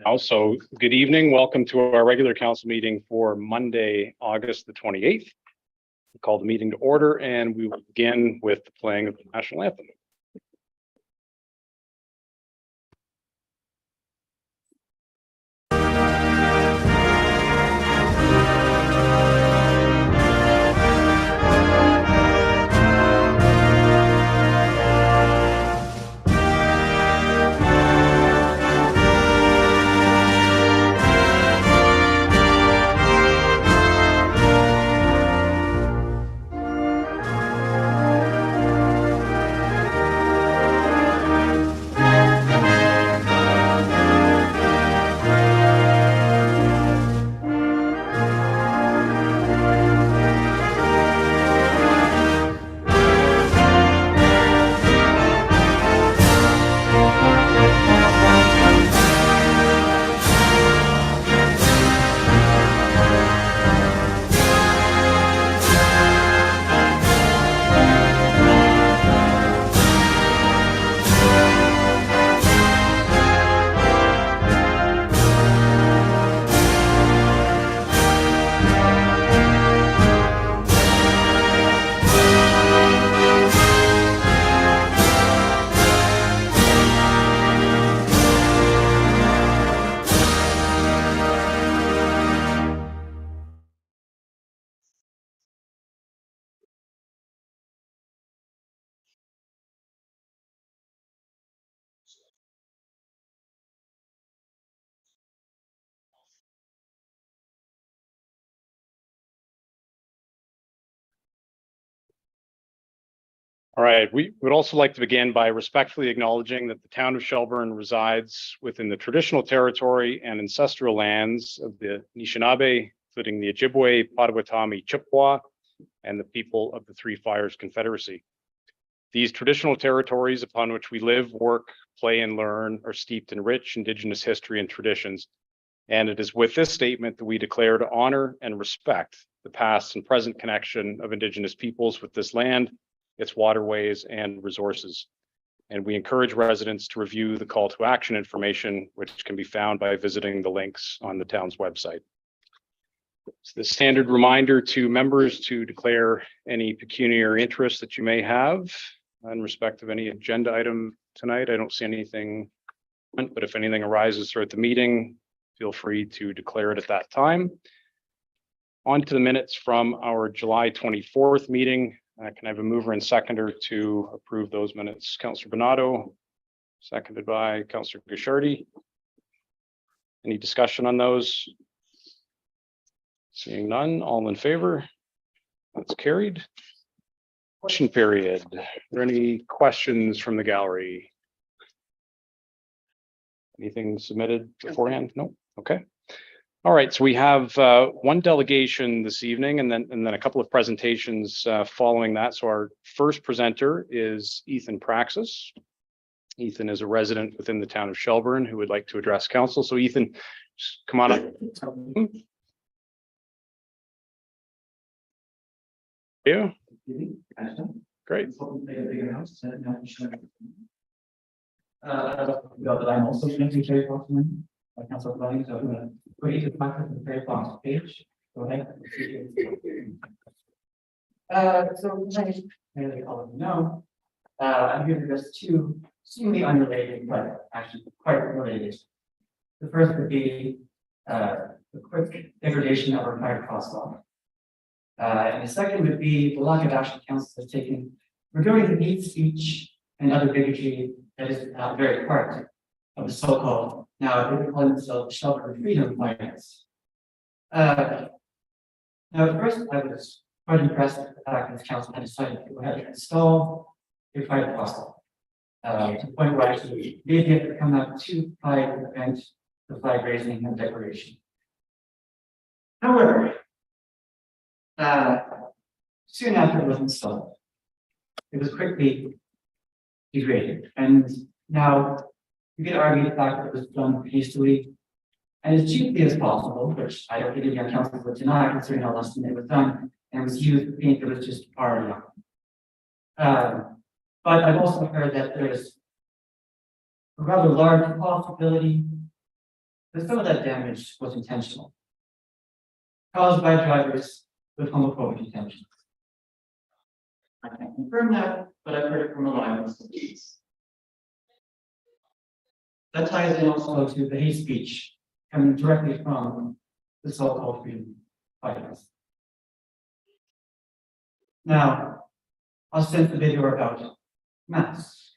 Also, good evening. Welcome to our regular council meeting for Monday, August the 28th. We call the meeting to order and we will begin with the playing of the national anthem. All right, we would also like to begin by respectfully acknowledging that the town of Shelburne resides within the traditional territory and ancestral lands of the Anishinaabe, including the Ojibwe, Potawatomi, Chippewa, and the people of the Three Fires Confederacy. These traditional territories upon which we live, work, play, and learn are steeped in rich Indigenous history and traditions. And it is with this statement that we declare to honor and respect the past and present connection of Indigenous peoples with this land, its waterways and resources. And we encourage residents to review the call to action information, which can be found by visiting the links on the town's website. It's the standard reminder to members to declare any pecuniary interest that you may have in respect of any agenda item tonight. I don't see anything, but if anything arises throughout the meeting, feel free to declare it at that time. On to the minutes from our July 24th meeting. Can I have a mover and seconder to approve those minutes? Councillor Bonato, seconded by Councillor Guichardi. Any discussion on those? Seeing none, all in favor? That's carried. Question period. Are there any questions from the gallery? Anything submitted beforehand? No. Okay. All right, so we have one delegation this evening and then a couple of presentations following that. So our first presenter is Ethan Praxis. Ethan is a resident within the town of Shelburne who would like to address council. So Ethan, just come on up. You? Great. But I'm also going to carry Boston. Council Planning, so I'm going to put you to the very box page. Go ahead. So tonight, as all of you know, I'm here to address two seemingly unrelated, but actually quite related. The first would be the quick degradation of our fire crosswalk. And the second would be the lack of action council has taken regarding the hate speech and other bigotry that is at the very heart of the so-called now they call themselves Shelburne Freedom Fighters. Now, at first, I was quite impressed with the fact that the council had decided to go ahead and install a fire crosswalk to the point where actually they did come out to prevent the flag raising and declaration. However, soon after it was installed, it was quickly degraded, and now you could argue the fact that it was done hastily and as cheaply as possible, which I don't think any council would deny, considering how less than it was done, and was used with paint that was just already on. But I've also heard that there's a rather large possibility that some of that damage was intentional, caused by drivers with homophobic intentions. I can't confirm that, but I've heard it from reliable sources. That ties in also to the hate speech coming directly from the so-called freedom fighters. Now, I'll send the video about masks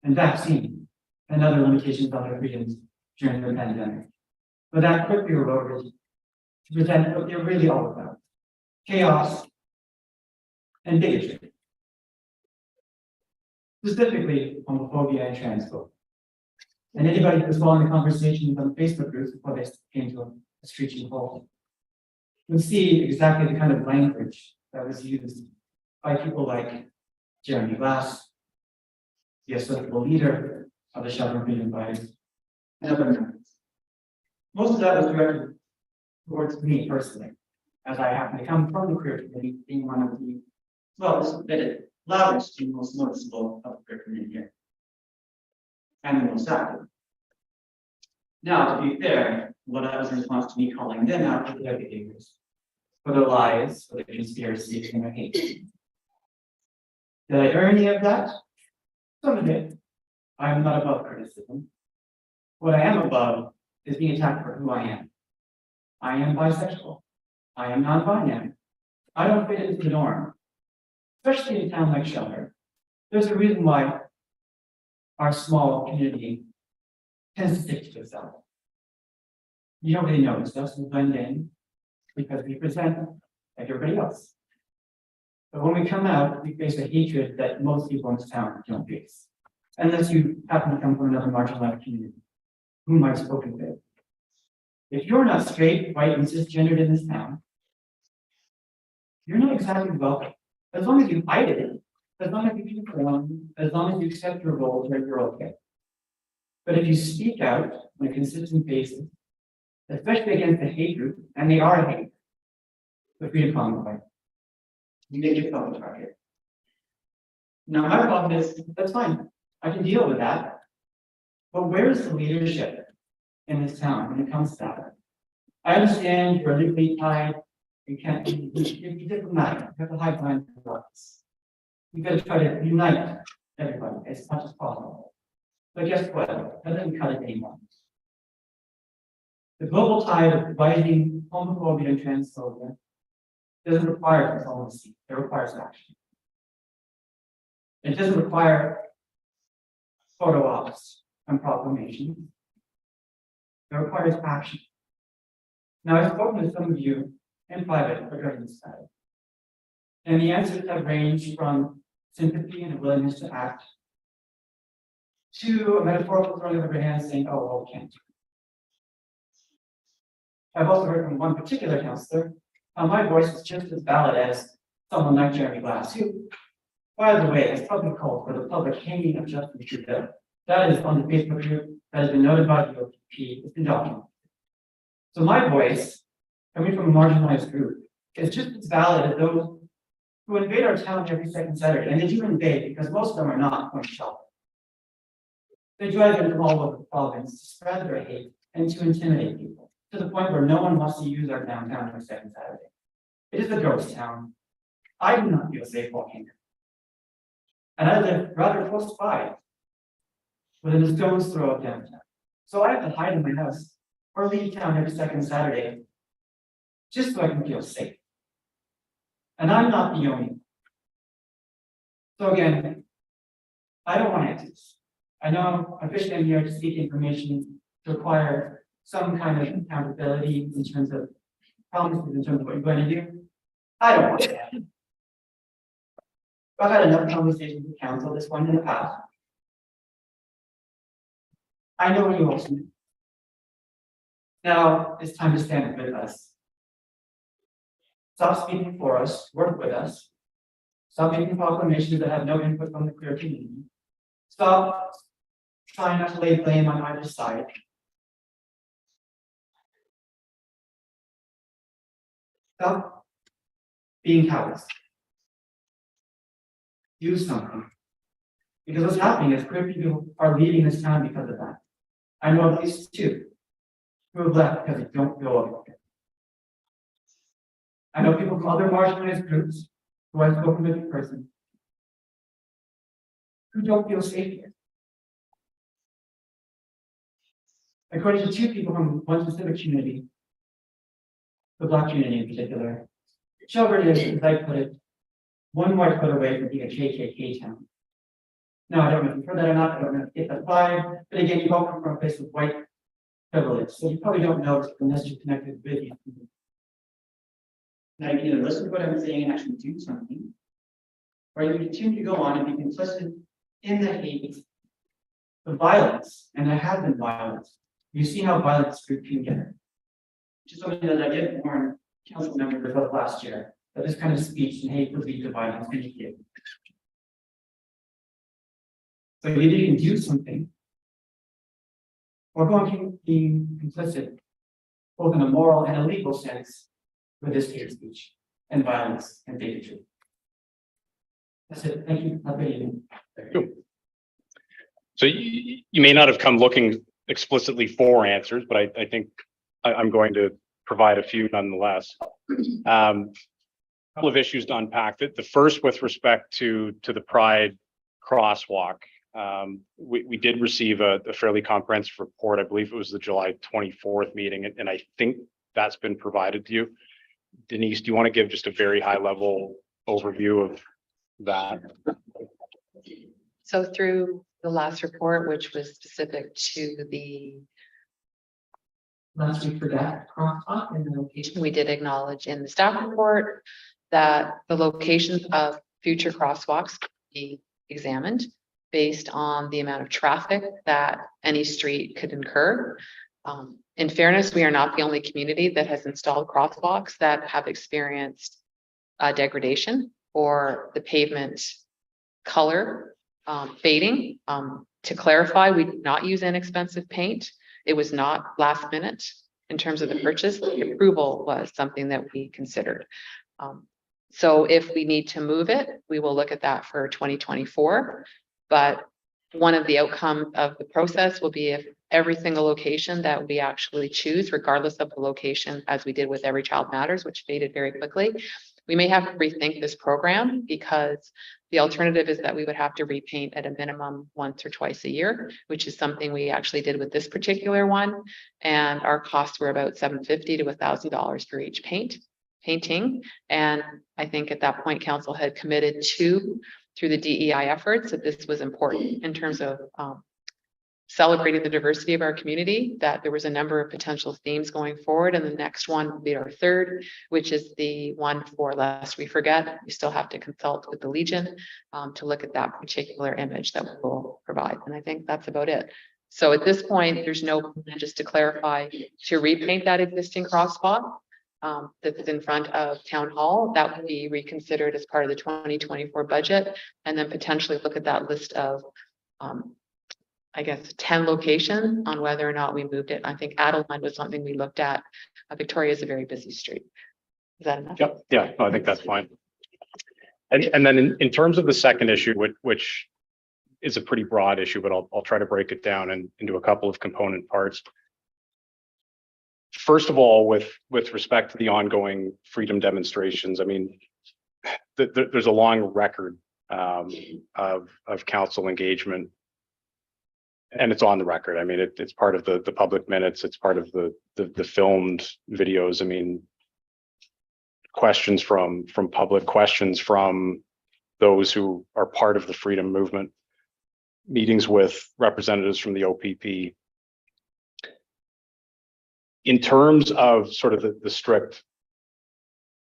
and vaccine and other limitations on their freedoms during the pandemic. But that quickly eroded to present what they're really all about: chaos and bigotry. Specifically, homophobia and transphobia. And anybody who's following the conversations on Facebook groups before they came to a screeching halt would see exactly the kind of language that was used by people like Jeremy Glass, the associate leader of the Shelter Freedom Fighters, and other members. Most of that was directed towards me personally, as I happen to come from the queer community, being one of the, well, this admitted, loudest and most noticeable of the queer community here, and the most active. Now, to be fair, what I was in response to me calling them out for their behaviors, for their lies, for their conspiracies, and their hate. Did I earn any of that? Some of it. I am not above criticism. What I am above is being attacked for who I am. I am bisexual. I am non-binary. I don't fit into the norm, especially in a town like Shelter. There's a reason why our small community tends to stick to itself. You don't really notice us, we blend in because we present like everybody else. But when we come out, we face a hatred that most people in this town don't face, unless you happen to come from another marginalized community, whom I've spoken with. If you're not straight, white, and cisgendered in this town, you're not exactly welcome. As long as you hide it, as long as you conform, as long as you accept your roles, you're okay. But if you speak out on a consistent basis, especially against the hate group, and they are a hate, the Freedom Convoy, you make yourself a target. Now, my problem is, that's fine. I can deal with that. But where is the leadership in this town when it comes to that? I understand you're legally tied. You can't be diplomatic. You have to hide behind the words. You've got to try to unite everybody as much as possible. But guess what? That doesn't cut it anymore. The global tide of rising homophobia and transphobia doesn't require diplomacy. It requires action. It doesn't require photo ops and proclamations. It requires action. Now, I've spoken to some of you in private regarding this matter, and the answers have ranged from sympathy and a willingness to act to a metaphorical throwing of your hands saying, oh, well, we can't do it. I've also heard from one particular counselor how my voice is just as valid as someone like Jeremy Glass, who, by the way, has probably called for the public hanging of Justin Trudeau. That is on the Facebook group, that has been noted by the OPP, it's been documented. So my voice, coming from a marginalized group, is just as valid as those who invade our town every second Saturday. And they do invade because most of them are not going to shelter. They drive in from all over the province to spread their hate and to intimidate people, to the point where no one wants to use our downtown every second Saturday. It is a ghost town. I do not feel safe walking here. And I live rather close by, within a stone's throw of downtown. So I have to hide in my house or leave town every second Saturday just so I can feel safe. And I'm not the only one. So again, I don't want answers. I know officially I'm here to seek information to acquire some kind of accountability in terms of promises, in terms of what you're going to do. I don't want that. I've had enough conversations with council at this point in the past. I know what you want to do. Now it's time to stand with us. Stop speaking for us, work with us. Stop making proclamations that have no input from the queer community. Stop trying not to lay blame on either side. Stop being cowards. Do something. Because what's happening is queer people are leaving this town because of that. I know at least two who have left because they don't feel welcome. I know people from other marginalized groups who I've spoken with in person who don't feel safe here. According to two people from one specific community, the Black community in particular, Shelburne is, as I put it, one white foot away from being a KKK town. Now, I don't know if you've heard that or not, I don't know if you get that vibe, but again, you both come from a place of white privilege, so you probably don't know unless you're connected with you. Now, you can either listen to what I'm saying and actually do something, or you continue to go on and be complicit in the hate, the violence, and there has been violence. You see how violent this group can get. Which is something that I did warn council members about last year, that this kind of speech and hate would lead to violence and hate. So either you can do something, or go on being complicit, both in a moral and a legal sense, with this hate speech and violence and bigotry. That's it. Thank you. Have a good evening. Thank you. So you may not have come looking explicitly for answers, but I think I'm going to provide a few nonetheless. Couple of issues to unpack. The first, with respect to the Pride crosswalk, we did receive a fairly comprehensive report. I believe it was the July 24th meeting, and I think that's been provided to you. Denise, do you want to give just a very high level overview of that? So through the last report, which was specific to the Last week for that crosswalk and the location, we did acknowledge in the staff report that the locations of future crosswalks be examined based on the amount of traffic that any street could incur. In fairness, we are not the only community that has installed crosswalks that have experienced degradation or the pavement color fading. To clarify, we did not use inexpensive paint. It was not last minute in terms of the purchase. The approval was something that we considered. So if we need to move it, we will look at that for 2024. But one of the outcomes of the process will be if every single location that we actually choose, regardless of the location, as we did with Every Child Matters, which faded very quickly, we may have to rethink this program, because the alternative is that we would have to repaint at a minimum once or twice a year, which is something we actually did with this particular one. And our costs were about $750 to $1,000 for each painting. And I think at that point, council had committed to, through the DEI efforts, that this was important in terms of celebrating the diversity of our community, that there was a number of potential themes going forward. And the next one will be our third, which is the one for Lest We Forget. We still have to consult with the Legion to look at that particular image that we'll provide. And I think that's about it. So at this point, there's no plan, just to clarify, to repaint that existing crosswalk that's in front of Town Hall. That would be reconsidered as part of the 2024 budget, and then potentially look at that list of I guess 10 locations on whether or not we moved it. I think Adeline was something we looked at. Victoria is a very busy street. Is that enough? Yep. Yeah, no, I think that's fine. And then in terms of the second issue, which is a pretty broad issue, but I'll try to break it down into a couple of component parts. First of all, with respect to the ongoing freedom demonstrations, I mean, there's a long record of council engagement. And it's on the record. I mean, it's part of the public minutes. It's part of the filmed videos. I mean, questions from public, questions from those who are part of the freedom movement, meetings with representatives from the OPP. In terms of sort of the strict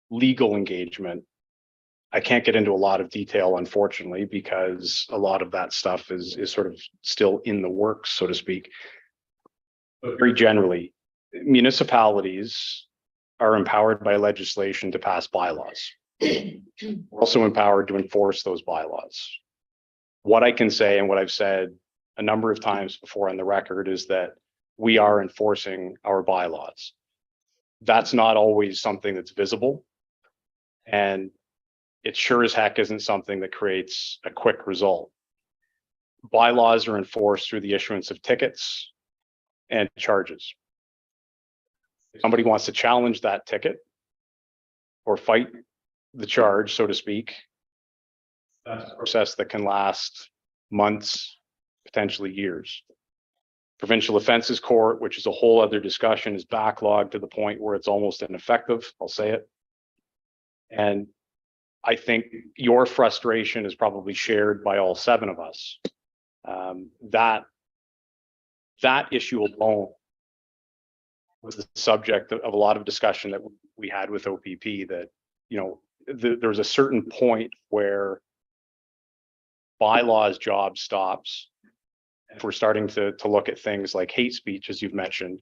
legal engagement, I can't get into a lot of detail, unfortunately, because a lot of that stuff is sort of still in the works, so to speak. But very generally, municipalities are empowered by legislation to pass bylaws. We're also empowered to enforce those bylaws. What I can say, and what I've said a number of times before on the record, is that we are enforcing our bylaws. That's not always something that's visible. And it sure as heck isn't something that creates a quick result. bylaws are enforced through the issuance of tickets and charges. If somebody wants to challenge that ticket or fight the charge, so to speak, that's a process that can last months, potentially years. Provincial Offences Court, which is a whole other discussion, is backlogged to the point where it's almost ineffective. I'll say it. And I think your frustration is probably shared by all 7 of us. That issue alone was the subject of a lot of discussion that we had with OPP, that, you know, there's a certain point where bylaws job stops. If we're starting to look at things like hate speech, as you've mentioned,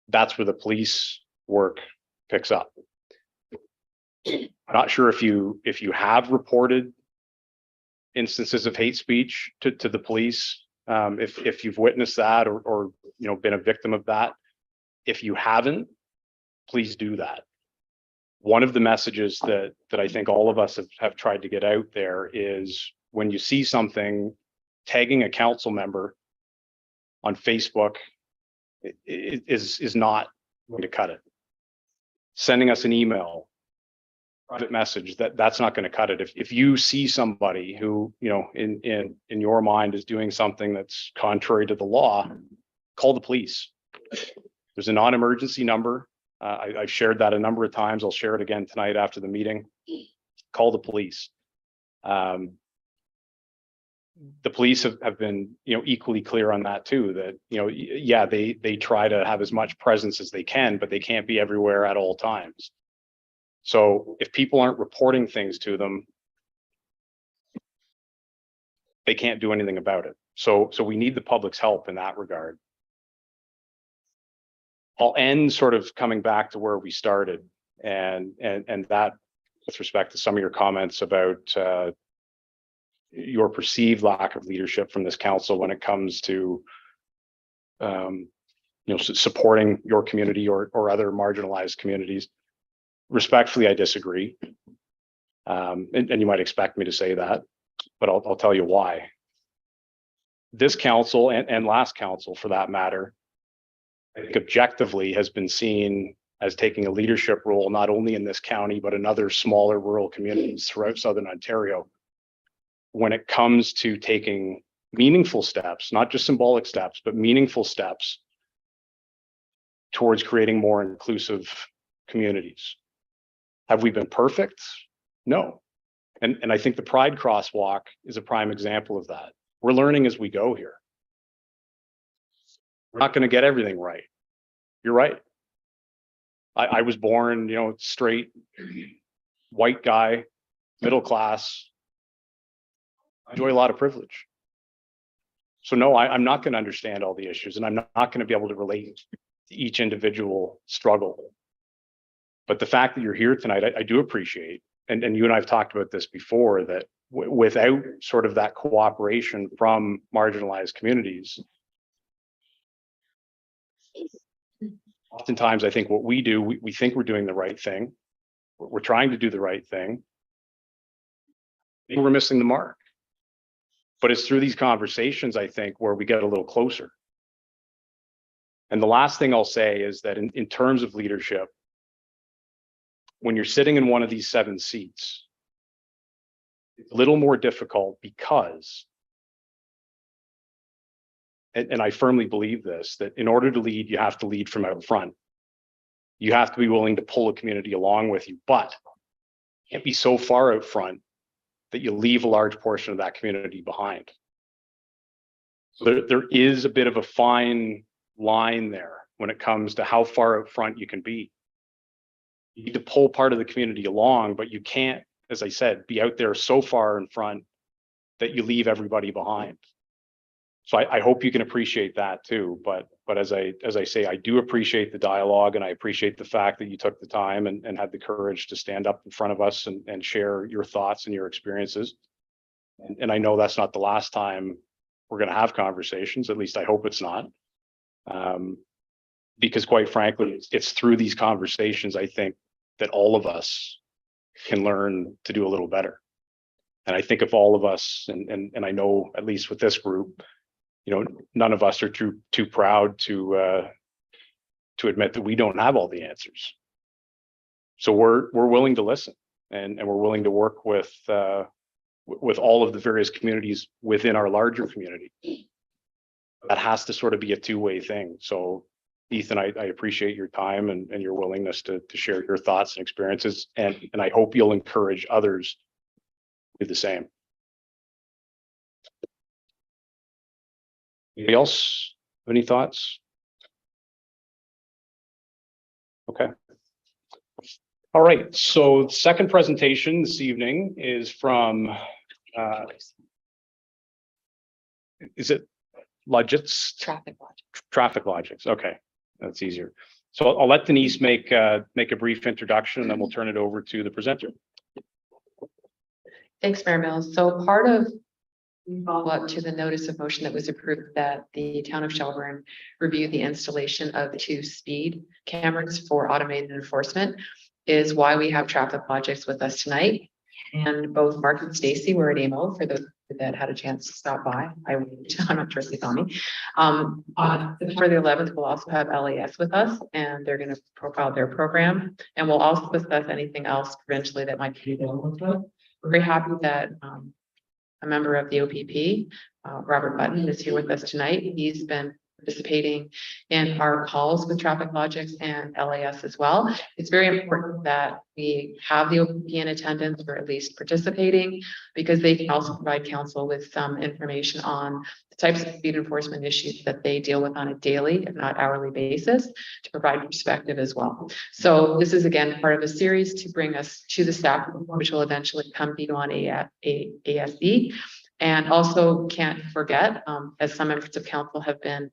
that's where the police work picks up. I'm not sure if you have reported instances of hate speech to the police, if you've witnessed that or you know, been a victim of that. If you haven't, please do that. One of the messages that I think all of us have tried to get out there is, when you see something, tagging a council member on Facebook is not going to cut it. Sending us an email, private message, that's not going to cut it. If you see somebody who, you know, in your mind is doing something that's contrary to the law, call the police. There's a non-emergency number. I've shared that a number of times. I'll share it again tonight after the meeting. Call the police. The police have been, you know, equally clear on that too, that, you know, yeah, they try to have as much presence as they can, but they can't be everywhere at all times. So if people aren't reporting things to them, they can't do anything about it. So we need the public's help in that regard. I'll end sort of coming back to where we started, and that with respect to some of your comments about your perceived lack of leadership from this council when it comes to you know, supporting your community or other marginalized communities. Respectfully, I disagree. And you might expect me to say that, but I'll tell you why. This council and last council, for that matter, I think objectively has been seen as taking a leadership role, not only in this county, but in other smaller rural communities throughout Southern Ontario, when it comes to taking meaningful steps, not just symbolic steps, but meaningful steps towards creating more inclusive communities. Have we been perfect? No. And I think the Pride Crosswalk is a prime example of that. We're learning as we go here. We're not going to get everything right. You're right. I was born, you know, straight, white guy, middle class. I enjoy a lot of privilege. So no, I'm not going to understand all the issues, and I'm not going to be able to relate to each individual struggle. But the fact that you're here tonight, I do appreciate, and you and I have talked about this before, that without sort of that cooperation from marginalized communities, oftentimes I think what we do, we think we're doing the right thing. We're trying to do the right thing. Maybe we're missing the mark. But it's through these conversations, I think, where we get a little closer. And the last thing I'll say is that in terms of leadership, when you're sitting in one of these 7 seats, it's a little more difficult because, and I firmly believe this, that in order to lead, you have to lead from out front. You have to be willing to pull a community along with you, but you can't be so far out front that you leave a large portion of that community behind. So there is a bit of a fine line there when it comes to how far out front you can be. You need to pull part of the community along, but you can't, as I said, be out there so far in front that you leave everybody behind. So I hope you can appreciate that too. But as I say, I do appreciate the dialogue, and I appreciate the fact that you took the time and had the courage to stand up in front of us and share your thoughts and your experiences. And I know that's not the last time we're going to have conversations. At least I hope it's not. Because quite frankly, it's through these conversations, I think, that all of us can learn to do a little better. And I think if all of us, and I know at least with this group, you know, none of us are too proud to admit that we don't have all the answers. So we're willing to listen, and we're willing to work with all of the various communities within our larger community. That has to sort of be a two-way thing. So Ethan, I appreciate your time and your willingness to share your thoughts and experiences, and I hope you'll encourage others to do the same. Anybody else have any thoughts? Okay. All right, so the second presentation this evening is from, is it Logits? Traffic Logics, okay, that's easier. So I'll let Denise make a brief introduction, and then we'll turn it over to the presenter. Thanks, Mayor Mills. So part of follow-up to the notice of motion that was approved that the town of Shelburne review the installation of 2 speed cameras for automated enforcement is why we have Traffic Logics with us tonight. And both Mark and Stacy were at AMO for those that had a chance to stop by. I'm not sure if they saw me. On September the 11th, we'll also have LAS with us, and they're going to profile their program. And we'll also discuss anything else provincially that might be available to us. We're very happy that a member of the OPP, Robert Button, is here with us tonight. He's been participating in our calls with Traffic Logics and LAS as well. It's very important that we have the OPP in attendance, or at least participating, because they can also provide counsel with some information on the types of speed enforcement issues that they deal with on a daily, if not hourly basis, to provide perspective as well. So this is again part of a series to bring us to the staff, which will eventually come to you on ASE. And also can't forget, as some members of council have been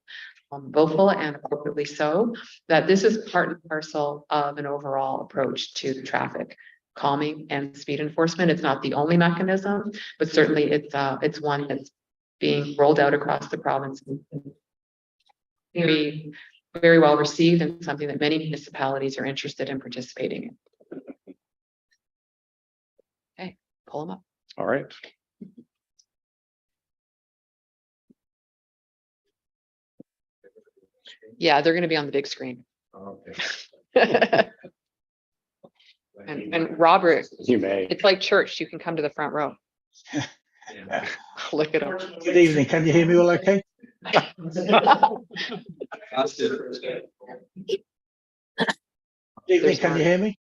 vocal and appropriately so, that this is part and parcel of an overall approach to traffic calming and speed enforcement. It's not the only mechanism, but certainly it's one that's being rolled out across the province. Very, very well received, and something that many municipalities are interested in participating in. Okay, pull them up. All right. Yeah, they're going to be on the big screen. Okay. And Robert, You may. it's like church. You can come to the front row. Look at him. Good evening. Can you hear me all okay? Good evening. Can you hear me?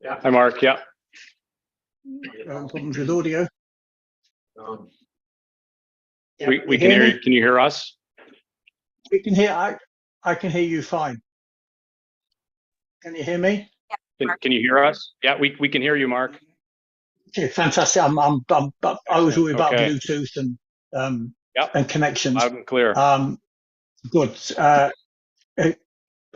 Yeah. Hi, Mark. Yeah. Problems with audio. We can hear you. Can you hear us? We can hear. I can hear you fine. Can you hear me? Can you hear us? Yeah, we can hear you, Mark. Okay, fantastic. I was worried about Okay. Bluetooth and Yep. and connections. Loud and clear. Good.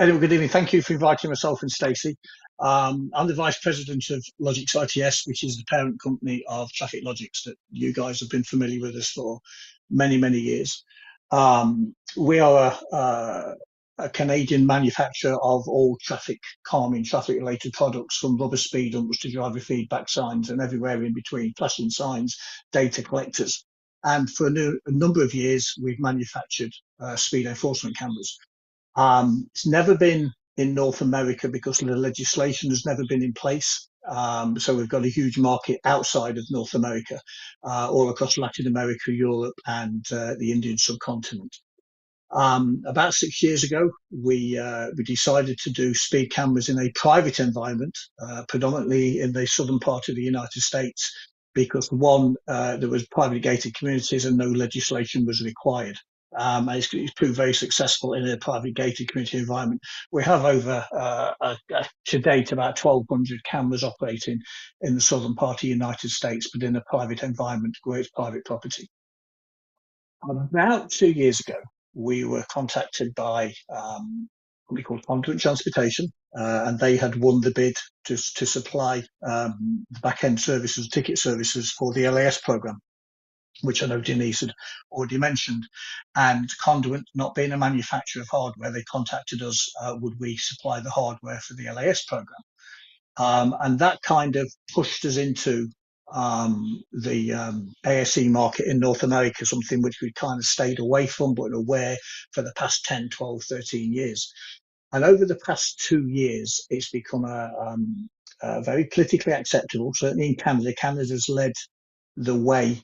Anyway, good evening. Thank you for inviting myself and Stacey. I'm the Vice President of Logics ITS, which is the parent company of Traffic Logics that you guys have been familiar with us for many, many years. We are a Canadian manufacturer of all traffic calming, traffic related products, from rubber speed humps to driver feedback signs and everywhere in between, flashing signs, data collectors. And for a number of years, we've manufactured speed enforcement cameras. It's never been in North America because the legislation has never been in place. So we've got a huge market outside of North America, all across Latin America, Europe, and the Indian subcontinent. About 6 years ago, we decided to do speed cameras in a private environment, predominantly in the southern part of the United States, because one, there was privately gated communities and no legislation was required. It's proved very successful in a private gated community environment. We have over, to date, about 1,200 cameras operating in the southern part of the United States, but in a private environment where it's private property. About 2 years ago, we were contacted by a company called Condominium Transportation, and they had won the bid to supply the back-end services, ticket services for the LAS program, which I know Denise had already mentioned. And Conduit, not being a manufacturer of hardware, they contacted us, would we supply the hardware for the LAS program? And that kind of pushed us into the ASE market in North America, something which we kind of stayed away from, but aware for the past 10, 12, 13 years. And over the past 2 years, it's become a very politically acceptable, certainly in Canada. Canada's led the way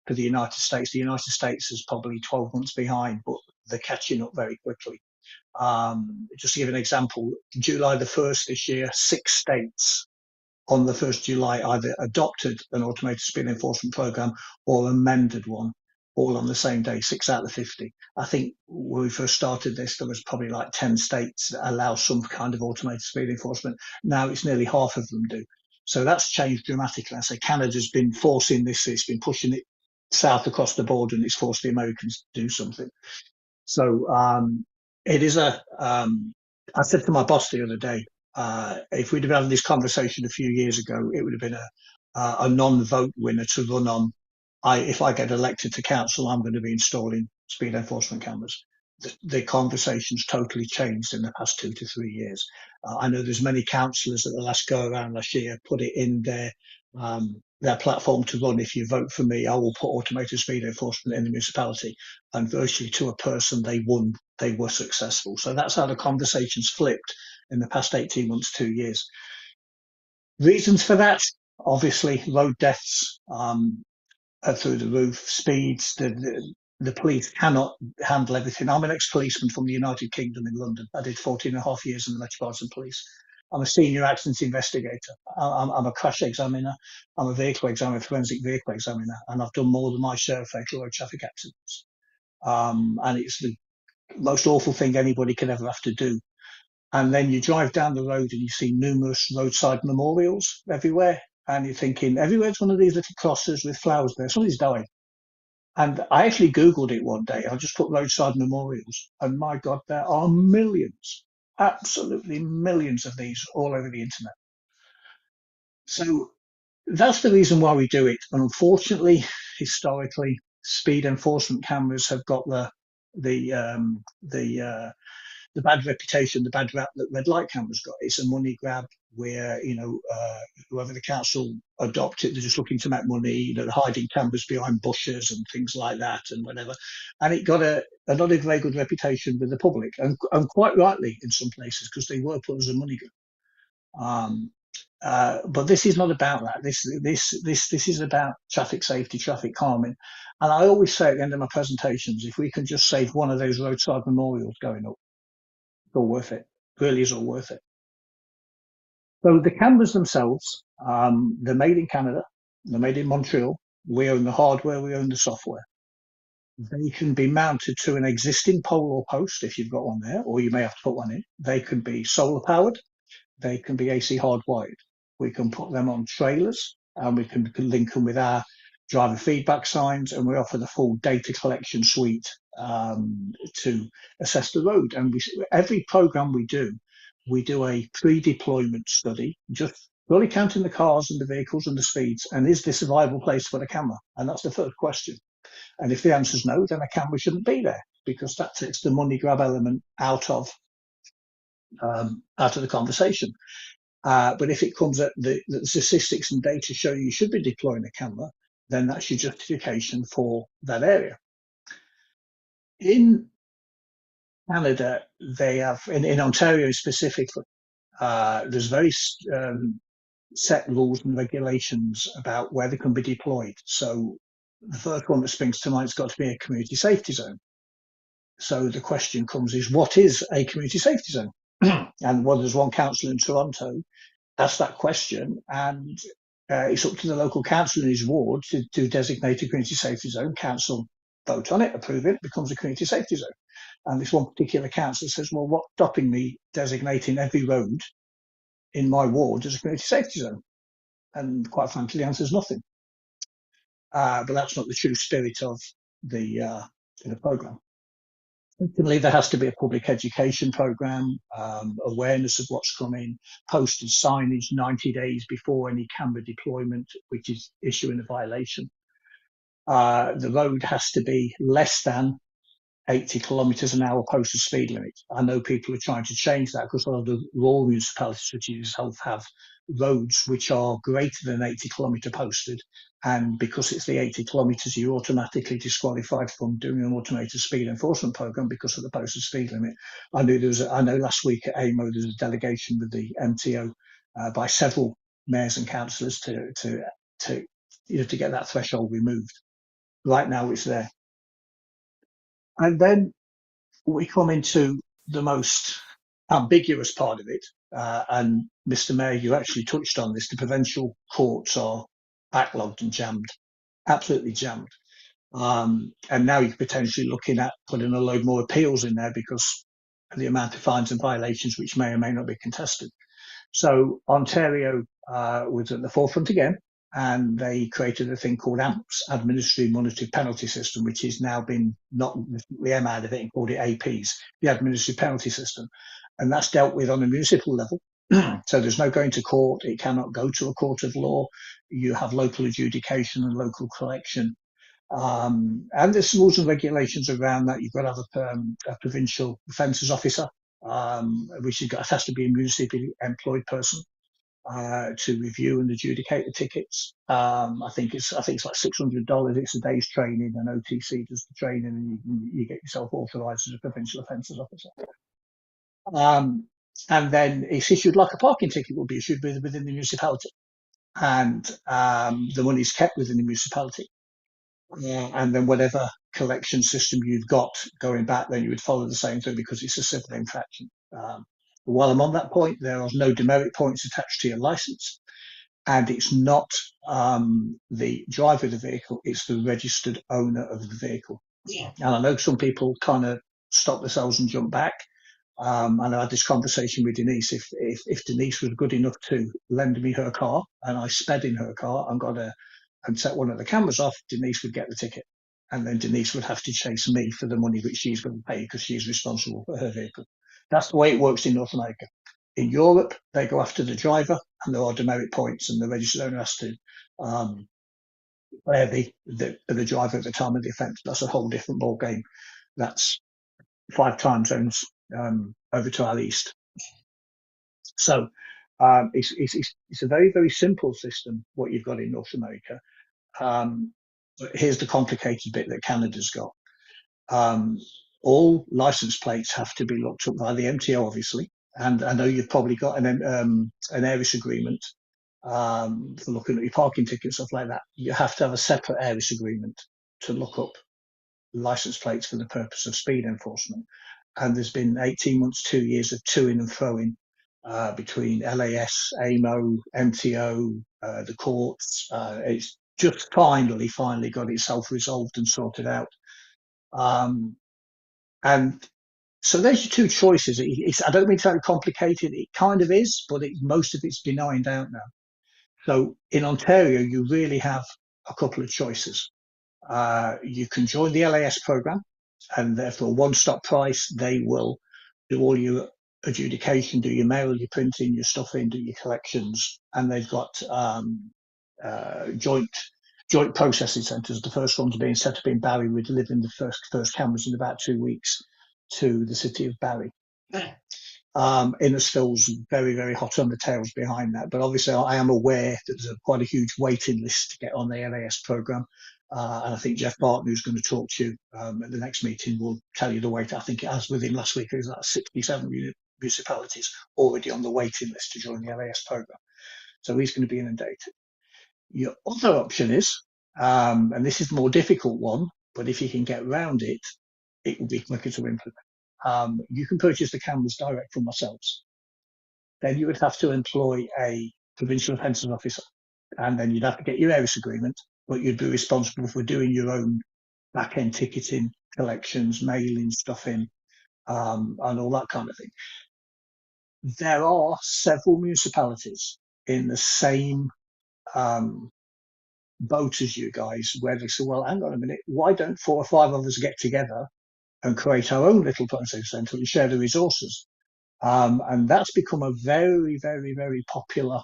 for the United States. The United States is probably 12 months behind, but they're catching up very quickly. Just to give an example, July the 1st this year, 6 states on the 1st July either adopted an automated speed enforcement program or amended one, all on the same day, 6 out of 50. I think when we first started this, there was probably like 10 states that allow some kind of automated speed enforcement. Now it's nearly half of them do. So that's changed dramatically. I say Canada's been forcing this, it's been pushing it south across the border, and it's forced the Americans to do something. So it is I said to my boss the other day, if we'd have had this conversation a few years ago, it would have been a non-vote winner to run on. If I get elected to council, I'm going to be installing speed enforcement cameras. The conversation's totally changed in the past 2 to 3 years. I know there's many councillors at the last go around last year put it in their platform to run. If you vote for me, I will put automated speed enforcement in the municipality. And virtually to a person, they won. They were successful. So that's how the conversation's flipped in the past 18 months, 2 years. Reasons for that, obviously, road deaths are through the roof, speeds. The police cannot handle everything. I'm an ex-policeman from the United Kingdom in London. I did 14 and a half years in the Metropolitan Police. I'm a senior accident investigator. I'm a crash examiner. I'm a vehicle examiner, forensic vehicle examiner, and I've done more than my share of fatal road traffic accidents. And it's the most awful thing anybody could ever have to do. And then you drive down the road and you see numerous roadside memorials everywhere. And you're thinking, everywhere's one of these little crosses with flowers there. Somebody's died. And I actually Googled it one day. I just put roadside memorials. And my God, there are millions, absolutely millions of these all over the internet. So that's the reason why we do it. And unfortunately, historically, speed enforcement cameras have got the bad reputation, the bad rap that red light cameras got. It's a money grab where, whoever the council adopt it, they're just looking to make money, they're hiding cameras behind bushes and things like that and whatever. And it got a not a very good reputation with the public, and quite rightly in some places, because they were put as a money grab. But this is not about that. This is about traffic safety, traffic calming. And I always say at the end of my presentations, if we can just save one of those roadside memorials going up, it's all worth it. Really is all worth it. So the cameras themselves, they're made in Canada, they're made in Montreal. We own the hardware, we own the software. They can be mounted to an existing pole or post if you've got one there, or you may have to put one in. They can be solar powered, they can be AC hardwired. We can put them on trailers, and we can link them with our driver feedback signs, and we offer the full data collection suite to assess the road. And every program we do a pre-deployment study, just really counting the cars and the vehicles and the speeds, and is this a viable place for the camera? And that's the first question. And if the answer is no, then a camera shouldn't be there, because that takes the money grab element out of the conversation. But if it comes at the statistics and data show you should be deploying a camera, then that's your justification for that area. In Canada, they have, in Ontario specifically, there's very set rules and regulations about where they can be deployed. So the first one that springs to mind has got to be a community safety zone. So the question comes is, what is a community safety zone? And well, there's one council in Toronto asked that question, and it's up to the local council in his ward to designate a community safety zone. Council vote on it, approve it, becomes a community safety zone. And this one particular council says, well, what's stopping me designating every road in my ward as a community safety zone? And quite frankly, the answer is nothing. But that's not the true spirit of the program. Secondly, there has to be a public education program, awareness of what's coming, posted signage 90 days before any camera deployment, which is issuing a violation. The road has to be less than 80 kilometres an hour posted speed limit. I know people are trying to change that, because a lot of the rural municipalities which use health have roads which are greater than 80 kilometre posted. And because it's the 80 kilometres, you're automatically disqualified from doing an automated speed enforcement program because of the posted speed limit. I know last week at AMO there was a delegation with the MTO by several mayors and councillors to get that threshold removed. Right now it's there. And then we come into the most ambiguous part of it, and Mr. Mayor, you actually touched on this. The provincial courts are backlogged and jammed, absolutely jammed. And now you're potentially looking at putting a load more appeals in there because of the amount of fines and violations which may or may not be contested. So Ontario was at the forefront again, and they created a thing called AMPS, Administrative Monetary Penalty System, which is now been not the M out of it and called it APs, the Administrative Penalty System. And that's dealt with on a municipal level. So there's no going to court. It cannot go to a court of law. You have local adjudication and local collection. And there's rules and regulations around that. You've got to have a provincial offences officer, which has to be a municipally employed person to review and adjudicate the tickets. I think it's like $600. It's a day's training, and OTC does the training, and you get yourself authorised as a provincial offences officer. And then it's issued like a parking ticket would be issued within the municipality, and the money's kept within the municipality. And then whatever collection system you've got going back, then you would follow the same thing because it's a civil infraction. While I'm on that point, there are no demerit points attached to your license, and it's not the driver of the vehicle, it's the registered owner of the vehicle. And I know some people kind of stop themselves and jump back. And I had this conversation with Denise. If Denise was good enough to lend me her car and I sped in her car and set one of the cameras off, Denise would get the ticket. And then Denise would have to chase me for the money which she's going to pay because she's responsible for her vehicle. That's the way it works in North America. In Europe, they go after the driver and there are demerit points, and the registered owner has to bear the driver at the time of the offence. That's a whole different ball game. That's 5 time zones over to our east. So it's a very, very simple system, what you've got in North America. But here's the complicated bit that Canada's got. All license plates have to be looked up by the MTO, obviously. And I know you've probably got an ARIS agreement for looking at your parking tickets, stuff like that. You have to have a separate ARIS agreement to look up license plates for the purpose of speed enforcement. And there's been 18 months, 2 years of toing and froing between LAS, AMO, MTO, the courts. It's just finally got itself resolved and sorted out. And so there's your 2 choices. I don't mean to sound complicated. It kind of is, but most of it's benign out now. So in Ontario, you really have a couple of choices. You can join the LAS program, and therefore a one-stop price. They will do all your adjudication, do your mail, your printing, your stuffing, do your collections, and they've got joint processing centres. The first one's being set up in Barrie. We're delivering the first cameras in about 2 weeks to the city of Barrie. Innisfil's very, very hot on the tails behind that, but obviously I am aware that there's quite a huge waiting list to get on the LAS program. And I think Jeff Barton, who's going to talk to you at the next meeting, will tell you the wait. I think it has within last week, it was like 67 municipalities already on the waiting list to join the LAS program. So he's going to be inundated. Your other option is, and this is the more difficult one, but if you can get around it, it will be quicker to implement. You can purchase the cameras direct from ourselves. Then you would have to employ a provincial offences officer, and then you'd have to get your ARIS agreement, but you'd be responsible for doing your own back-end ticketing, collections, mailing, stuffing, and all that kind of thing. There are several municipalities in the same boat as you guys, where they say, well, hang on a minute, why don't 4 or 5 of us get together and create our own little processing centre and share the resources? And that's become a very, very, very popular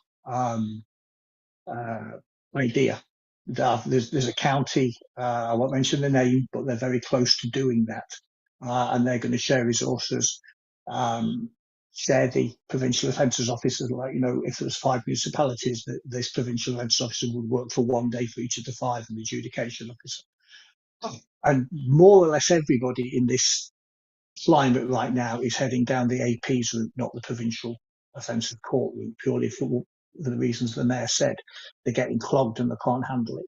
idea. There's a county, I won't mention the name, but they're very close to doing that, and they're going to share resources. share the provincial offences officer. Like, you know, if there was 5 municipalities, this provincial offences officer would work for 1 day for each of the 5 and the adjudication officer. And more or less everybody in this climate right now is heading down the AP's route, not the provincial offensive court route, purely for the reasons the mayor said. They're getting clogged and they can't handle it.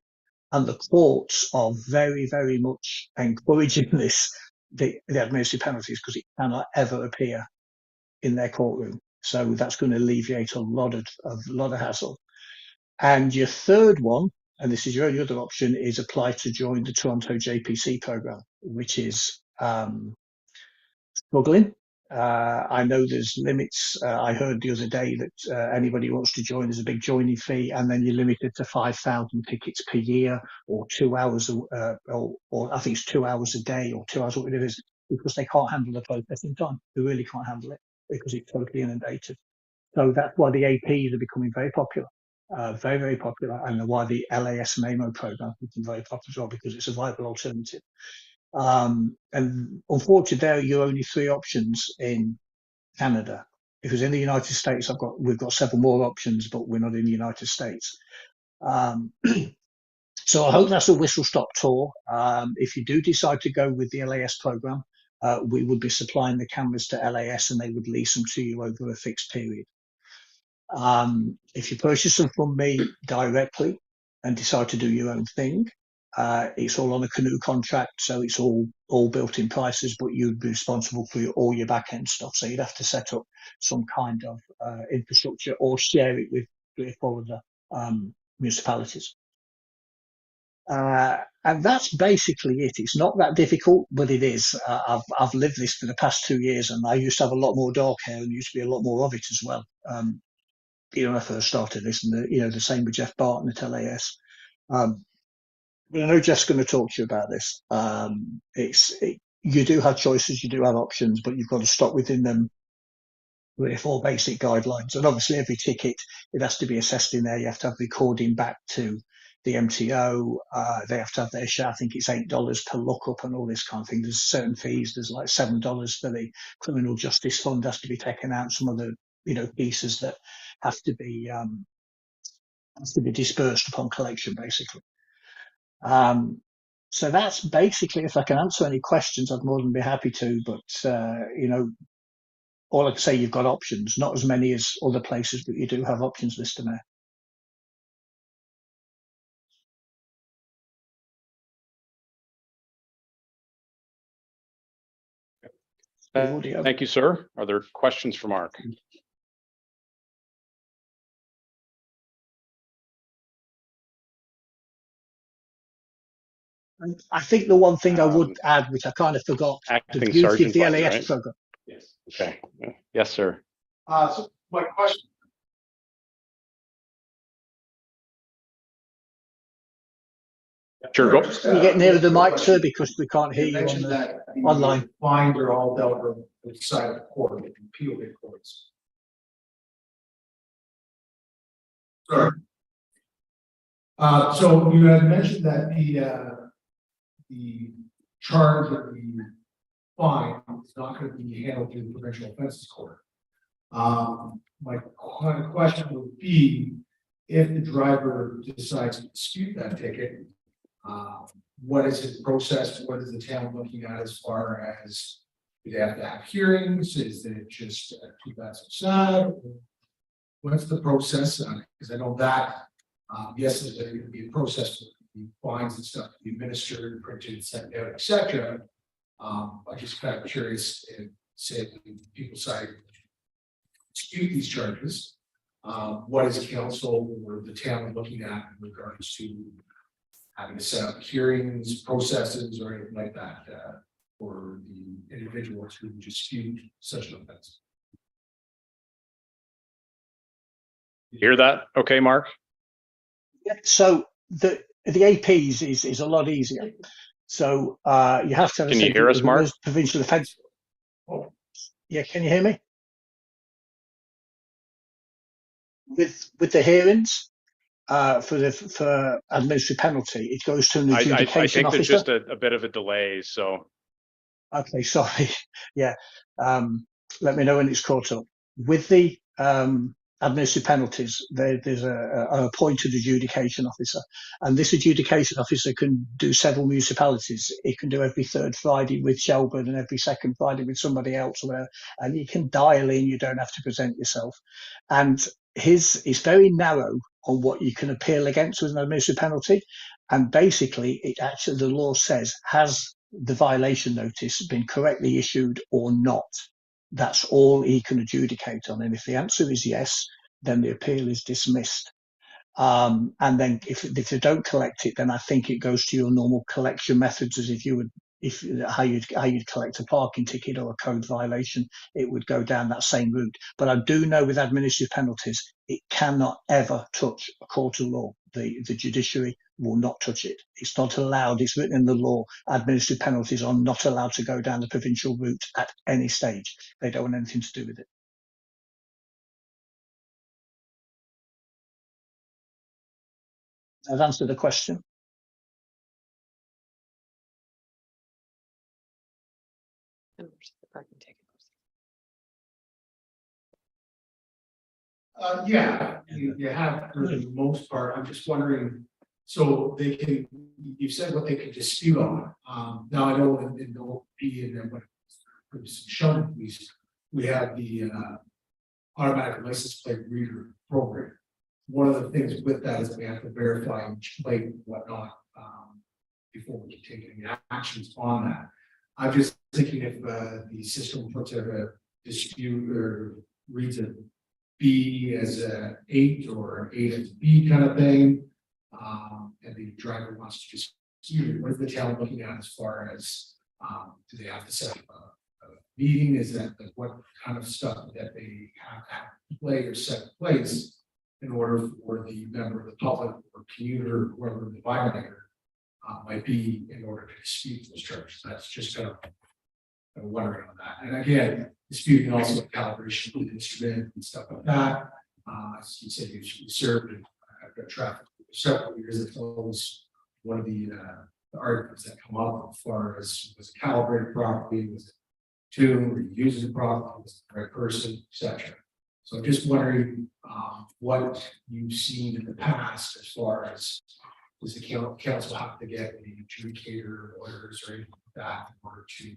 And the courts are very, very much encouraging the administrative penalties, because it cannot ever appear in their courtroom. So that's going to alleviate a lot of hassle. And your third one, and this is your only other option, is apply to join the Toronto JPC program, which is struggling. I know there's limits. I heard the other day that anybody who wants to join, there's a big joining fee, and then you're limited to 5,000 tickets per year, or 2 hours, or I think it's 2 hours a day, or 2 hours, what it is, because they can't handle the processing time. They really can't handle it because it's totally inundated. So that's why the APs are becoming very popular, very, very popular, and why the LAS MAMO program has been very popular as well, because it's a viable alternative. And unfortunately, there are your only 3 options in Canada, because in the United States we've got several more options, but we're not in the United States. So I hope that's a whistle-stop tour. If you do decide to go with the LAS program, we would be supplying the cameras to LAS, and they would lease them to you over a fixed period. If you purchase them from me directly and decide to do your own thing, it's all on a canoe contract, so it's all built-in prices, but you'd be responsible for all your back-end stuff. So you'd have to set up some kind of infrastructure or share it with 3 or 4 other municipalities. And that's basically it. It's not that difficult, but it is. I've lived this for the past 2 years, and I used to have a lot more dark hair, and used to be a lot more of it as well. When I first started this, and the same with Jeff Barton at LAS. But I know Jeff's going to talk to you about this. You do have choices, you do have options, but you've got to stop within them 3 or 4 basic guidelines. And obviously, every ticket, it has to be assessed in there. You have to have recording back to the MTO. They have to have their share. I think it's $8 per lookup and all this kind of thing. There's certain fees. There's like $7 for the criminal justice fund has to be taken out. Some other pieces that have to be dispersed upon collection, basically. So that's basically, if I can answer any questions, I'd more than be happy to, but all I can say, you've got options, not as many as other places, but you do have options, Mr. Mayor. Thank you, sir. Are there questions for Mark? I think the one thing I would add, which I kind of forgot, the beauty of the LAS program. Yes. Okay. Yes, sir. So my question. Sure. Go. Can you get nearer the mic, sir, because we can't hear you on The online. fines are all dealt with the side of the court, the appeal courts. Sorry. So you had mentioned that the charge of the fine is not going to be handled through the provincial offences court. My question would be, if the driver decides to dispute that ticket, what is his process? What is the town looking at as far as, do they have to have hearings? Is it just too bad so sad? What's the process on it? Because I know that yes, there's going to be a process for the fines and stuff to be administered, printed, sent out, etc. I'm just kind of curious if, say, people decide to dispute these charges, what is council or the town looking at in regards to having to set up hearings, processes, or anything like that for the individuals who dispute such an offense? You hear that? Okay, Mark. Yeah, so the APs is a lot easier. So you have to. Can you hear us, Mark? Provincial offence. Oh, yeah, can you hear me? With the hearings for administrative penalty, it goes to an adjudication I think officer. there's just a bit of a delay. So. Okay, sorry. Yeah. Let me know when it's caught up. with the administrative penalties, there's an appointed adjudication officer, and this adjudication officer can do several municipalities. It can do every third Friday with Shelburne and every second Friday with somebody else, and you can dial in. You don't have to present yourself, and it's very narrow on what you can appeal against with an administrative penalty, and basically, the law says, has the violation notice been correctly issued or not? That's all he can adjudicate on. And if the answer is yes, then the appeal is dismissed. And then if they don't collect it, then I think it goes to your normal collection methods, as if you would, how you'd collect a parking ticket or a code violation, it would go down that same route. But I do know with administrative penalties, it cannot ever touch a court of law. The judiciary will not touch it. It's not allowed. It's written in the law. Administrative penalties are not allowed to go down the provincial route at any stage. They don't want anything to do with it. I've answered the question. Yeah, you have for the most part. I'm just wondering, so they can, you've said what they can dispute on. Now I know in the OP and then what was shown, at least, we have the automatic license plate reader program. One of the things with that is we have to verify each plate and whatnot before we can take any actions on that. I'm just thinking if the system puts a dispute or reads a B as a 8 or an 8 as a B kind of thing, and the driver wants to dispute, what is the town looking at as far as do they have to set up a meeting? Is that what kind of stuff that they have to play or set in place in order for the member of the public or commuter, or whoever the violator might be, in order to dispute those charges? That's just kind of wondering on that. And again, disputing also calibration of the instrument and stuff like that. As you said, you served and I've got traffic for several years. It's always one of the arguments that come up as far as was it calibrated properly, was it tuned, were you using it properly, was it the right person, etc. So I'm just wondering what you've seen in the past as far as does the council have to get any adjudicator, lawyers, or anything like that in order to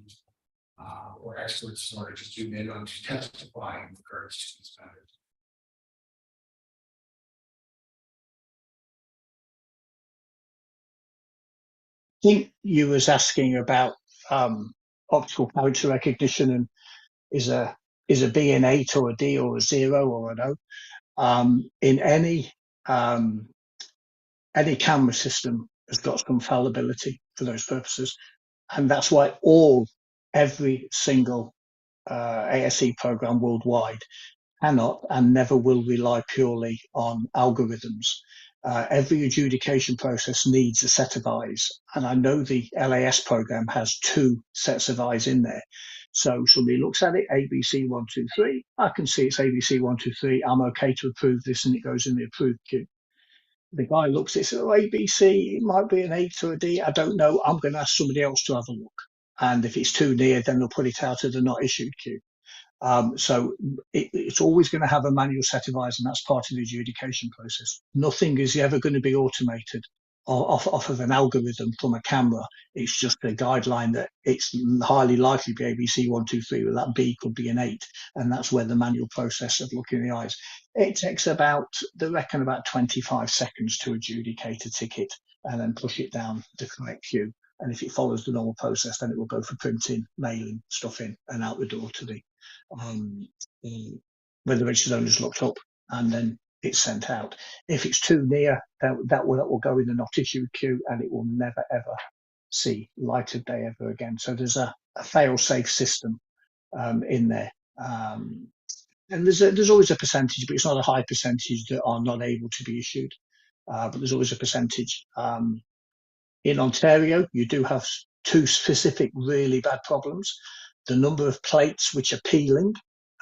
or experts in order to zoom in on to testify in regards to these matters? I think you was asking about optical character recognition and is a B an 8 or a D or a 0 or an O. In any camera system has got some fallibility for those purposes, and that's why every single ASE program worldwide cannot and never will rely purely on algorithms. Every adjudication process needs a set of eyes, and I know the LAS program has 2 sets of eyes in there. So somebody looks at it, ABC 1, 2, 3. I can see it's ABC 1, 2, 3. I'm okay to approve this, and it goes in the approved queue. The guy looks at it, says, oh, ABC, it might be an 8 or a D. I don't know. I'm going to ask somebody else to have a look. And if it's too near, then they'll put it out of the not issued queue. So it's always going to have a manual set of eyes, and that's part of the adjudication process. Nothing is ever going to be automated off of an algorithm from a camera. It's just a guideline that it's highly likely to be ABC 1, 2, 3, but that B could be an 8, and that's where the manual process of looking in the eyes. It takes about 25 seconds to adjudicate a ticket and then push it down the correct queue. And if it follows the normal process, then it will go for printing, mailing stuff in and out the door to the where the registered owner is looked up, and then it's sent out. If it's too near, that will go in the not issued queue, and it will never ever see light of day ever again. So there's a fail-safe system in there, and there's always a percentage, but it's not a high percentage that are not able to be issued. But there's always a percentage. In Ontario, you do have 2 specific really bad problems. The number of plates which are peeling.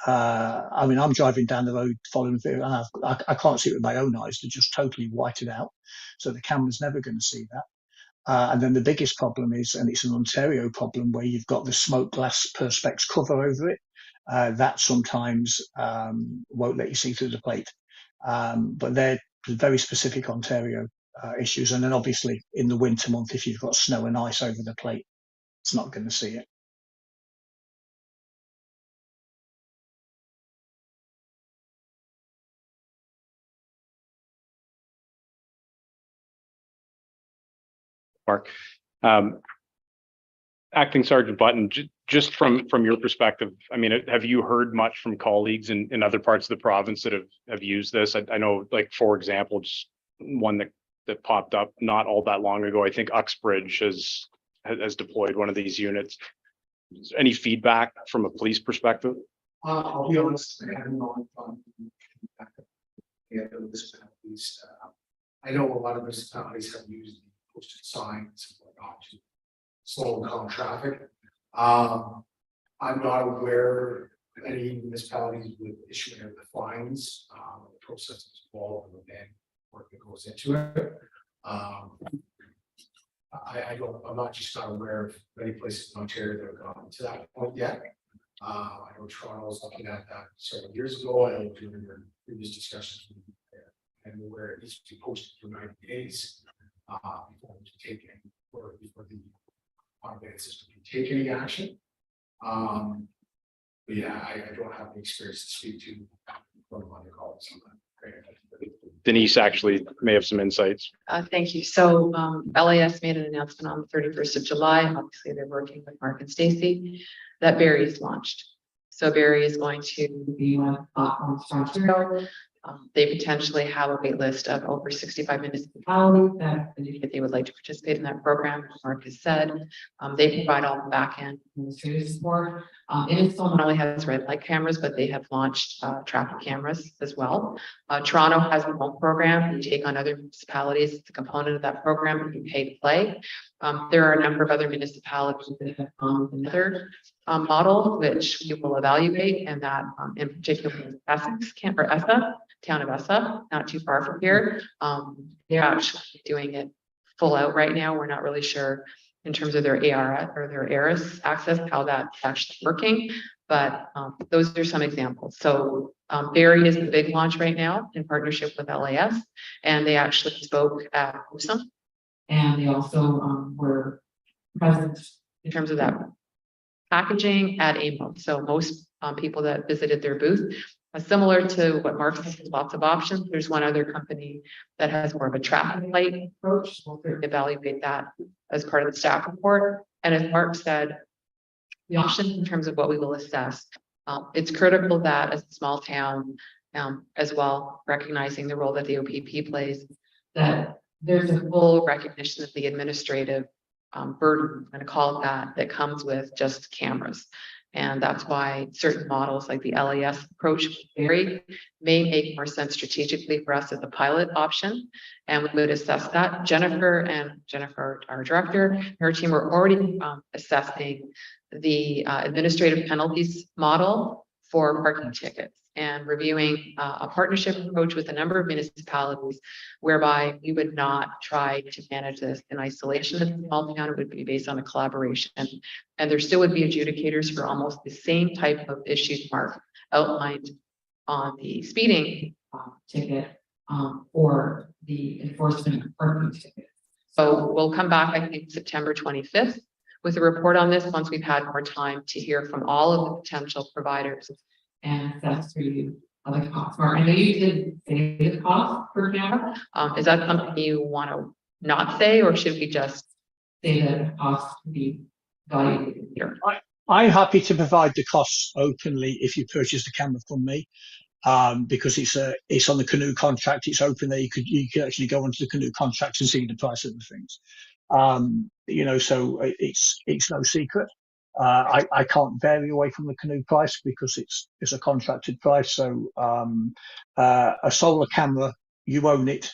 I mean, I'm driving down the road following video, and I can't see it with my own eyes. They're just totally whited out. So the camera's never going to see that. And then the biggest problem is, and it's an Ontario problem, where you've got the smoke glass perspex cover over it. that sometimes won't let you see through the plate. But they're very specific Ontario issues. And then obviously in the winter month, if you've got snow and ice over the plate, it's not going to see it. Mark. Acting Sergeant Button, just from your perspective, I mean, have you heard much from colleagues in other parts of the province that have used this? I know, like, for example, just one that popped up not all that long ago. I think Uxbridge has deployed one of these units. Any feedback from a police perspective? I'll be honest, I haven't known from the municipalities. I know a lot of municipalities have used posted signs and whatnot to slow down traffic. I'm not aware of any municipalities with issuing of the fines. The process is involved and then work that goes into it. I'm not aware of many places in Ontario that have gotten to that point yet. I know Toronto was looking at that several years ago. I know during their previous discussions and where it needs to be posted for 90 days before we take any or before the automated system can take any action. But yeah, I don't have any experience to speak to from other colleagues on that. Denise actually may have some insights. Thank you. So LAS made an announcement on the 31st of July. Obviously, they're working with Mark and Stacy that Barrie is launched. So Barrie is going to be on platforms from Ontario. They potentially have a wait list of over 65 municipalities that indicate they would like to participate in that program. As Mark has said, they provide all the back end administrative support. It still not only has red light cameras, but they have launched traffic cameras as well. Toronto has their own program. You take on other municipalities. It's a component of that program that you pay to play. There are a number of other municipalities that have another model, which we will evaluate, and that in particular Essex or ESSA, town of ESSA, not too far from here. They're actually doing it full out right now. We're not really sure in terms of their AR or their ARIS access, how that's actually working, but those are some examples. So Barrie is the big launch right now in partnership with LAS, and they actually spoke at WSOM, and they also were present in terms of that packaging at AMO. So most people that visited their booth, similar to what Mark said, there's lots of options. There's one other company that has more of a traffic light approach. We'll evaluate that as part of the staff report. And as Mark said, the options in terms of what we will assess, it's critical that as a small town, as well, recognizing the role that the OPP plays, that there's a full recognition of the administrative burden, I'm going to call it that comes with just cameras. And that's why certain models like the LAS approach may make more sense strategically for us as a pilot option. And we would assess that. Jennifer, our director, her team were already assessing the administrative penalties model for parking tickets and reviewing a partnership approach with a number of municipalities whereby we would not try to manage this in isolation as a small town. It would be based on a collaboration, and there still would be adjudicators for almost the same type of issues Mark outlined on the speeding ticket or the enforcement of parking tickets. So we'll come back, I think, September 25th with a report on this once we've had more time to hear from all of the potential providers and assess for you the costs. Mark, I know you did say the cost per camera. Is that something you want to not say, or should we just say that the cost to be valued here? I'm happy to provide the costs openly if you purchase the camera from me, because it's on the Canoe contract. It's open there. You could actually go onto the Canoe contract and see the price of the things. So it's no secret. I can't vary away from the Canoe price because it's a contracted price. So a solar camera, you own it,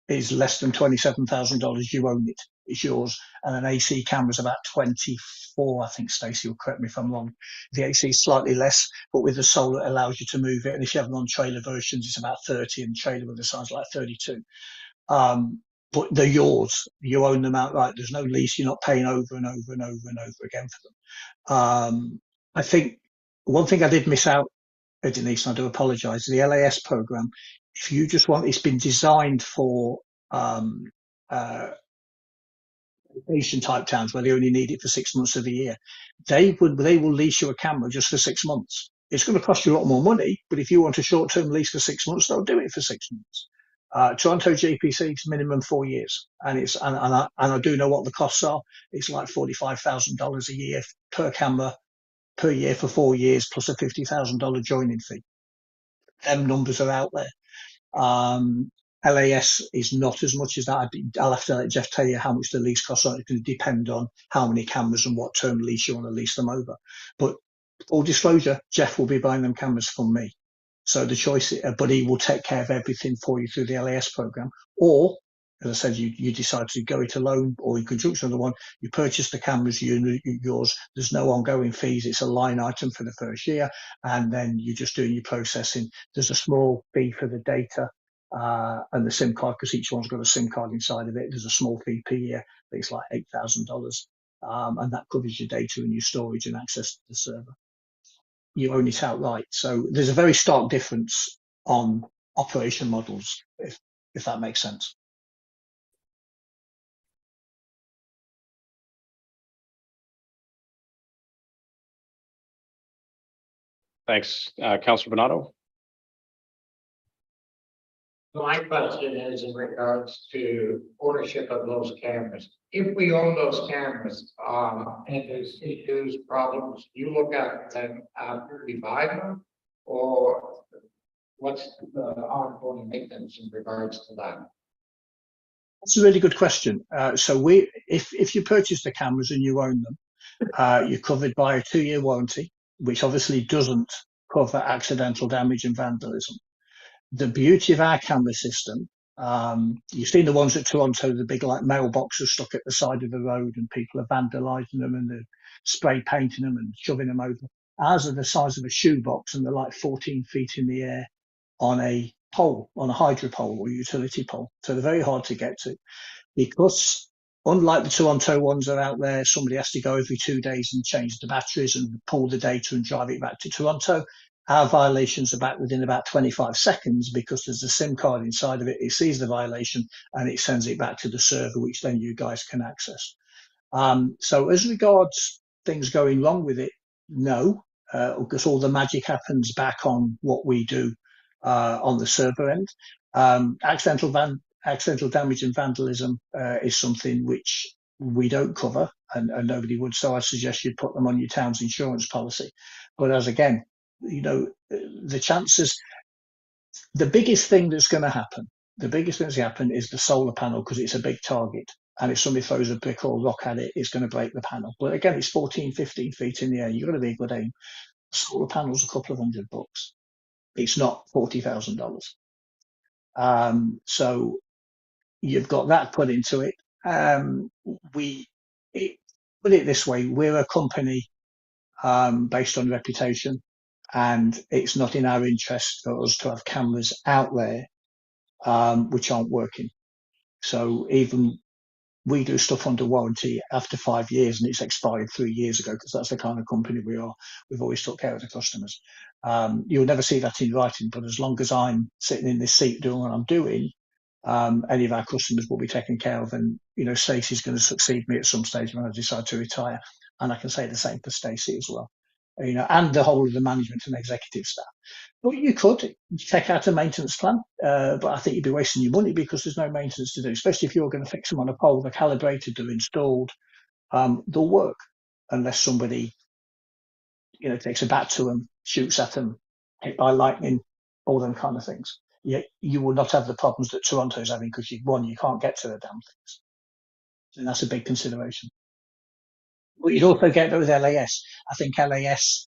is less than $27,000. You own it, it's yours. And an AC camera is about 24. I think Stacey will correct me if I'm wrong. The AC is slightly less, but with the solar, it allows you to move it. And if you have non-trailer versions, it's about 30, and trailer with the size like 32. But they're yours. You own them outright. There's no lease. You're not paying over and over and over and over again for them. I think one thing I did miss out, Denise, and I do apologise, the LAS program, if you just want, it's been designed for uh, Asian type towns where they only need it for 6 months of the year. They will lease you a camera just for 6 months. It's going to cost you a lot more money, but if you want a short term lease for 6 months, they'll do it for 6 months. Toronto GPC is minimum 4 years, and I do know what the costs are. It's like $45,000 a year per camera per year for 4 years, plus a $50,000 joining fee. Them numbers are out there. LAS is not as much as that. I'll have to let Jeff tell you how much the lease costs are. It's going to depend on how many cameras and what term lease you want to lease them over. But full disclosure, Jeff will be buying them cameras from me. So the choice, but he will take care of everything for you through the LAS program. Or, as I said, you decide to go it alone or in conjunction with the one, you purchase the cameras, yours. There's no ongoing fees. It's a line item for the first year. And then you're just doing your processing. There's a small fee for the data and the SIM card, because each one's got a SIM card inside of it. There's a small fee per year. It's like $8,000. And that covers your data and your storage and access to the server. You own it outright. So there's a very stark difference on operation models, if that makes sense. Thanks. Councillor Bernardo? My question is in regards to ownership of those cameras. If we own those cameras, and there's issues, problems, you look at them after we buy them, or what's the ongoing maintenance in regards to that? That's a really good question. So if you purchase the cameras and you own them, you're covered by a 2-year warranty, which obviously doesn't cover accidental damage and vandalism. The beauty of our camera system, you've seen the ones at Toronto, the big like mailboxes stuck at the side of the road, and people are vandalising them and they're spray painting them and shoving them over. Ours are the size of a shoebox, and they're like 14 feet in the air on a pole, on a hydro pole or utility pole. So they're very hard to get to, because unlike the Toronto ones are out there, somebody has to go every 2 days and change the batteries and pull the data and drive it back to Toronto. Our violations are back within about 25 seconds because there's a SIM card inside of it. It sees the violation and it sends it back to the server, which then you guys can access. So as regards things going wrong with it, no, because all the magic happens back on what we do on the server end. Accidental damage and vandalism is something which we don't cover, and nobody would. So I suggest you put them on your town's insurance policy. But as again, you know, the chances, the biggest thing that's going to happen is the solar panel, because it's a big target. And if somebody throws a brick or rock at it, it's going to break the panel. But again, it's 14, 15 feet in the air. You've got to be a good aim. Solar panel's a couple of $100. It's not $40,000. So you've got that put into it. Put it this way, we're a company based on reputation, and it's not in our interest for us to have cameras out there which aren't working. So even we do stuff under warranty after 5 years, and it's expired 3 years ago, because that's the kind of company we are. We've always took care of the customers. You'll never see that in writing, but as long as I'm sitting in this seat doing what I'm doing, any of our customers will be taken care of. And, you know, Stacey's going to succeed me at some stage when I decide to retire. And I can say the same for Stacey as well, you know, and the whole of the management and executive staff. But you could take out a maintenance plan, but I think you'd be wasting your money, because there's no maintenance to do, especially if you're going to fix them on a pole. They're calibrated, they're installed, they'll work, unless somebody, you know, takes a bat to them, shoots at them, hit by lightning, all them kind of things. You will not have the problems that Toronto's having, because you can't get to the damn things. And that's a big consideration. But you'd also get that with LAS. I think LAS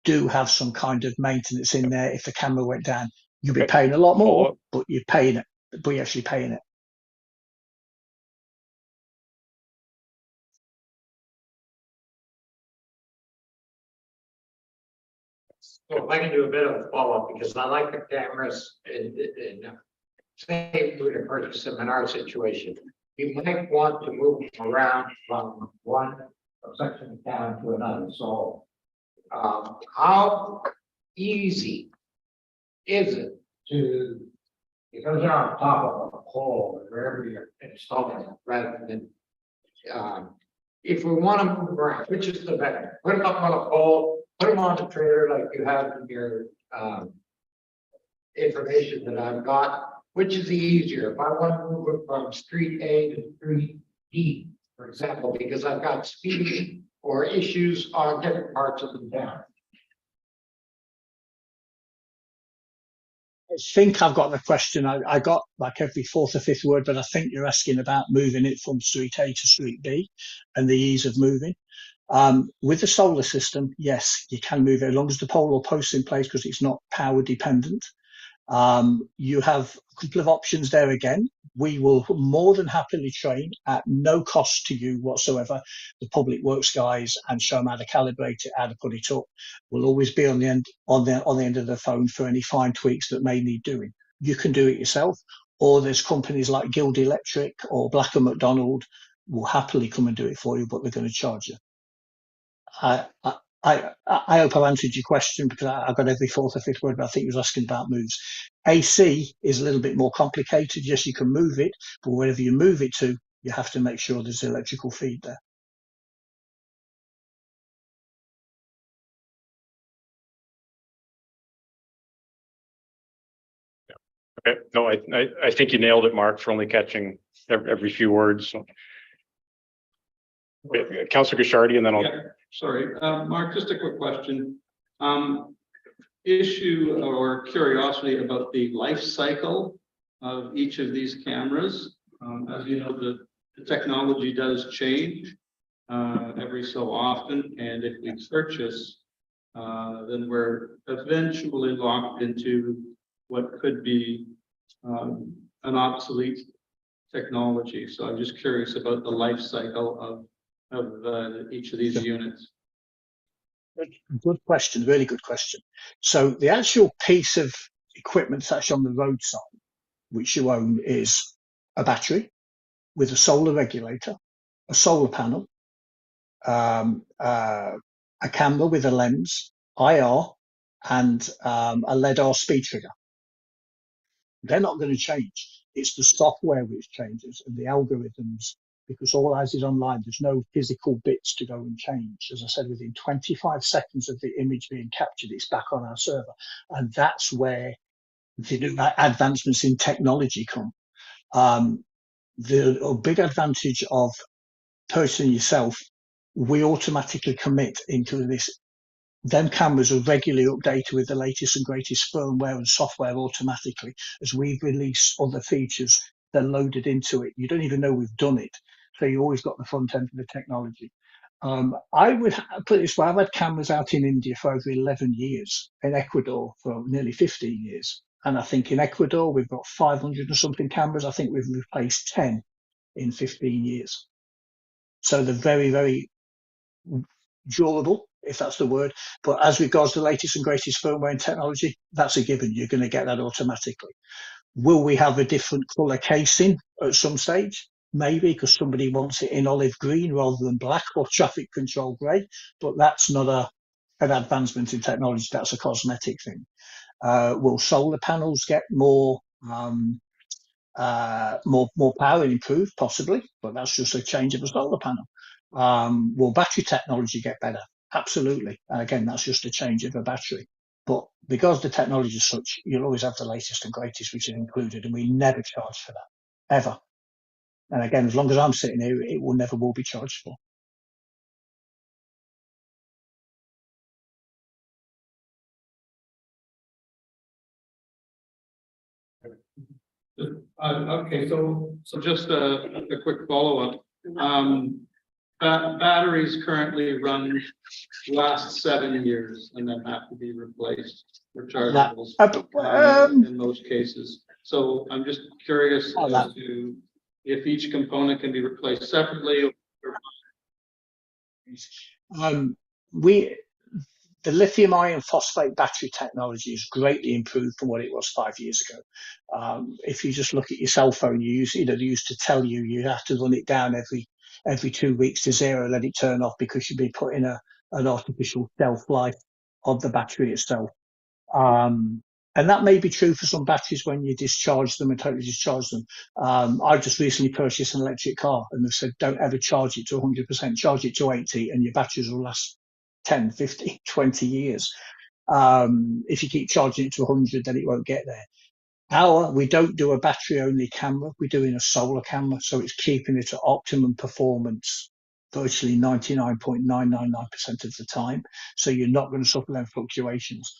do have some kind of maintenance in there. If the camera went down, you'd be paying a lot more, but you're paying it. But you're actually paying it. So if I can do a bit of follow-up, because I like the cameras and say if we were to purchase them in our situation, you might want to move them around from one section of town to another. So how easy is it to, because they're on top of a pole or wherever you're installing it, rather than, if we want to move around, which is the better, put them up on a pole, put them on the trailer like you have in your, information that I've got, which is easier, if I want to move it from street A to street D, for example, because I've got speed or issues on different parts of the town. I think I've got the question. I got like every fourth or fifth word, but I think you're asking about moving it from street A to street B and the ease of moving. With the solar system, yes, you can move it as long as the pole or post in place because it's not power dependent. You have a couple of options there again. We will more than happily train at no cost to you whatsoever, the public works guys, and show them how to calibrate it, how to put it up. We'll always be on the end of the phone for any fine tweaks that may need doing. You can do it yourself, or there's companies like Guild Electric or Black & McDonald will happily come and do it for you, but they're going to charge you. I hope I've answered your question because I got every fourth or fifth word, but I think you was asking about moves. AC is a little bit more complicated. Yes, you can move it, but wherever you move it to, you have to make sure there's electrical feed there. Okay, no, I think you nailed it, Mark, for only catching every few words. So. Councillor Gashardi, and then I'll. Yeah, sorry, Mark, just a quick question. Issue or curiosity about the life cycle of each of these cameras. As you know, the technology does change every so often, and if we purchase, then we're eventually locked into what could be an obsolete technology. So I'm just curious about the life cycle of each of these units. Good question, really good question. So the actual piece of equipment that's actually on the roadside, which you own, is a battery with a solar regulator, a solar panel, a camera with a lens, IR, and a LEDR speed trigger. They're not going to change. It's the software which changes and the algorithms, because all as is online, there's no physical bits to go and change. As I said, within 25 seconds of the image being captured, it's back on our server. And that's where the advancements in technology come. The big advantage of purchasing yourself, we automatically commit into this. Them cameras are regularly updated with the latest and greatest firmware and software automatically. As we release other features, they're loaded into it. You don't even know we've done it. So you always got the front end of the technology. I would put it this way, I've had cameras out in India for over 11 years, in Ecuador for nearly 15 years. And I think in Ecuador, we've got 500 and something cameras. I think we've replaced 10 in 15 years. So they're very, very durable, if that's the word. But as regards the latest and greatest firmware and technology, that's a given. You're going to get that automatically. Will we have a different colour casing at some stage? Maybe, because somebody wants it in olive green rather than black or traffic control grey. But that's not an advancement in technology. That's a cosmetic thing. Will solar panels get more power and improve? Possibly, but that's just a change of a solar panel. Will battery technology get better? Absolutely. And again, that's just a change of a battery. But because the technology is such, you'll always have the latest and greatest, which is included, and we never charge for that, ever. And again, as long as I'm sitting here, it will never be charged for. Okay, so just a quick follow-up. Batteries currently last 7 years and then have to be replaced for chargeables in most cases. So I'm just curious as to if each component can be replaced separately. The lithium iron phosphate battery technology is greatly improved from what it was 5 years ago. If you just look at your cell phone, they used to tell you have to run it down every 2 weeks to zero, let it turn off because you'd be putting a an artificial shelf life of the battery itself. And that may be true for some batteries when you discharge them and totally discharge them. I've just recently purchased an electric car, and they've said, don't ever charge it to 100%, charge it to 80, and your batteries will last 10, 50, 20 years. If you keep charging it to 100, then it won't get there. We don't do a battery only camera, we're doing a solar camera, so it's keeping it at optimum performance virtually 99.999% of the time. So you're not going to suffer them fluctuations.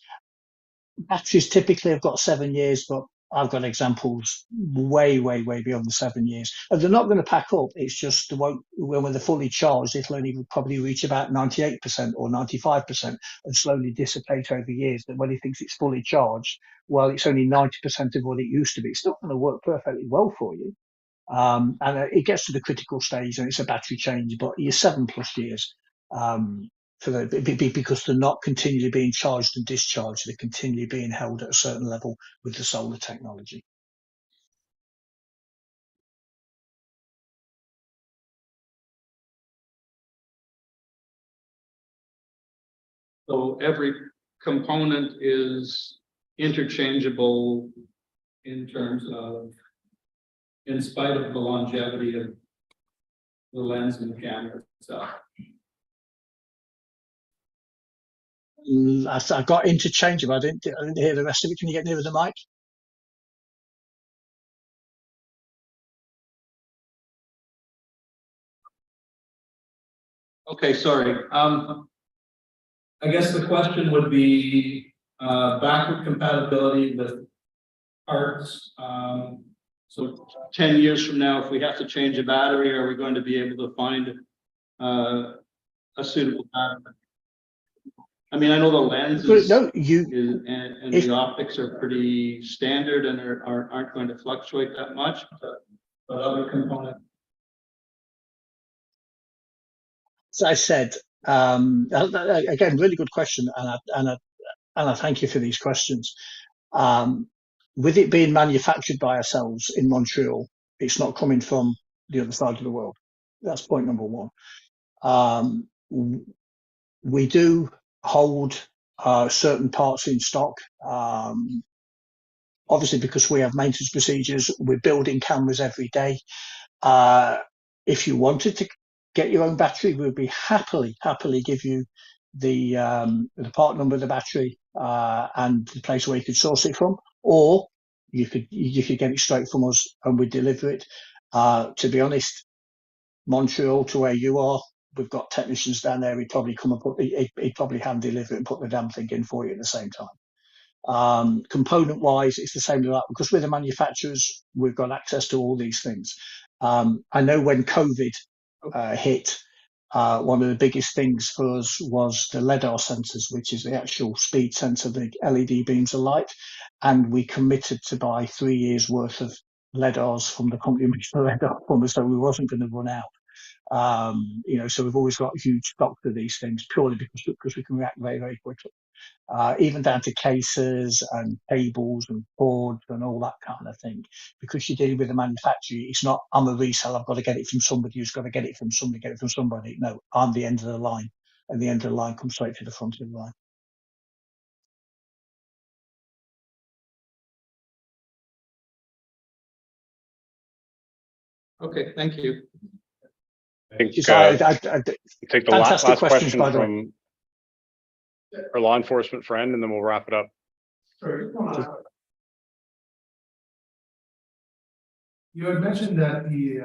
Batteries typically have got 7 years, but I've got examples way beyond the 7 years. And they're not going to pack up. It's just when they're fully charged, it'll only probably reach about 98% or 95% and slowly dissipate over years. That when he thinks it's fully charged, well, it's only 90% of what it used to be. It's still going to work perfectly well for you. And it gets to the critical stage and it's a battery change, but you're 7+ years. Because they're not continually being charged and discharged, they're continually being held at a certain level with the solar technology. So every component is interchangeable in terms of, in spite of the longevity of the lens and the camera itself. I got interchangeable. I didn't hear the rest of it. Can you get nearer the mic? Okay, sorry. I guess the question would be backward compatibility with parts. So 10 years from now, if we have to change a battery, are we going to be able to find a suitable battery? I mean, I know the lenses and the optics are pretty standard and aren't going to fluctuate that much, but other components. As I said, again, really good question, and I thank you for these questions. With it being manufactured by ourselves in Montreal, it's not coming from the other side of the world. That's point number one. We do hold certain parts in stock. Obviously, because we have maintenance procedures, we're building cameras every day. If you wanted to get your own battery, we'd be happily give you the part number of the battery and the place where you could source it from, or you could get it straight from us and we'd deliver it. To be honest, Montreal to where you are, we've got technicians down there. He'd probably come and he'd probably hand deliver it and put the damn thing in for you at the same time. Component wise, it's the same with that, because we're the manufacturers, we've got access to all these things. I know when COVID hit, one of the biggest things for us was the LiDAR sensors, which is the actual speed sensor, the LED beams of light. And we committed to buy 3 years worth of LiDARs from the company which the LiDAR from us, so we wasn't going to run out. So we've always got a huge stock of these things purely because we can react very quickly. Even down to cases and cables and cords and all that kind of thing. Because you're dealing with a manufacturer, it's not, I'm a reseller, I've got to get it from somebody who's got to get it from somebody, No, I'm the end of the line, and the end of the line comes straight to the front of the line. Okay, thank you. I think take the last questions, question from our law enforcement friend, and then we'll wrap it up. Sorry, you had mentioned that the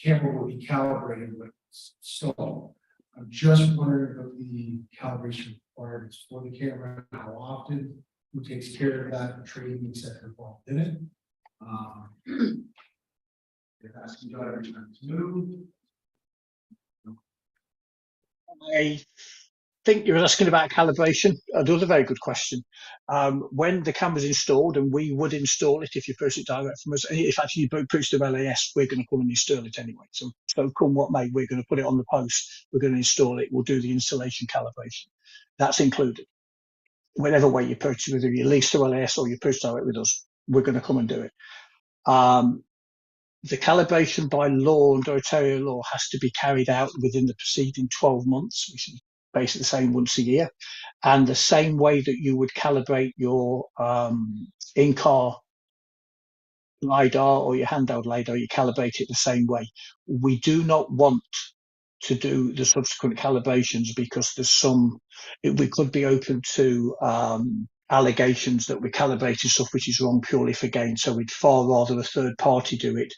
camera will be calibrated with installed. I'm just wondering about the calibration requirements for the camera, how often, who takes care of that, the training, etc. involved in it. If asking drivers not to move. I think you're asking about calibration. Another very good question. When the camera's installed, and we would install it if you purchase it direct from us, if actually you purchase the LAS, we're going to come and install it anyway. So come what may, we're going to put it on the post, we're going to install it, we'll do the installation calibration. That's included. Whatever way you purchase, whether you lease to LAS or you purchase direct with us, we're going to come and do it. The calibration by law, under Ontario law, has to be carried out within the preceding 12 months, which is basically the same once a year. And the same way that you would calibrate your in-car LiDAR or your handheld LiDAR, you calibrate it the same way. We do not want to do the subsequent calibrations because we could be open to allegations that we're calibrating stuff which is wrong purely for gain. So we'd far rather a third party do it,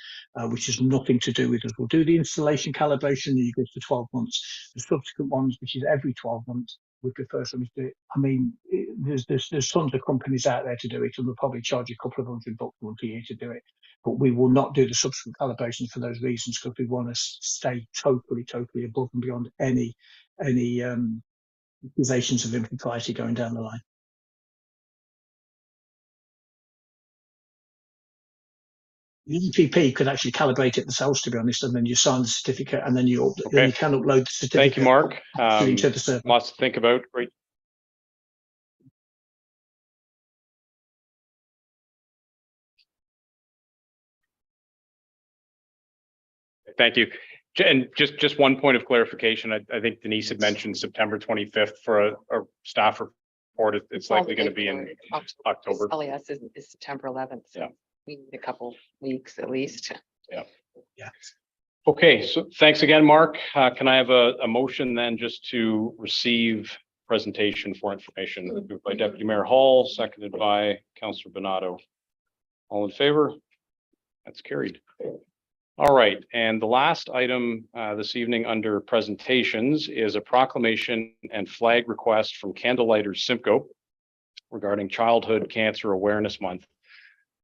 which has nothing to do with us. We'll do the installation calibration, and you go for 12 months. The subsequent ones, which is every 12 months, we prefer somebody to do it. I mean, there's tons of companies out there to do it, and they'll probably charge a couple of $100 a year to do it. But we will not do the subsequent calibrations for those reasons, because we want to stay totally above and beyond any accusations of impropriety going down the line. The NPP could actually calibrate it themselves, to be honest, and then you sign the certificate, and then you can upload the certificate. Thank you, Mark. To the server. Lots to think about. Great. Thank you. And just one point of clarification. I think Denise had mentioned September 25th for a staff report. It's likely going to be in October. LES is September 11th. So yeah. We need a couple weeks at least. Yeah. Yeah. Okay. So thanks again, Mark. Can I have a motion then just to receive presentation for information? Moved by Deputy Mayor Hall, seconded by Councillor Bonato. All in favor? That's carried. All right, and the last item this evening under presentations is a proclamation and flag request from Candlelighters Simcoe regarding Childhood Cancer Awareness Month.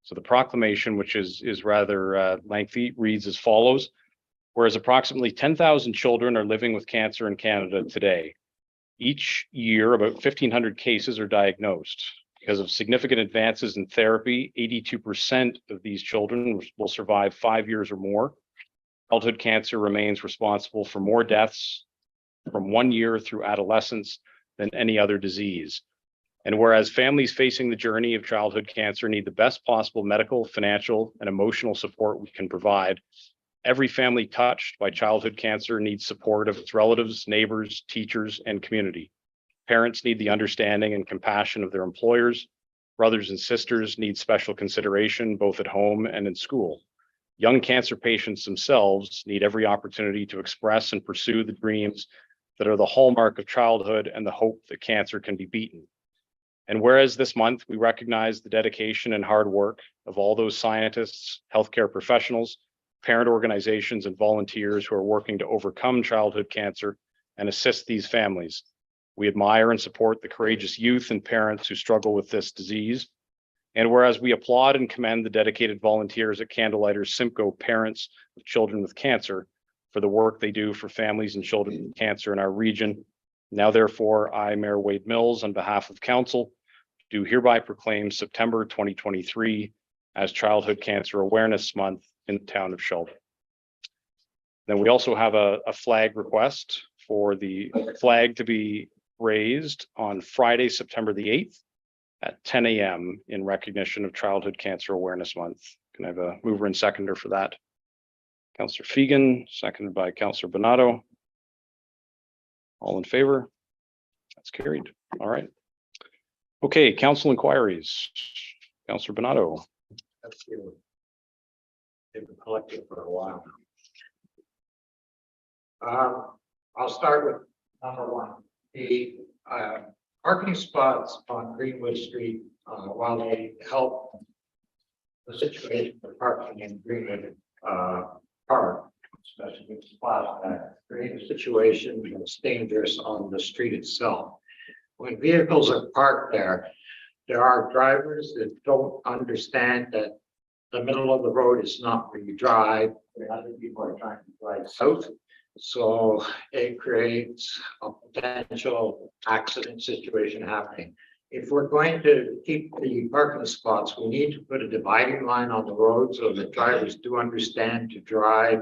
So the proclamation, which is rather lengthy, reads as follows. Whereas approximately 10,000 children are living with cancer in Canada today. Each year, about 1,500 cases are diagnosed. Because of significant advances in therapy, 82% of these children will survive 5 years or more. Childhood cancer remains responsible for more deaths from 1 year through adolescence than any other disease. And whereas families facing the journey of childhood cancer need the best possible medical, financial, and emotional support we can provide, every family touched by childhood cancer needs support of its relatives, neighbors, teachers, and community. Parents need the understanding and compassion of their employers. Brothers and sisters need special consideration, both at home and in school. Young cancer patients themselves need every opportunity to express and pursue the dreams that are the hallmark of childhood and the hope that cancer can be beaten. And whereas this month we recognize the dedication and hard work of all those scientists, healthcare professionals, parent organizations, and volunteers who are working to overcome childhood cancer and assist these families. We admire and support the courageous youth and parents who struggle with this disease. And whereas we applaud and commend the dedicated volunteers at Candlelighters Simcoe, parents of children with cancer, for the work they do for families and children with cancer in our region. Now, therefore, I, Mayor Wade Mills, on behalf of Council, do hereby proclaim September 2023 as Childhood Cancer Awareness Month in the town of Shelburne. Then we also have a flag request for the flag to be raised on Friday, September the 8th at 10 a.m. in recognition of Childhood Cancer Awareness Month. Can I have a mover and seconder for that? Councillor Fegan, seconded by Councillor Bonato. All in favor? That's carried. All right. Okay, council inquiries. Councillor Bonato. That's you. They've been collecting for a while now. I'll start with number one. The parking spots on Greenwood Street, while they help the situation for parking in Greenwood Park, especially with the plaza, create a situation that's dangerous on the street itself. When vehicles are parked there are drivers that don't understand that the middle of the road is not where you drive, and other people are trying to drive south. So it creates a potential accident situation happening. If we're going to keep the parking spots, we need to put a dividing line on the road so that drivers do understand to drive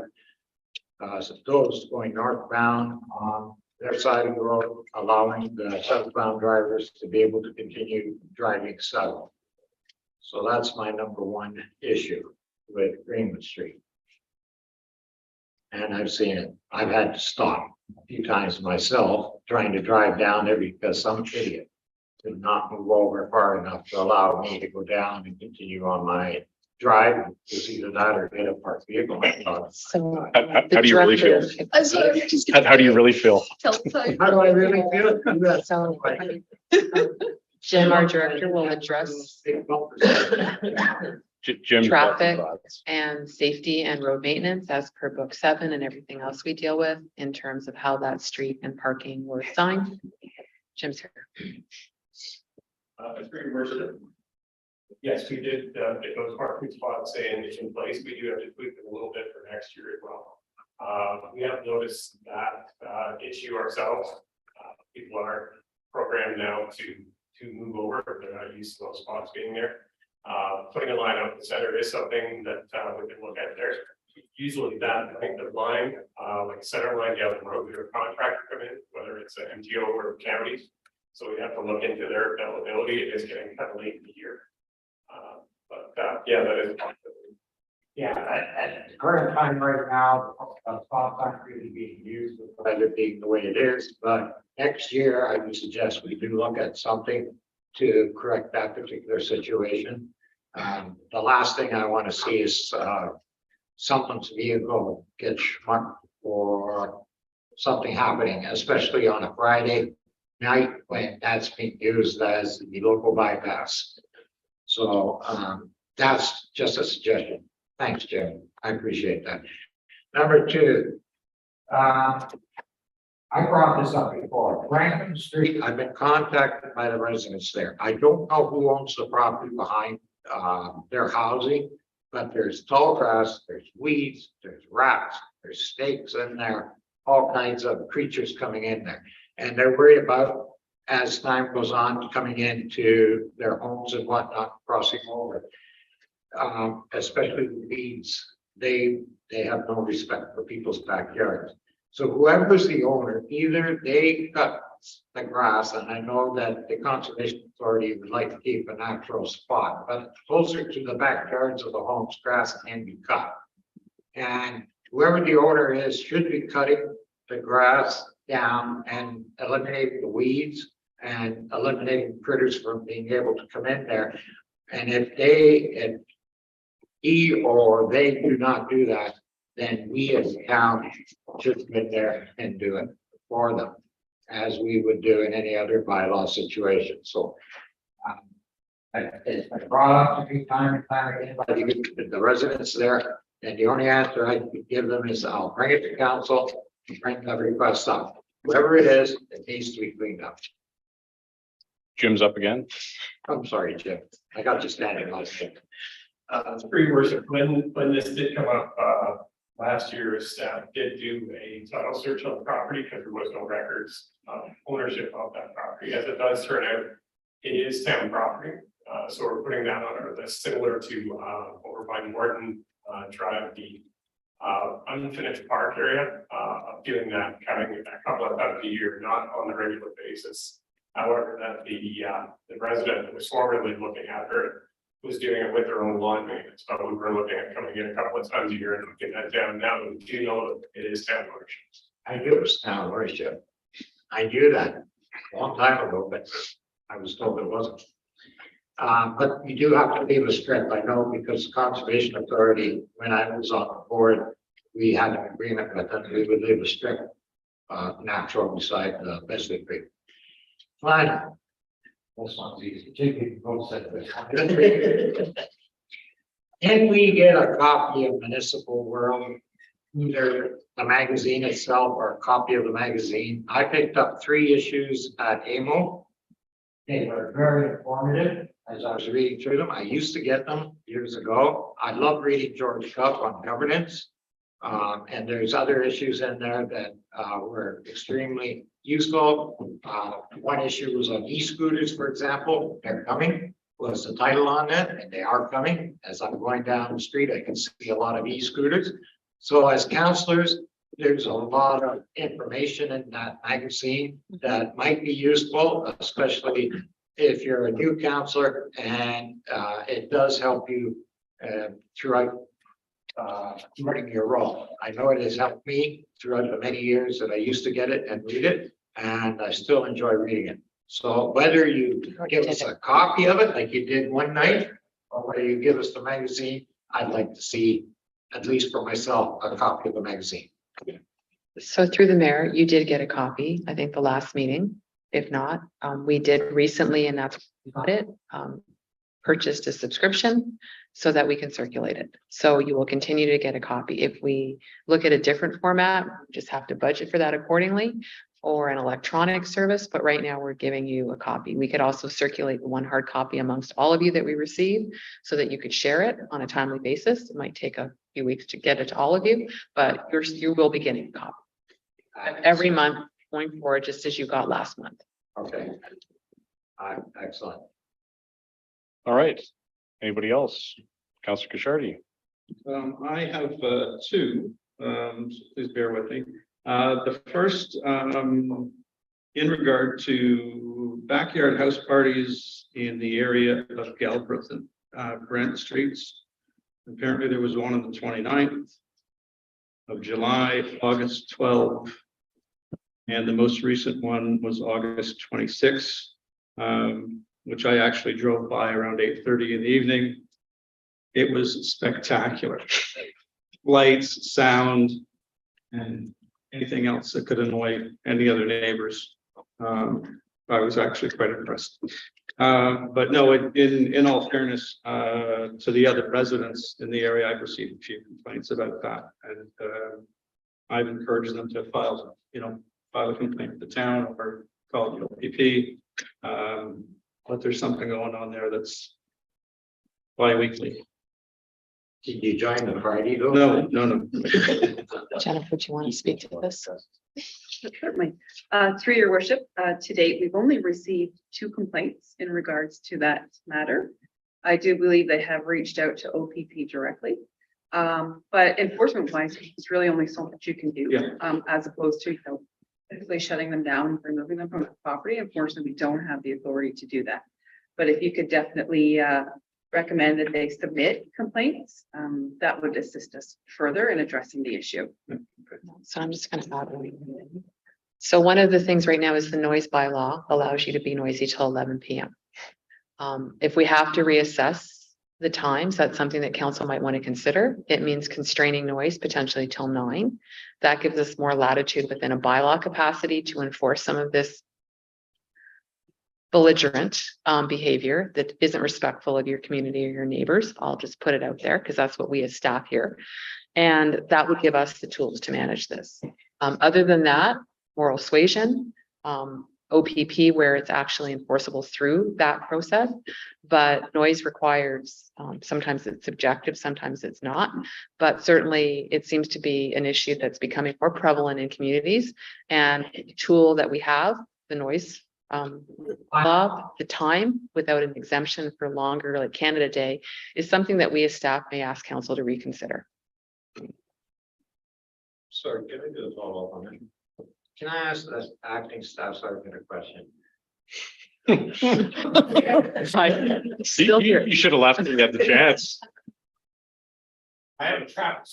those going northbound on their side of the road, allowing the southbound drivers to be able to continue driving south. So that's my number one issue with Greenwood Street. And I've seen it. I've had to stop a few times myself, trying to drive down there because some idiot did not move over far enough to allow me to go down and continue on my drive. It's either that or hit a parked vehicle. So. How do you really feel? I'm sorry. How do you really feel? How do I really feel? So, Jim, our director, will address Jim. traffic and safety and road maintenance as per book 7 and everything else we deal with in terms of how that street and parking were assigned. Jim's here. Your worship. Yes, we did, get those parking spots in place. We do have to tweak them a little bit for next year as well. We have noticed that, issue ourselves. People are programmed now to move over if they're not used to those spots being there. Putting a line out in the center is something that, we can look at there. Usually that, I think the line, like center line down the road, their contractor come in, whether it's an MTO or counties. So we have to look into their availability. It is getting kind of late in the year. Yeah, that is. Yeah, at the current time right now, spots aren't really being used with weather being the way it is, but next year I would suggest we do look at something to correct that particular situation. The last thing I want to see is someone's vehicle get schmucked or something happening, especially on a Friday night when that's being used as the local bypass. So that's just a suggestion. Thanks, Jim. I appreciate that. Number 2, I brought this up before. Rankin Street, I've been contacted by the residents there. I don't know who owns the property behind their housing, but there's tall grass, there's weeds, there's rats, there's snakes in there, all kinds of creatures coming in there. And they're worried about, as time goes on, coming into their homes and whatnot, crossing over. Especially the weeds, they have no respect for people's backyards. So whoever's the owner, either they cut the grass, and I know that the Conservation Authority would like to keep a natural spot, but closer to the backyards of the homes, grass can be cut. And whoever the owner is should be cutting the grass down and eliminating the weeds and eliminating critters from being able to come in there. And if he or they do not do that, then we as a town should come in there and do it for them, as we would do in any other bylaw situation. So it's been brought up to me time and time again by the residents there, and the only answer I could give them is I'll bring it to council, bring the request up. Whoever it is, it needs to be cleaned up. Jim's up again. I'm sorry, Jim. I got you standing on it. Free worship, when this did come up, last year, staff did do a title search on the property because there was no records of ownership of that property. As it does turn out, it is town property. So we're putting that on our list, similar to over by Morton Drive, the unfinished park area, doing that cutting a couple of times a year, not on a regular basis. However, that the resident that was formerly looking after it was doing it with their own lawn maintenance, but we were looking at coming in a couple of times a year and getting that down. Now that we do know that it is town ownership. I knew it was town ownership. I knew that a long time ago, but I was told it wasn't. But you do have to leave a strip. I know because the Conservation Authority, when I was on the board, we had an agreement with them. We would leave a strip natural beside the Besley Creek. Fine. This one's easy. JP both said this. Can we get a copy of Municipal World, either the magazine itself or a copy of the magazine? I picked up 3 issues at AMO. They were very informative as I was reading through them. I used to get them years ago. I love reading George Cuff on governance. And there's other issues in there that were extremely useful. One issue was on e-scooters, for example. They're coming, was the title on that, and they are coming. As I'm going down the street, I can see a lot of e-scooters. So as counselors, there's a lot of information in that magazine that might be useful, especially if you're a new counselor, and it does help you throughout learning your role. I know it has helped me throughout the many years that I used to get it and read it, and I still enjoy reading it. So whether you give us a copy of it like you did one night, or whether you give us the magazine, I'd like to see, at least for myself, a copy of the magazine. So through the mayor, you did get a copy, I think the last meeting. If not, we did recently, and that's what we got it, purchased a subscription so that we can circulate it. So you will continue to get a copy. If we look at a different format, we just have to budget for that accordingly, or an electronic service, but right now we're giving you a copy. We could also circulate one hard copy amongst all of you that we receive so that you could share it on a timely basis. It might take a few weeks to get it to all of you, but you will be getting a copy every month going forward, just as you got last month. Okay. Excellent. All right. Anybody else? Councillor Kashardi. I have two, so please bear with me. The first, in regard to backyard house parties in the area of Galbraith and Brent Streets. Apparently there was one on the 29th of July, August 12th, and the most recent one was August 26th, which I actually drove by around 8:30 in the evening. It was spectacular. Lights, sound, and anything else that could annoy any other neighbors. I was actually quite impressed. But no, in all fairness to the other residents in the area, I've received a few complaints about that, and I've encouraged them to file a complaint with the town or call the OPP. But there's something going on there that's bi-weekly. Did you join the party? Though? No. Jennifer, do you want to speak to this? Certainly. Through your worship, to date, we've only received 2 complaints in regards to that matter. I do believe they have reached out to OPP directly. But enforcement wise, it's really only so much you can do, as opposed to, basically shutting them down and removing them from the property. Unfortunately, we don't have the authority to do that. But if you could definitely recommend that they submit complaints, that would assist us further in addressing the issue. So I'm just going to add. So one of the things right now is the noise bylaw allows you to be noisy till 11 p.m. If we have to reassess the times, that's something that council might want to consider. It means constraining noise potentially till 9. That gives us more latitude within a bylaw capacity to enforce some of this belligerent behavior that isn't respectful of your community or your neighbors. I'll just put it out there because that's what we as staff here. And that would give us the tools to manage this. Other than that, moral suasion, OPP, where it's actually enforceable through that process, but noise requires, sometimes it's subjective, sometimes it's not, but certainly it seems to be an issue that's becoming more prevalent in communities, and the tool that we have, the noise bylaw, the time without an exemption for longer, like Canada Day, is something that we as staff may ask council to reconsider. Sorry, can I do a follow up on that? Can I ask the acting staff sergeant a question? Still here. You should have left when you had the chance. I have a trap.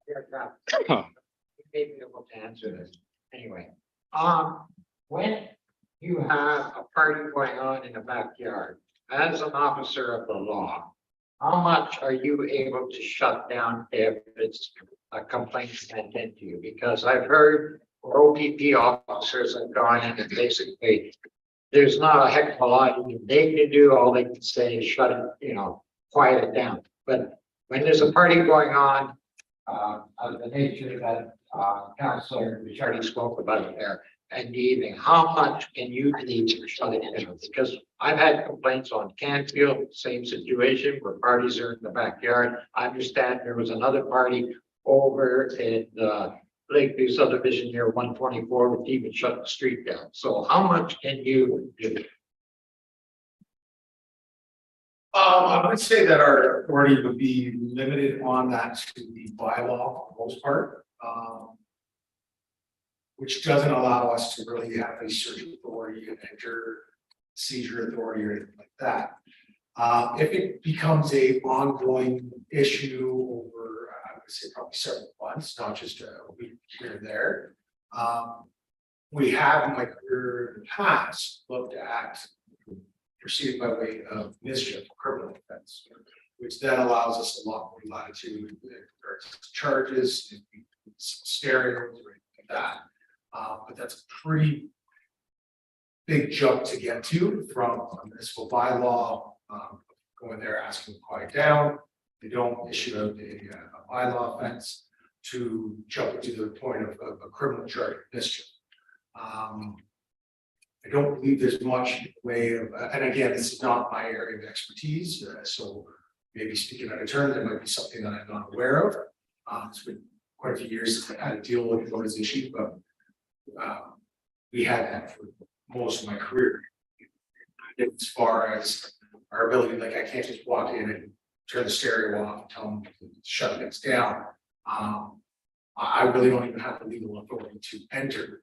You're trapped. Huh. You may be able to answer this. Anyway, when you have a party going on in the backyard, as an officer of the law, how much are you able to shut down if it's a complaint sent into you? Because I've heard OPP officers have gone in and basically there's not a heck of a lot they can do. All they can say is shut it, quiet it down. But when there's a party going on, of the nature that Councillor Richardi spoke about there in the evening, how much can you do to shut it down? Because I've had complaints on Canfield, same situation where parties are in the backyard. I understand there was another party over in Lakeview subdivision near 124, which even shut the street down. So how much can you do? I would say that our authority would be limited on that to the bylaw for the most part, which doesn't allow us to really have a search authority and enter seizure authority or anything like that. If it becomes a ongoing issue over would say probably several months, not just a week here and there. We have in my career in the past looked at proceeding by way of mischief, criminal offense, which then allows us a lot more latitude in regards to charges, stereos, or anything like that. But that's a pretty big jump to get to from a municipal bylaw, going there asking to quiet down. They don't issue a bylaw offense to jump to the point of a criminal charge of mischief. I don't believe there's much in the way of, and again, this is not my area of expertise, so maybe speaking out of turn, there might be something that I'm not aware of. It's been quite a few years since I had to deal with those issues, but we had that for most of my career. As far as our ability, like I can't just walk in and turn the stereo off and tell them to shut things down. I really don't even have the legal authority to enter.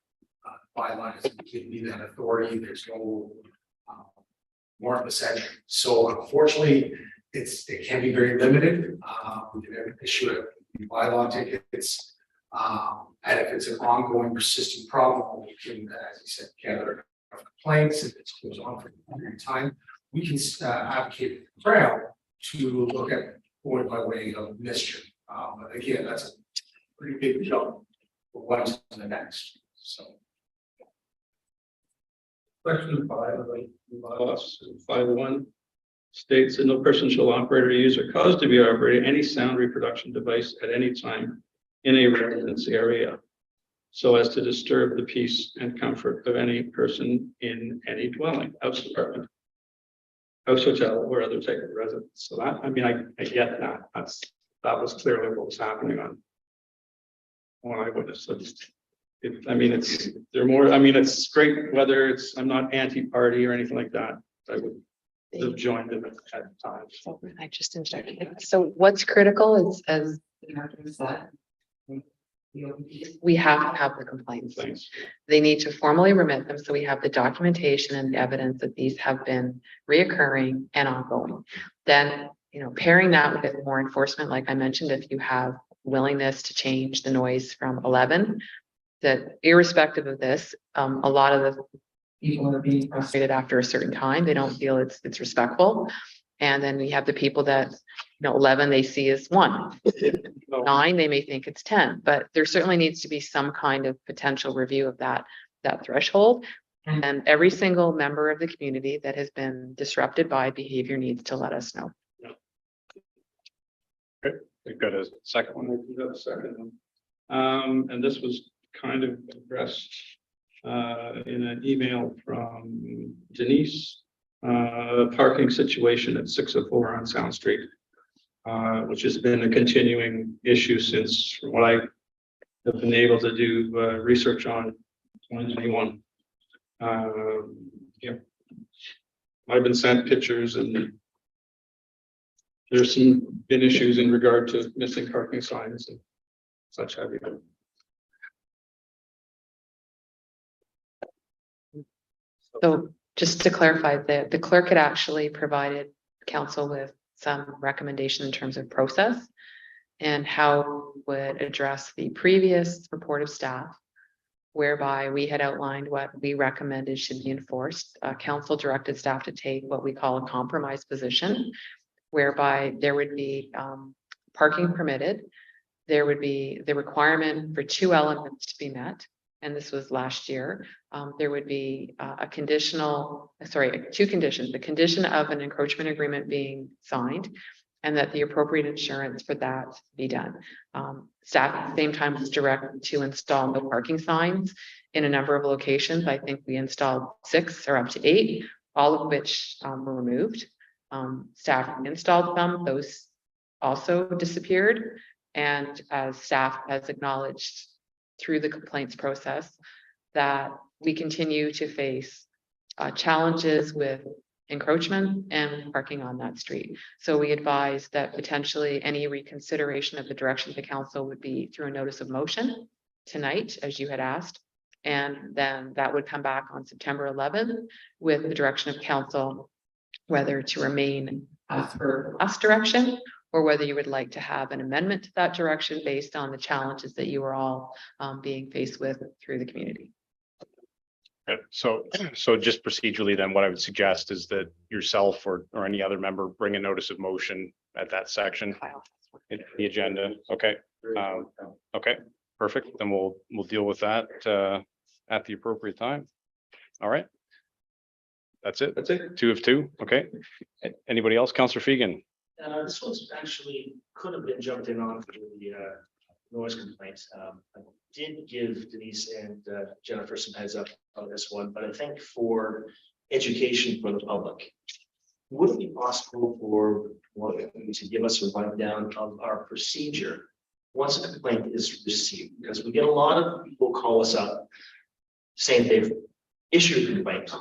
Bylaw doesn't give me that authority. There's no warrantless entry. So unfortunately, it can be very limited. We can issue a bylaw tickets. And if it's an ongoing persistent problem, we can, as you said, gather enough complaints. If it goes on for a period of time, we can advocate the Crown to look at going by way of mischief. But again, that's a pretty big jump from one to the next. So. Section 5 of the bylaws, 5.1 states that no person shall operate or use or cause to be operating any sound reproduction device at any time in a residence area, so as to disturb the peace and comfort of any person in any dwelling, house, apartment, house, hotel, or other type of residence. So that, I mean, I get that. That was clearly what was happening on when I witnessed it. I mean, it's great whether it's, I'm not anti-party or anything like that. I would have joined them at the time. So I just interjected. So what's critical is, as the argument said, we have to have the complaints. Thanks. They need to formally remit them, so we have the documentation and the evidence that these have been reoccurring and ongoing. Then, pairing that with more enforcement, like I mentioned, if you have willingness to change the noise from 11, that irrespective of this, a lot of the people are being frustrated after a certain time. They don't feel it's respectful. And then we have the people that, 11 they see as 1. 9, they may think it's 10, but there certainly needs to be some kind of potential review of that threshold. And every single member of the community that has been disrupted by behavior needs to let us know. Good. We've got a second one. We've got a second one. And this was kind of addressed in an email from Denise, parking situation at 604 on Sound Street, which has been a continuing issue since, from what I have been able to do research on 2021. Yeah, I've been sent pictures, and there's been issues in regard to missing parking signs and such have you. So just to clarify, the clerk had actually provided council with some recommendation in terms of process and how we would address the previous report of staff, whereby we had outlined what we recommended should be enforced. Council directed staff to take what we call a compromise position, whereby there would be parking permitted. There would be the requirement for 2 elements to be met. And this was last year. There would be two conditions: the condition of an encroachment agreement being signed, and that the appropriate insurance for that be done. Staff at the same time was directed to install no parking signs in a number of locations. I think we installed 6 or up to 8, all of which were removed. Staff installed them; those also disappeared. And as staff has acknowledged through the complaints process, that we continue to face challenges with encroachment and parking on that street. So we advise that potentially any reconsideration of the direction of the council would be through a notice of motion tonight, as you had asked. And then that would come back on September 11th with the direction of council, whether to remain as per last direction or whether you would like to have an amendment to that direction based on the challenges that you are all being faced with through the community. Okay, so just procedurally, then what I would suggest is that yourself or any other member bring a notice of motion at that section in the agenda. Okay. Okay, perfect. Then we'll deal with that at the appropriate time. All right. That's it. That's it. 2 of 2. Okay. Anybody else? Councillor Fegan. This one's actually could have been jumped in on for the noise complaints. I did give Denise and Jennifer some heads up on this one, but I think for education for the public, would it be possible for one of you to give us a rundown of our procedure once a complaint is received? Because we get a lot of people call us up saying they've issued a complaint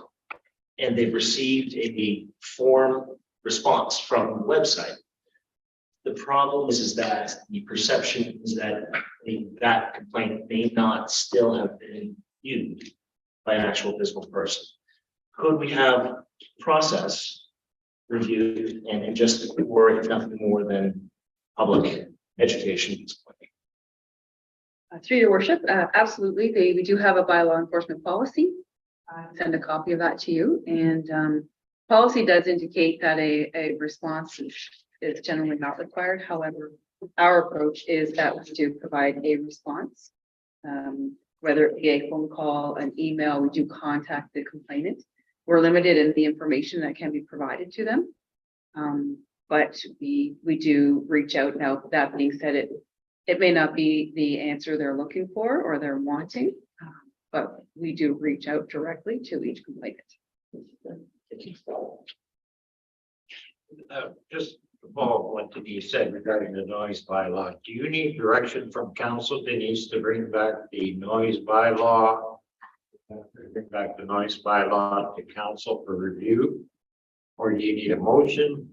and they've received a form response from the website. The problem is that the perception is that that complaint may not still have been viewed by an actual physical person. Could we have process reviewed and just or if nothing more than public education? Through your worship, absolutely. We do have a bylaw enforcement policy. I'll send a copy of that to you, and policy does indicate that a response is generally not required. However, our approach is that we do provide a response, whether it be a phone call, an email. We do contact the complainant. We're limited in the information that can be provided to them, but we do reach out. Now, that being said, it may not be the answer they're looking for or they're wanting, but we do reach out directly to each complainant. Just to follow up what Denise said regarding the noise bylaw, do you need direction from council, Denise, to bring back the noise bylaw? Bring back the noise bylaw to council for review? Or do you need a motion?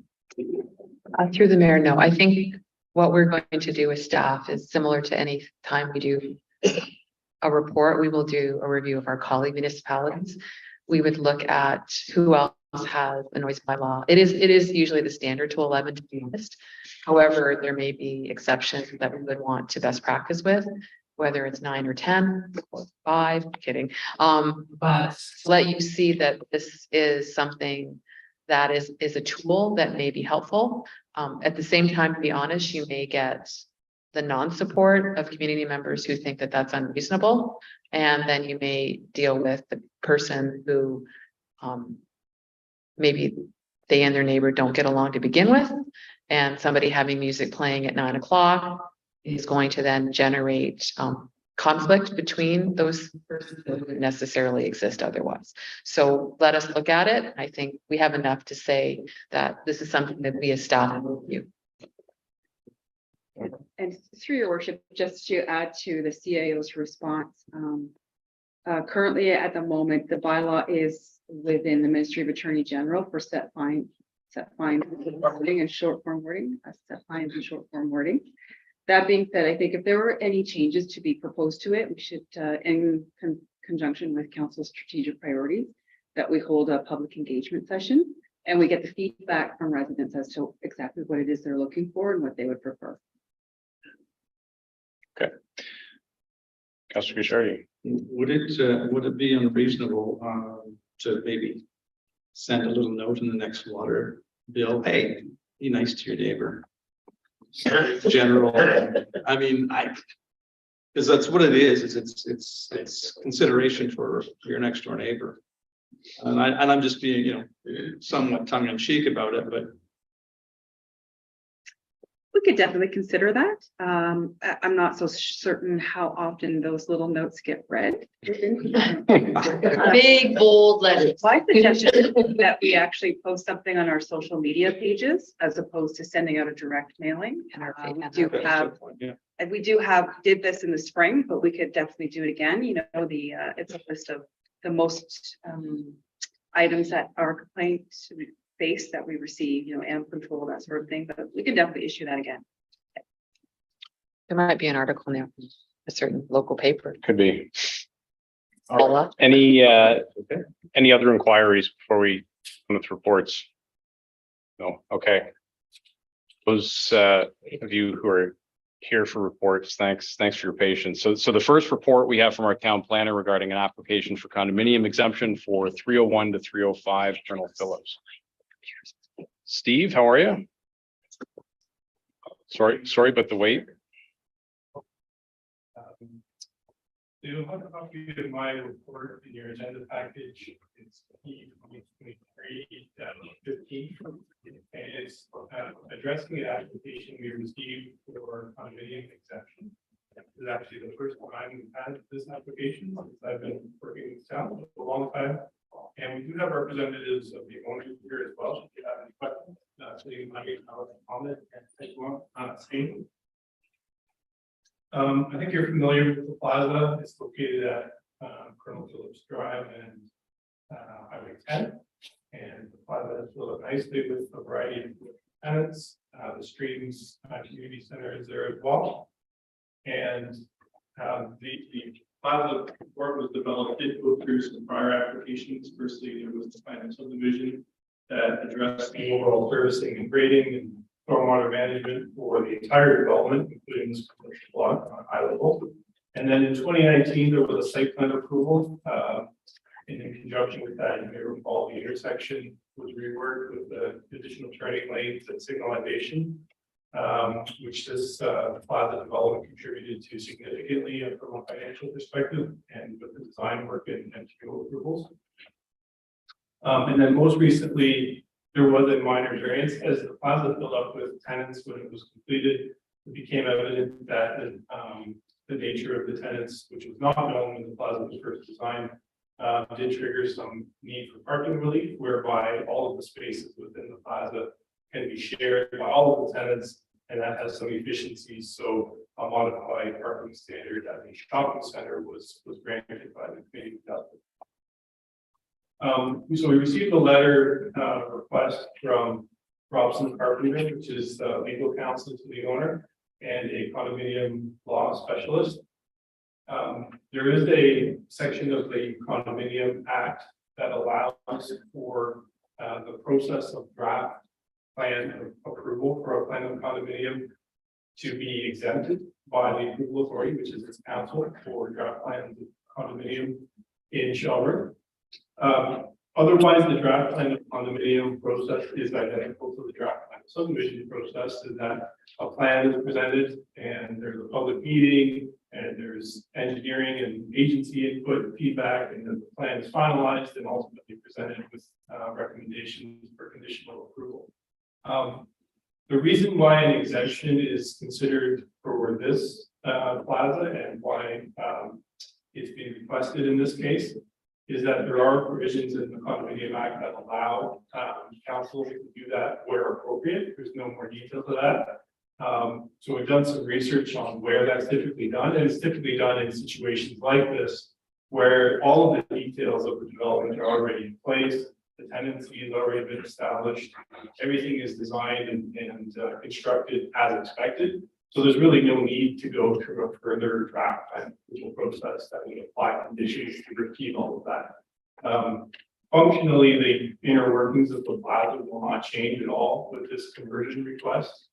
Through the mayor, no. I think what we're going to do with staff is similar to any time we do a report. We will do a review of our colleague municipalities. We would look at who else has a noise bylaw. It is usually the standard to 11, to be honest. However, there may be exceptions that we would want to best practice with, whether it's 9 or 10 or 5, kidding. But let you see that this is something that is a tool that may be helpful. At the same time, to be honest, you may get the non-support of community members who think that that's unreasonable. And then you may deal with the person who maybe they and their neighbor don't get along to begin with. And somebody having music playing at 9 o'clock is going to then generate conflict between those persons that wouldn't necessarily exist otherwise. So let us look at it. I think we have enough to say that this is something that we as staff will review. And through your worship, just to add to the CAO's response, currently at the moment, the bylaw is within the Ministry of Attorney General for set fines wording and short form wording, set fines and short form wording. That being said, I think if there were any changes to be proposed to it, we should, in conjunction with council's strategic priorities, that we hold a public engagement session and we get the feedback from residents as to exactly what it is they're looking for and what they would prefer. Okay. Councillor Gishari. Would it be unreasonable to maybe send a little note in the next water bill? Hey, be nice to your neighbor. General, I mean, because that's what it is. It's consideration for your next door neighbor, and I'm just being, somewhat tongue in cheek about it, but We could definitely consider that. I'm not so certain how often those little notes get read. Big, bold letters. My suggestion is that we actually post something on our social media pages as opposed to sending out a direct mailing. And our We did this in the spring, but we could definitely do it again. It's a list of the most items that our complaint base that we receive, animal control, that sort of thing, but we can definitely issue that again. There might be an article now, a certain local paper. Could be. Paula? Any other inquiries before we come with reports? No. Okay. Those of you who are here for reports, thanks for your patience. So the first report we have from our town planner regarding an application for condominium exemption for 301 to 305 Colonel Phillips. Steve, how are you? Sorry about the wait. You have a copy of my report in your agenda package. It's P 2023-15, and it's addressing an application we received for condominium exemption. This is actually the first time we've had this application since I've been working in town for a long time. And we do have representatives of the owners here as well. If you have any questions, so you might comment and take one on screen. I think you're familiar with the plaza. It's located at Colonel Phillips Drive and Highway 10. And the plaza is filled up nicely with a variety of tenants. The Streams Community Center is there as well. And the plaza report was developed, did go through some prior applications. Firstly, there was the final subdivision that addressed the overall servicing and grading and stormwater management for the entire development, including this commercial block on high level. And then in 2019, there was a site plan approval. And in conjunction with that, you may recall the intersection was reworked with the additional turning lanes and signalization, which this plaza development contributed to significantly from a financial perspective and with the design work and field approvals. And then most recently, there was a minor variance as the plaza filled up with tenants when it was completed. It became evident that the nature of the tenants, which was not known when the plaza was first designed, did trigger some need for parking relief, whereby all of the spaces within the plaza can be shared by all of the tenants, and that has some efficiencies. So a modified parking standard at the shopping center was granted by the committee. So we received a letter request from Robson Carpenter, which is legal counsel to the owner and a condominium law specialist. There is a section of the Condominium Act that allows for the process of draft plan approval for a plan of condominium to be exempted by the approval authority, which is its council for draft plans of condominium in Shelburne. Otherwise, the draft plan of condominium process is identical to the draft plan subdivision process, in that a plan is presented and there's a public meeting and there's engineering and agency input and feedback, and then the plan is finalized and ultimately presented with recommendations for conditional approval. The reason why an exemption is considered for this plaza and why it's being requested in this case is that there are provisions in the Condominium Act that allow council to do that where appropriate. There's no more detail to that. So we've done some research on where that's typically done, and it's typically done in situations like this, where all of the details of the development are already in place, the tenancy has already been established, everything is designed and constructed as expected. So there's really no need to go through a further draft plan process that would apply conditions to repeat all of that. Functionally, the inner workings of the plaza will not change at all with this conversion request.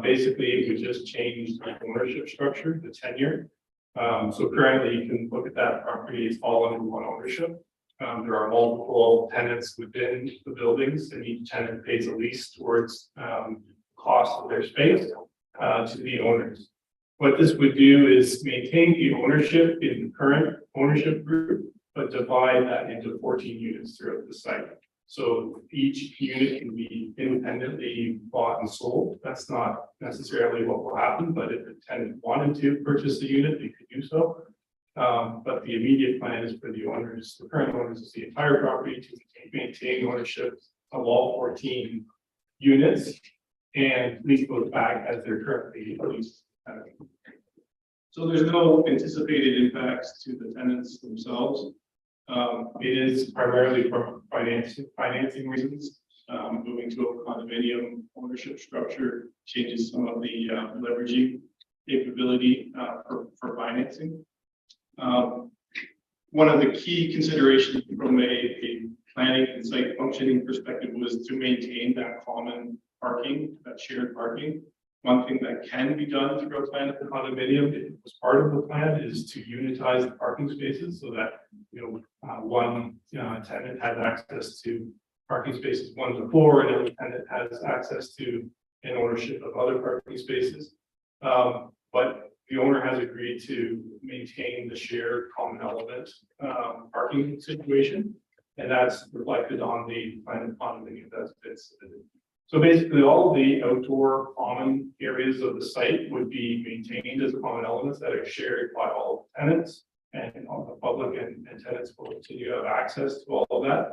Basically, it would just change the ownership structure, the tenure. So currently, you can look at that property, it's all under one ownership. There are multiple tenants within the buildings, and each tenant pays a lease towards cost of their space to the owners. What this would do is maintain the ownership in the current ownership group, but divide that into 14 units throughout the site. So each unit can be independently bought and sold. That's not necessarily what will happen, but if the tenant wanted to purchase the unit, they could do so. But the immediate plan is for the owners, the current owners of the entire property, to maintain ownership of all 14 units and lease those back as they're currently leased. So there's no anticipated impacts to the tenants themselves. It is primarily for financing reasons. Moving to a condominium ownership structure changes some of the leveraging capability for financing. One of the key considerations from a planning and site functioning perspective was to maintain that common parking, that shared parking. One thing that can be done through a plan of the condominium, if it was part of the plan, is to unitize the parking spaces so that, one tenant has access to parking spaces 1 to 4, and every tenant has access to an ownership of other parking spaces. But the owner has agreed to maintain the shared common element parking situation, and that's reflected on the plan of condominium that's been submitted. So basically, all of the outdoor common areas of the site would be maintained as common elements that are shared by all tenants, and all the public and tenants will continue to have access to all of that.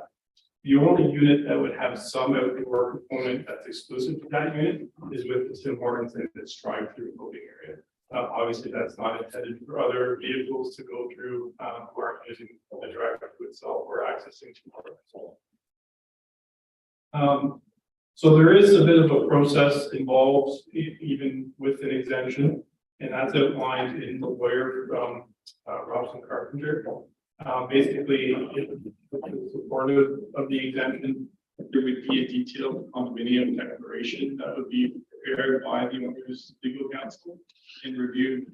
The only unit that would have some outdoor component that's exclusive to that unit is with the Tim Hortons and its drive-through loading area. Obviously, that's not intended for other vehicles to go through who aren't using the drive-through itself or accessing Tim Hortons. So there is a bit of a process involved even with an exemption, and that's outlined in the lawyer from Robson Carpenter. Basically, if it's supportive of the exemption, there would be a detailed condominium declaration that would be prepared by the owner's legal counsel and reviewed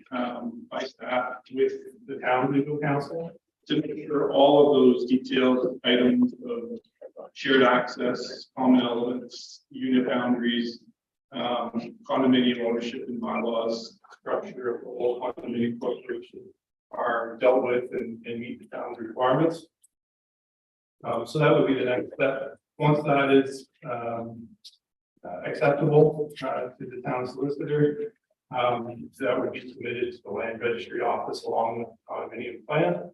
by staff with the town legal counsel to make sure all of those detailed items of shared access, common elements, unit boundaries, condominium ownership and bylaws, structure of the whole condominium corporation are dealt with and meet the town's requirements. So that would be the next step. Once that is acceptable to the town solicitor, that would be submitted to the land registry office along with the condominium plan.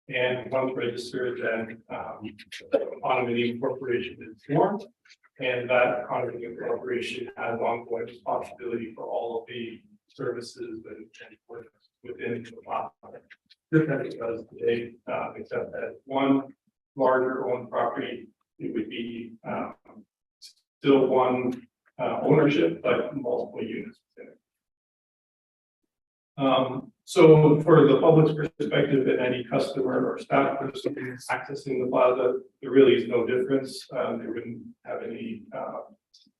And once registered, then the condominium corporation is formed, and that condominium corporation has ongoing responsibility for all of the services and within the platform. Just as it does today, except that one larger owned property, it would be still one ownership, but multiple units within it. So for the public's perspective and any customer or staff person accessing the plaza, there really is no difference. They wouldn't have any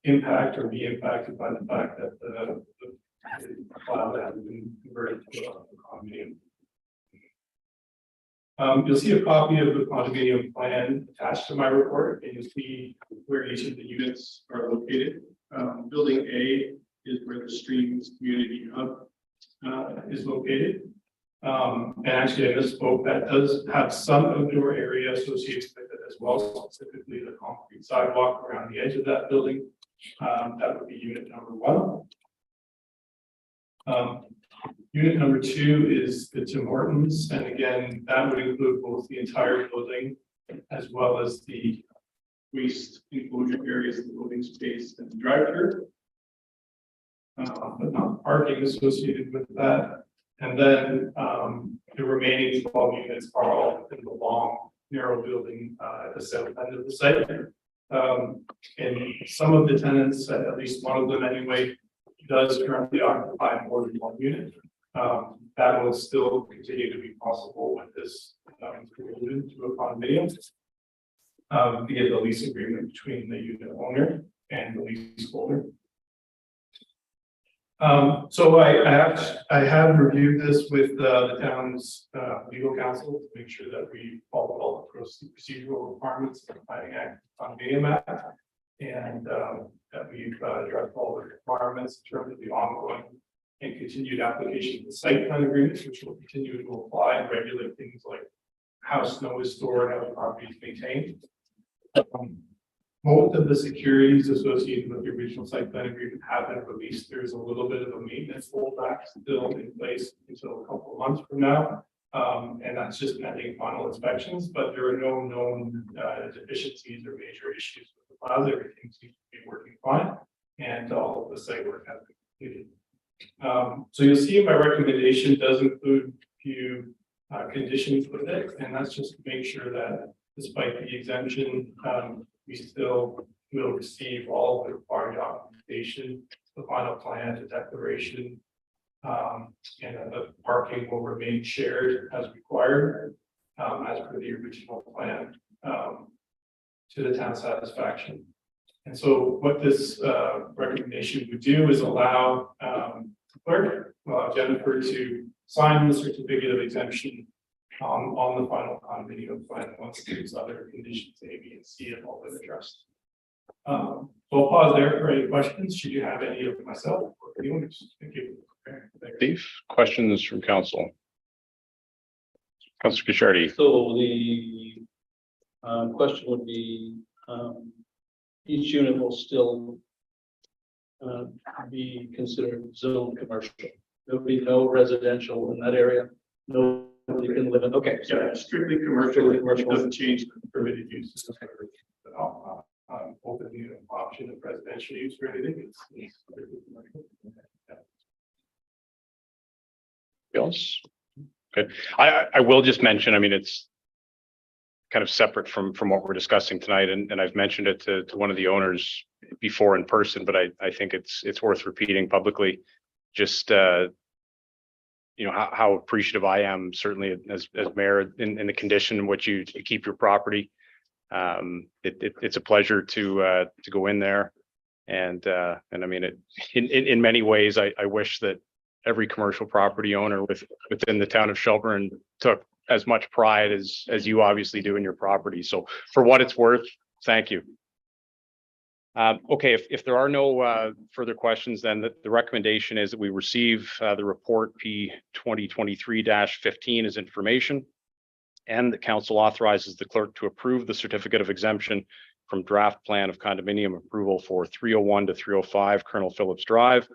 impact or be impacted by the fact that the plaza has been converted to a condominium. You'll see a copy of the condominium plan attached to my report, and you'll see where each of the units are located. Building A is where the Streams Community Hub is located. And actually, I misspoke, that does have some outdoor area associated with it as well, specifically the concrete sidewalk around the edge of that building. That would be unit number 1. Unit number 2 is the Tim Hortons, and again, that would include both the entire building as well as the waste enclosure areas, the loading space, and the drive-through. But not parking associated with that. And then the remaining 12 units are all in the long, narrow building at the south end of the site. And some of the tenants, at least one of them anyway, does currently occupy more than one unit. That will still continue to be possible with this conversion to a condominium via the lease agreement between the unit owner and the leaseholder. So I have reviewed this with the town's legal counsel to make sure that we follow all the procedural requirements of the Planning Act, Condominium Act, and that we've addressed all the requirements in terms of the ongoing and continued application of the site plan agreements, which will continue to apply and regulate things like how snow is stored, how the property is maintained. Most of the securities associated with the original site plan agreement have been released. There's a little bit of a maintenance holdback still in place until a couple of months from now. And that's just pending final inspections, but there are no known deficiencies or major issues with the plaza. Everything seems to be working fine, and all of the site work has been completed. So you'll see my recommendation does include a few conditions with it, and that's just to make sure that despite the exemption, we still will receive all of the required documentation, the final plan, the declaration, and the parking will remain shared as required, as per the original plan, to the town's satisfaction. And so what this recommendation would do is allow clerk, Jennifer to sign the certificate of exemption on the final condominium plan once these other conditions A, B, and C have all been addressed. So I'll pause there for any questions. Should you have any of myself or the owners? Thank you. Okay, thank you. Steve, questions from council? Councilor Kishardi. So the question would be, each unit will still be considered zone commercial. There'll be no residential in that area. Nobody can live in. Okay. Yeah, strictly commercial. It doesn't change the permitted use. Open the option of residential use for anything. Else? Okay, I will just mention, I mean, it's kind of separate from what we're discussing tonight, and I've mentioned it to one of the owners before in person, but I think it's worth repeating publicly. Just you know how appreciative I am, certainly as mayor, in the condition in which you keep your property. It's a pleasure to go in there, and I mean in many ways I wish that every commercial property owner within the town of Shelburne took as much pride as you obviously do in your property. So for what it's worth, thank you. Okay, if there are no further questions, then the recommendation is that we receive the report P 2023-15 as information, and the council authorizes the clerk to approve the certificate of exemption from draft plan of condominium approval for 301 to 305 Colonel Phillips Drive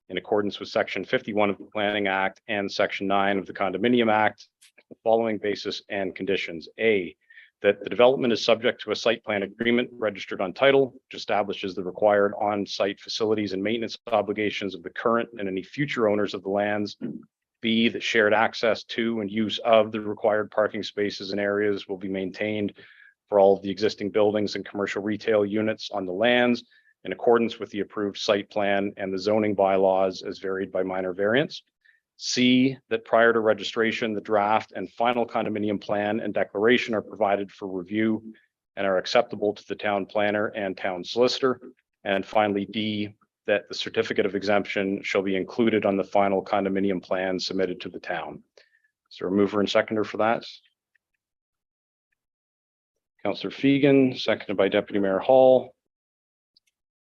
in accordance with section 51 of the Planning Act and section 9 of the Condominium Act, the following basis and conditions. A, that the development is subject to a site plan agreement registered on title, which establishes the required on-site facilities and maintenance obligations of the current and any future owners of the lands. B, that shared access to and use of the required parking spaces and areas will be maintained for all of the existing buildings and commercial retail units on the lands in accordance with the approved site plan and the zoning bylaws as varied by minor variance. C, that prior to registration, the draft and final condominium plan and declaration are provided for review and are acceptable to the town planner and town solicitor. And finally, D, that the certificate of exemption shall be included on the final condominium plan submitted to the town. Is there a mover and seconder for that? Councillor Fegan, seconded by Deputy Mayor Hall.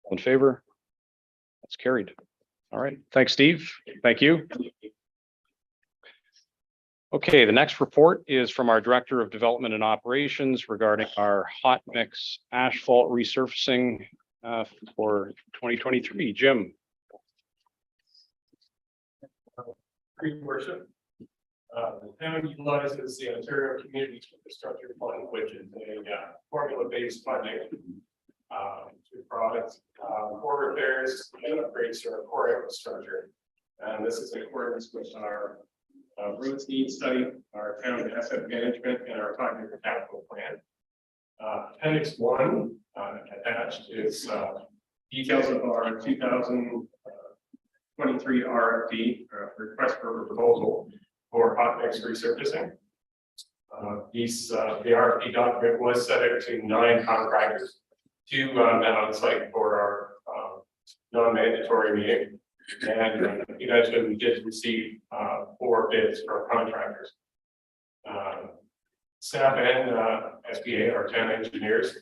All in favor? That's carried. All right. Thanks, Steve. Thank you. Okay, the next report is from our Director of Development and Operations regarding our hot mix asphalt resurfacing for 2023. Jim. Your worship. The town utilizes the Ontario Community Infrastructure Fund, which is a formula-based funding to products for repairs and upgrades to our core infrastructure. And this is in accordance with our roads needs study, our town asset management, and our 5-year capital plan. Appendix 1 attached is details of our 2023 RFP, request for proposal for hot mix resurfacing. The RFP document was subject to 9 contractors, 2 met on site for our non-mandatory meeting. And you mentioned we did receive 4 bids from contractors. Staff and SBA, our town engineers,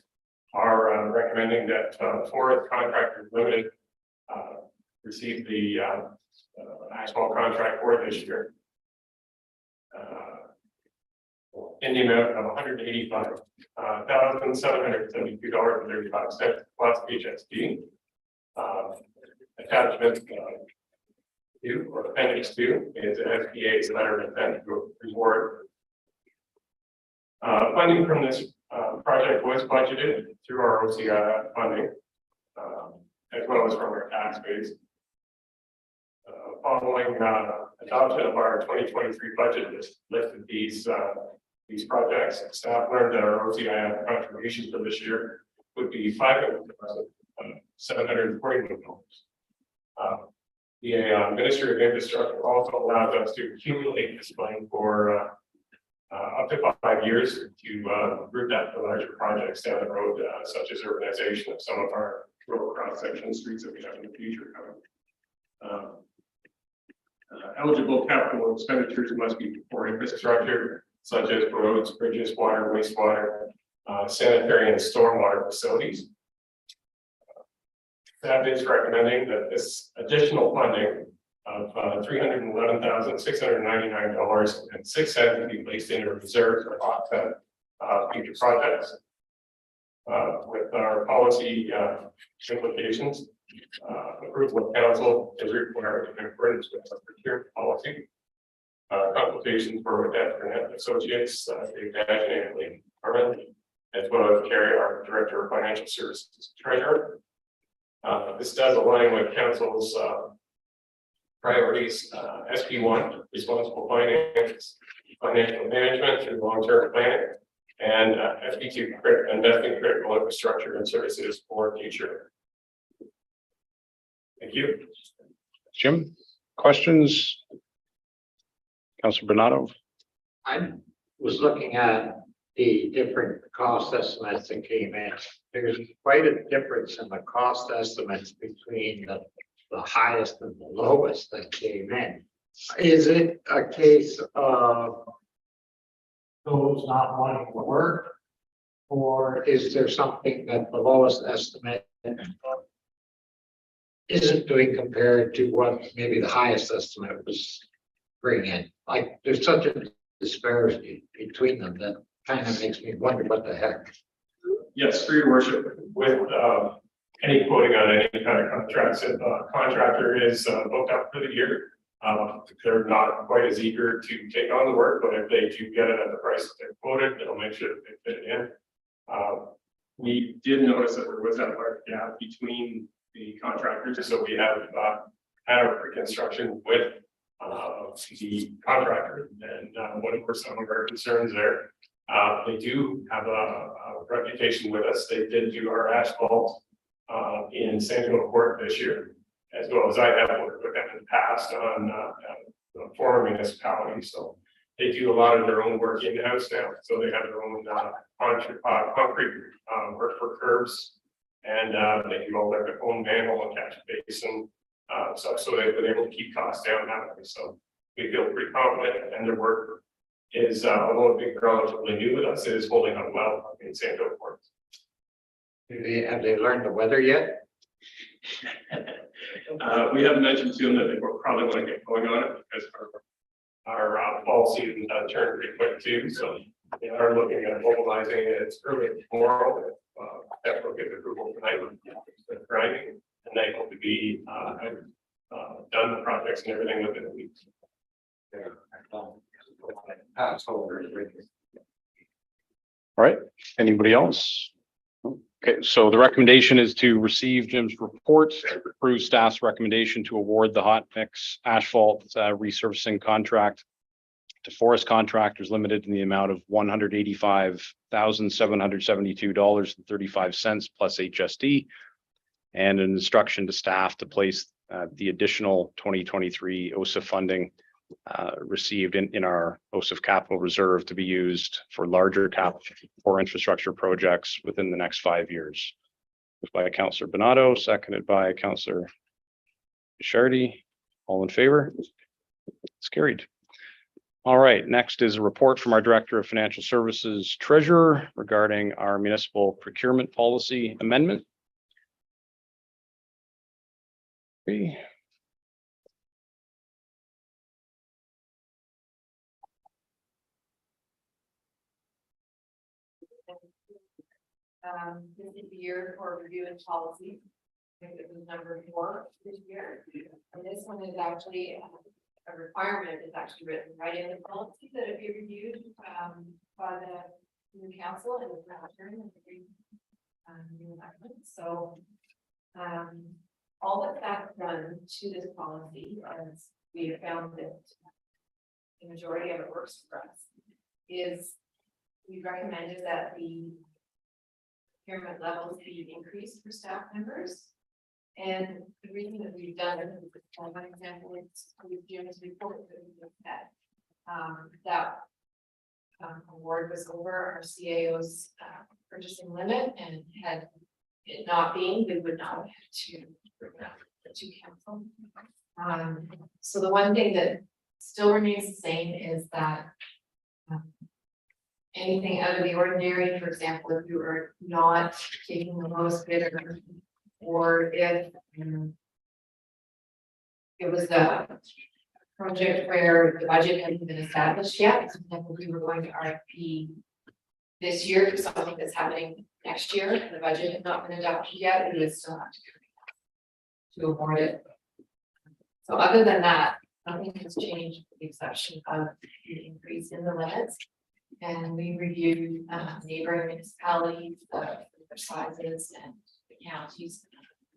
are recommending that 4 contractors limited receive the asphalt contract for this year in the amount of $185,772.35 plus HST. Attachment 2 or appendix 2 is SBA's letter of intent to reward. Funding from this project was budgeted through our OCI funding, as well as from our tax base. Following adoption of our 2023 budget listed these projects, staff learned that our OCI contributions for this year would be $500,741. The Ministry of Infrastructure also allows us to accumulate this money for up to 5 years to group that to larger projects down the road, such as urbanization of some of our road cross section streets that we have in the future coming. Eligible capital expenditures must be for infrastructure such as roads, bridges, water, wastewater, sanitary and stormwater facilities. Staff is recommending that this additional funding of $311,699.06 be placed into reserve to offset future projects. With our policy implications, approval of council is required in accordance with the procurement policy. Consultations were with adjournment associates, Dave Dash and Lee Harmon, as well as Carrie, our director of financial services treasurer. This does align with council's priorities. SP1, responsible finance, financial management through long-term planning, and SP2, investing critical infrastructure and services for future. Thank you. Jim, questions? Councilor Bernardo? I was looking at the different cost estimates that came in. There's quite a difference in the cost estimates between the highest and the lowest that came in. Is it a case of those not wanting to work? Or is there something that the lowest estimate isn't doing compared to what maybe the highest estimate was bringing in? Like, there's such a disparity between them that kind of makes me wonder what the heck. Yes, for your worship, with any quoting on any kind of contracts, if a contractor is booked up for the year, they're not quite as eager to take on the work, but if they do get it at the price that they're quoted, they'll make sure that they fit it in. We did notice that there was that large gap between the contractors, so we have had a pre-construction with the contractor, and what were some of our concerns there? They do have a reputation with us. They did do our asphalt in San Diego Court this year, as well as I have worked with them in the past on the former municipality. So they do a lot of their own work in-house now. So they have their own concrete work for curbs, and they do all their own manhole and catch basin. So they've been able to keep costs down that way. So we feel pretty confident, and their work is, although it being relatively new with us, it is holding up well in San Diego Court. Have they learned the weather yet? We haven't mentioned to them that they will probably want to get going on it because our fall season turned pretty quick too. So they are looking at mobilizing it. It's early tomorrow. That will get approval tonight. It's grinding, and they hope to be done the projects and everything within a week. All right, anybody else? Okay, so the recommendation is to receive Jim's report, approve staff's recommendation to award the hot mix asphalt resurfacing contract to Forest Contractors Limited in the amount of $185,772.35 plus HST, and an instruction to staff to place the additional 2023 OSIF funding received in our OSIF capital reserve to be used for larger capital for infrastructure projects within the next 5 years. Moved by Councillor Bernardo, seconded by Councillor Shardy. All in favor? It's carried. All right, next is a report from our Director of Financial Services Treasurer regarding our municipal procurement policy amendment. Okay. This is the year for review and policy. I think it was number 4 this year. And this one is actually a requirement, is actually written right in the policy that it be reviewed by the new council and the during the new election. So all that that's done to this policy, as we have found that the majority of it works for us, is we recommended that the procurement levels be increased for staff members. And the reason that we've done it, one example is with Jim's report that we looked at, that award was over our CAO's purchasing limit and had it not being, we would not have had to bring that to council. So the one thing that still remains the same is that anything out of the ordinary, for example, if you were not taking the lowest bidder, or if it was a project where the budget hadn't been established yet, and we were going to RFP this year for something that's happening next year, and the budget had not been adopted yet, we would still have to award it. So other than that, nothing has changed with the exception of the increase in the limits. And we reviewed neighboring municipalities, their sizes and the counties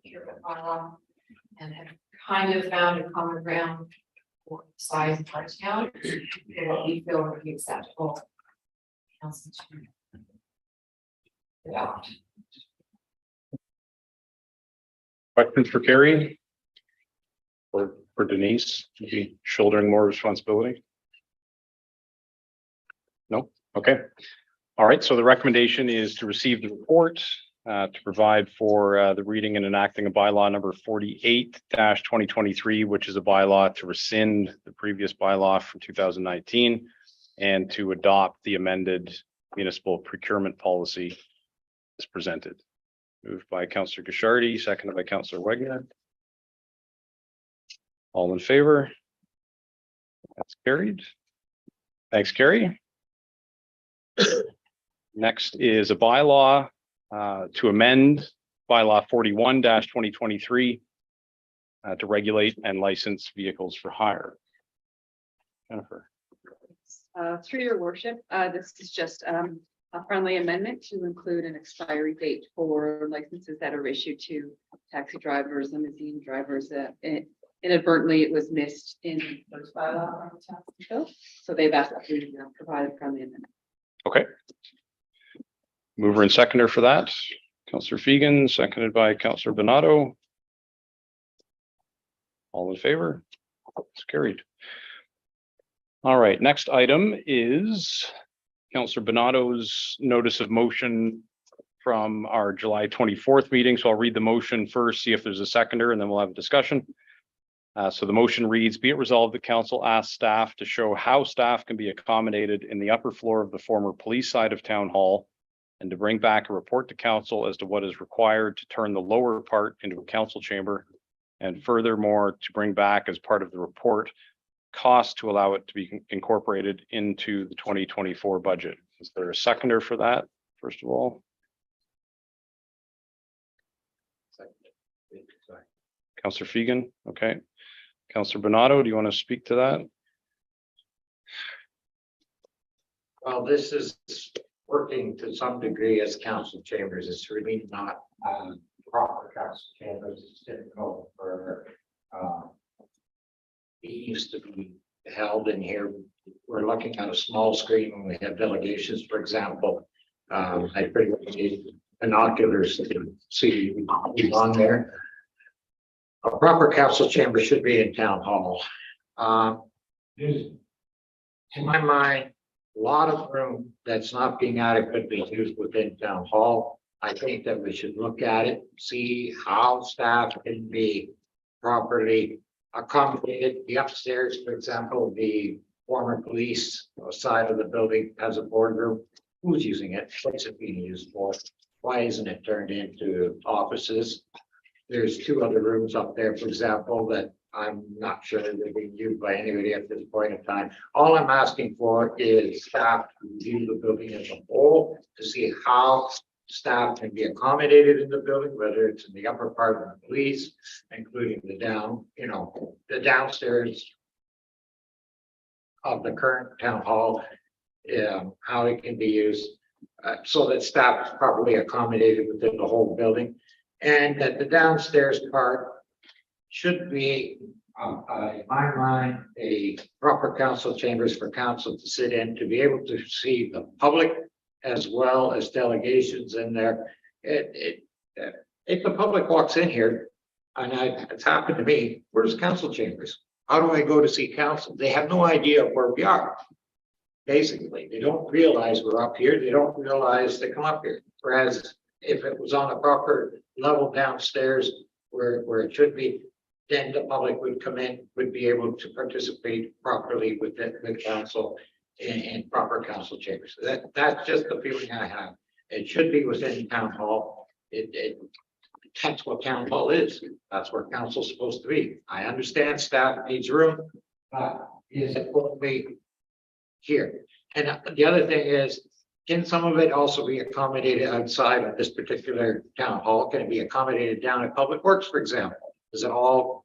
here at Bylaw, and have kind of found a common ground for the size of our town and what we feel would be acceptable. Council to adopt. Questions for Carrie? Or for Denise, to be shouldering more responsibility? No? Okay. All right, so the recommendation is to receive the report, to provide for the reading and enacting of bylaw number 48-2023, which is a bylaw to rescind the previous bylaw from 2019 and to adopt the amended municipal procurement policy as presented. Moved by Councillor Gashardi, seconded by Councillor Wegner. All in favor? That's carried. Thanks, Carrie. Next is a bylaw to amend bylaw 41-2023 to regulate and license vehicles for hire. Jennifer. Through your worship, this is just a friendly amendment to include an expiry date for licenses that are issued to taxi drivers, limousine drivers. Inadvertently, it was missed in the first bylaw, so they've asked us to provide a friendly amendment. Okay. Mover and seconder for that. Councillor Fegan, seconded by Councillor Donato. All in favor? It's carried. All right, next item is Councillor Bonato's notice of motion from our July 24th meeting. So I'll read the motion first, see if there's a seconder, and then we'll have a discussion. So the motion reads, be it resolved that council asks staff to show how staff can be accommodated in the upper floor of the former police side of town hall and to bring back a report to council as to what is required to turn the lower part into a council chamber, and furthermore to bring back as part of the report cost to allow it to be incorporated into the 2024 budget. Is there a seconder for that, first of all? Councillor Fegan, okay. Councillor Bonato, do you want to speak to that? Well, this is working to some degree as council chambers. It's really not proper council chambers. It's typical for meetings to be held in here. We're looking at a small screen when we have delegations, for example. I pretty much need binoculars to see who's on there. A proper council chamber should be in town hall. There's, in my mind, a lot of room that's not being adequately used within town hall. I think that we should look at it, see how staff can be properly accommodated. The upstairs, for example, the former police side of the building has a boardroom. Who's using it? What's it being used for? Why isn't it turned into offices? There's two other rooms up there, for example, that I'm not sure they're being used by anybody at this point in time. All I'm asking for is staff to review the building as a whole to see how staff can be accommodated in the building, whether it's in the upper part of the police, including the the downstairs of the current town hall, how it can be used so that staff is properly accommodated within the whole building. And that the downstairs part should be, in my mind, a proper council chambers for council to sit in, to be able to see the public as well as delegations in there. If the public walks in here, and it's happened to me, where's council chambers? How do I go to see council? They have no idea where we are. Basically, they don't realize we're up here. They don't realize they come up here. Whereas if it was on a proper level downstairs where it should be, then the public would come in, would be able to participate properly with the council in proper council chambers. That's just the feeling I have. It should be within town hall. That's what town hall is. That's where council's supposed to be. I understand staff needs room, but is it going to be here? And the other thing is, can some of it also be accommodated outside of this particular town hall? Can it be accommodated down at Public Works, for example? Is it all,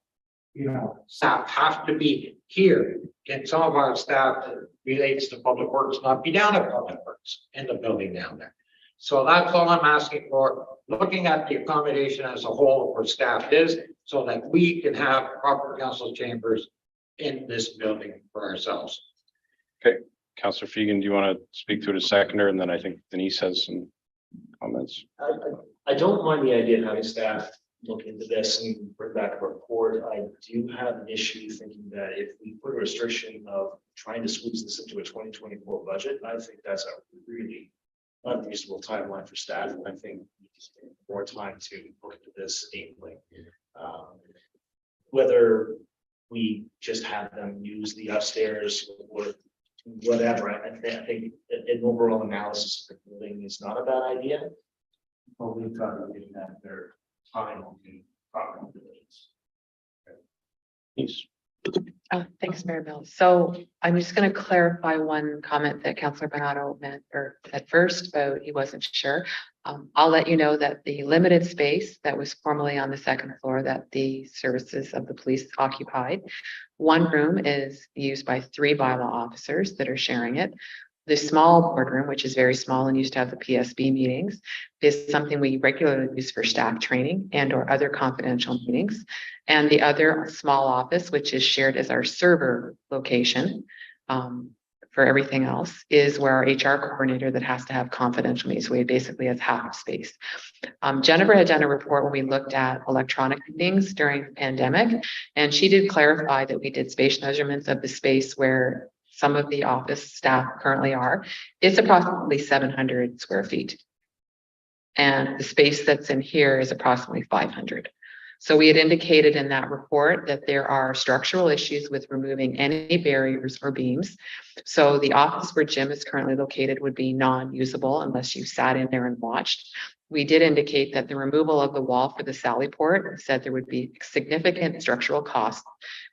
staff have to be here? Can some of our staff that relates to Public Works not be down at Public Works in the building down there? So that's all I'm asking for, looking at the accommodation as a whole where staff is, so that we can have proper council chambers in this building for ourselves. Okay, Councillor Fegan, do you want to speak to it as seconder? And then I think Denise has some comments. I don't mind the idea of having staff look into this and bring back a report. I do have an issue thinking that if we put a restriction of trying to squeeze this into a 2024 budget, I think that's a really unreasonable timeline for staff. And I think we just need more time to look into this deeply. Whether we just have them use the upstairs or whatever, I think an overall analysis of the building is not a bad idea. But we've got to give that their time to proper diligence. Yes. Thanks, Mayor Mills. So I'm just going to clarify one comment that Councillor Bernardo meant or at first about he wasn't sure. I'll let you know that the limited space that was formerly on the second floor that the services of the police occupied, one room is used by 3 bylaw officers that are sharing it. The small boardroom, which is very small and used to have the PSB meetings, is something we regularly use for staff training and or other confidential meetings. And the other small office, which is shared as our server location for everything else, is where our HR coordinator that has to have confidential meetings. So we basically has half of space. Jennifer had done a report when we looked at electronic meetings during the pandemic, and she did clarify that we did space measurements of the space where some of the office staff currently are. It's approximately 700 square feet. And the space that's in here is approximately 500. So we had indicated in that report that there are structural issues with removing any barriers or beams. So the office where Jim is currently located would be non-usable unless you sat in there and watched. We did indicate that the removal of the wall for the Sally port said there would be significant structural costs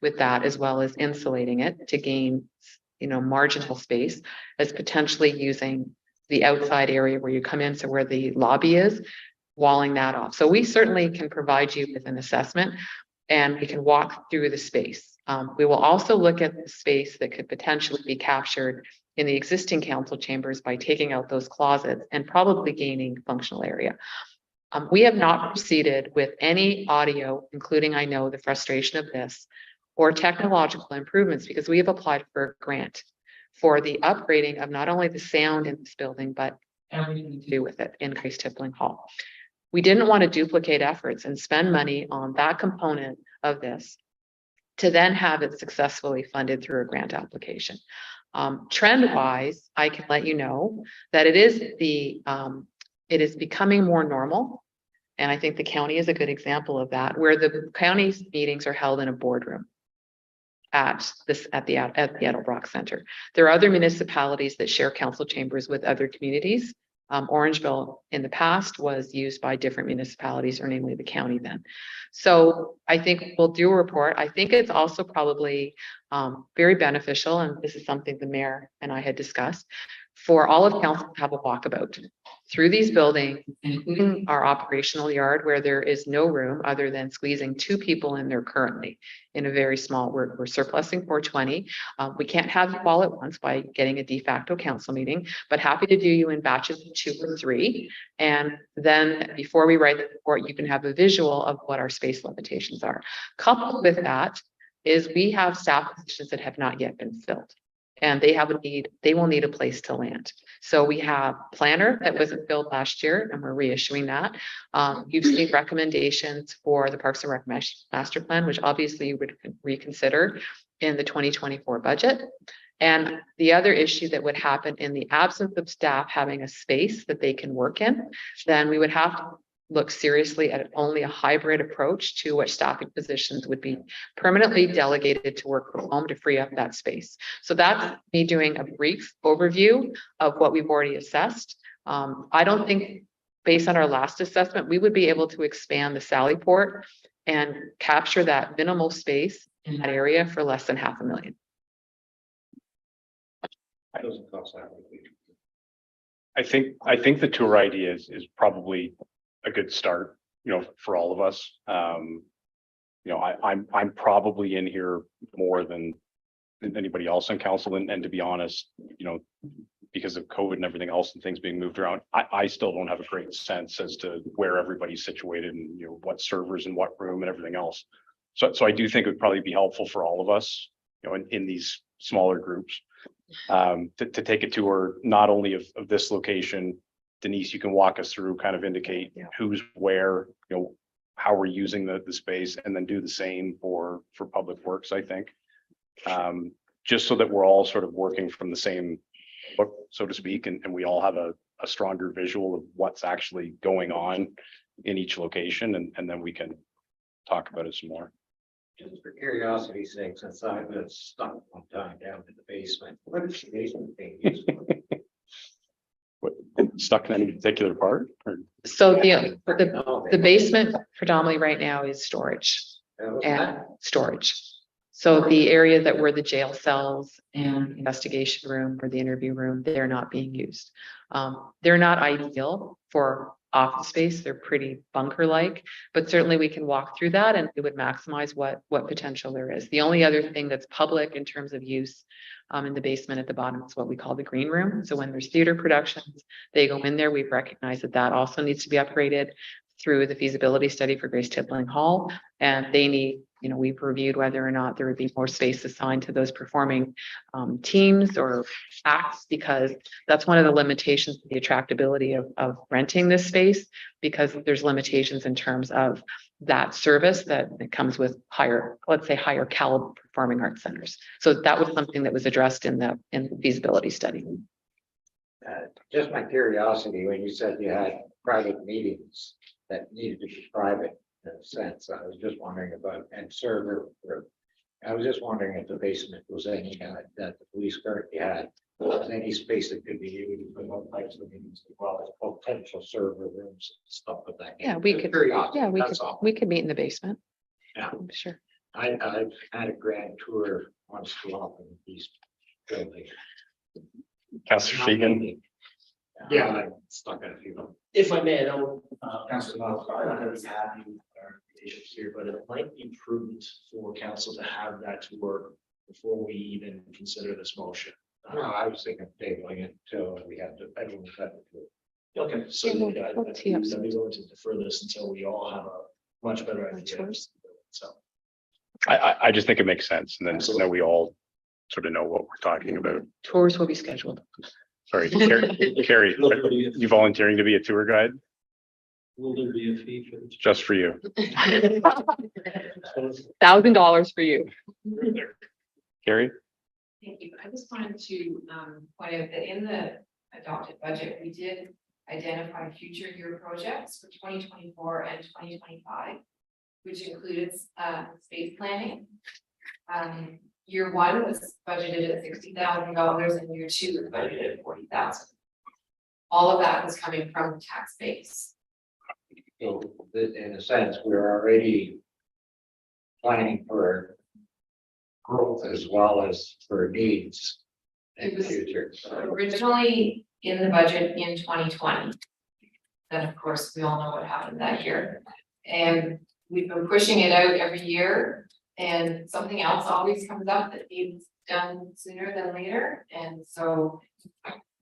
with that, as well as insulating it to gain marginal space, as potentially using the outside area where you come in, so where the lobby is, walling that off. So we certainly can provide you with an assessment and we can walk through the space. We will also look at the space that could potentially be captured in the existing council chambers by taking out those closets and probably gaining functional area. We have not proceeded with any audio, including, I know, the frustration of this, or technological improvements, because we have applied for a grant for the upgrading of not only the sound in this building, but everything to do with it in Grace Tippling Hall. We didn't want to duplicate efforts and spend money on that component of this to then have it successfully funded through a grant application. Trend-wise, I can let you know that it is becoming more normal. And I think the county is a good example of that, where the county's meetings are held in a boardroom at the Edelbrock Center. There are other municipalities that share council chambers with other communities. Orangeville in the past was used by different municipalities, or namely the county then. So I think we'll do a report. I think it's also probably very beneficial, and this is something the mayor and I had discussed, for all of council to have a walkabout through these buildings, including our operational yard, where there is no room other than squeezing 2 people in there currently in a very small, we're surplusing 420. We can't have you all at once by getting a de facto council meeting, but happy to do you in batches of 2 or 3. And then before we write the report, you can have a visual of what our space limitations are. Coupled with that is we have staff positions that have not yet been filled. And they will need a place to land. So we have planner that wasn't filled last year, and we're reissuing that. You've seen recommendations for the Parks and Rec master plan, which obviously you would reconsider in the 2024 budget. And the other issue that would happen in the absence of staff having a space that they can work in, then we would have to look seriously at only a hybrid approach to what staffing positions would be permanently delegated to work from home to free up that space. So that's me doing a brief overview of what we've already assessed. I don't think, based on our last assessment, we would be able to expand the Sallyport and capture that minimal space in that area for less than $500,000. Doesn't cost that much. I think the tour idea is probably a good start, for all of us. I'm probably in here more than anybody else on council, and to be honest, because of COVID and everything else and things being moved around, I still don't have a great sense as to where everybody's situated and what servers in what room and everything else. So I do think it would probably be helpful for all of us, in these smaller groups, to take a tour, not only of this location. Denise, you can walk us through, kind of indicate who's where, how we're using the space, and then do the same for public works, I think. Just so that we're all sort of working from the same book, so to speak, and we all have a stronger visual of what's actually going on in each location, and then we can talk about it some more. Just for curiosity's sake, since I've been stuck one time down in the basement, what is the basement being used for? What, stuck in any particular part? Or? So the basement predominantly right now is storage and storage. So the area that were the jail cells and investigation room or the interview room, they're not being used. They're not ideal for office space. They're pretty bunker-like, but certainly we can walk through that and it would maximize what potential there is. The only other thing that's public in terms of use in the basement at the bottom is what we call the green room. So when there's theater productions, they go in there. We've recognized that also needs to be upgraded through the feasibility study for Grace Tippling Hall, and they need, we've reviewed whether or not there would be more space assigned to those performing teams or acts, because that's one of the limitations of the attractability of renting this space, because there's limitations in terms of that service that comes with higher, let's say, higher caliber performing arts centers. So that was something that was addressed in the feasibility study. Just my curiosity, when you said you had private meetings that needed to be private in a sense, I was just wondering about, and server room. I was just wondering if the basement was any that the police currently had, was any space that could be used for all types of meetings as well as potential server rooms, stuff like that. Yeah, we could. Curiosity, Yeah, that's all. we could meet in the basement. Yeah. Sure. I've had a grand tour once too often in these buildings. Councillor Fegan. Yeah, I'm stuck in a few of them. If I may, I know, Councilor Miles probably not gonna be happy with our invitations here, but it might be prudent for council to have that tour before we even consider this motion. No, I was thinking of tabling it until we have to, everyone's had to do it. Okay, so Yeah, we'll tee up I'd be willing to defer this until we all have a much better idea. Tours. So. I just think it makes sense, and then we all sort of know what we're talking about. Tours will be scheduled. Sorry, Carrie, you volunteering to be a tour guide? Will there be a fee for this? Just for you. $1,000 for you. Carrie? Thank you. I just wanted to point out that in the adopted budget, we did identify future year projects for 2024 and 2025, which included space planning. Year one was budgeted at $60,000 and year two was budgeted at $40,000. All of that was coming from tax base. So in a sense, we're already planning for growth as well as for needs in It the was future. originally in the budget in 2020. Then, of course, we all know what happened that year. And we've been pushing it out every year. And something else always comes up that needs done sooner than later. And so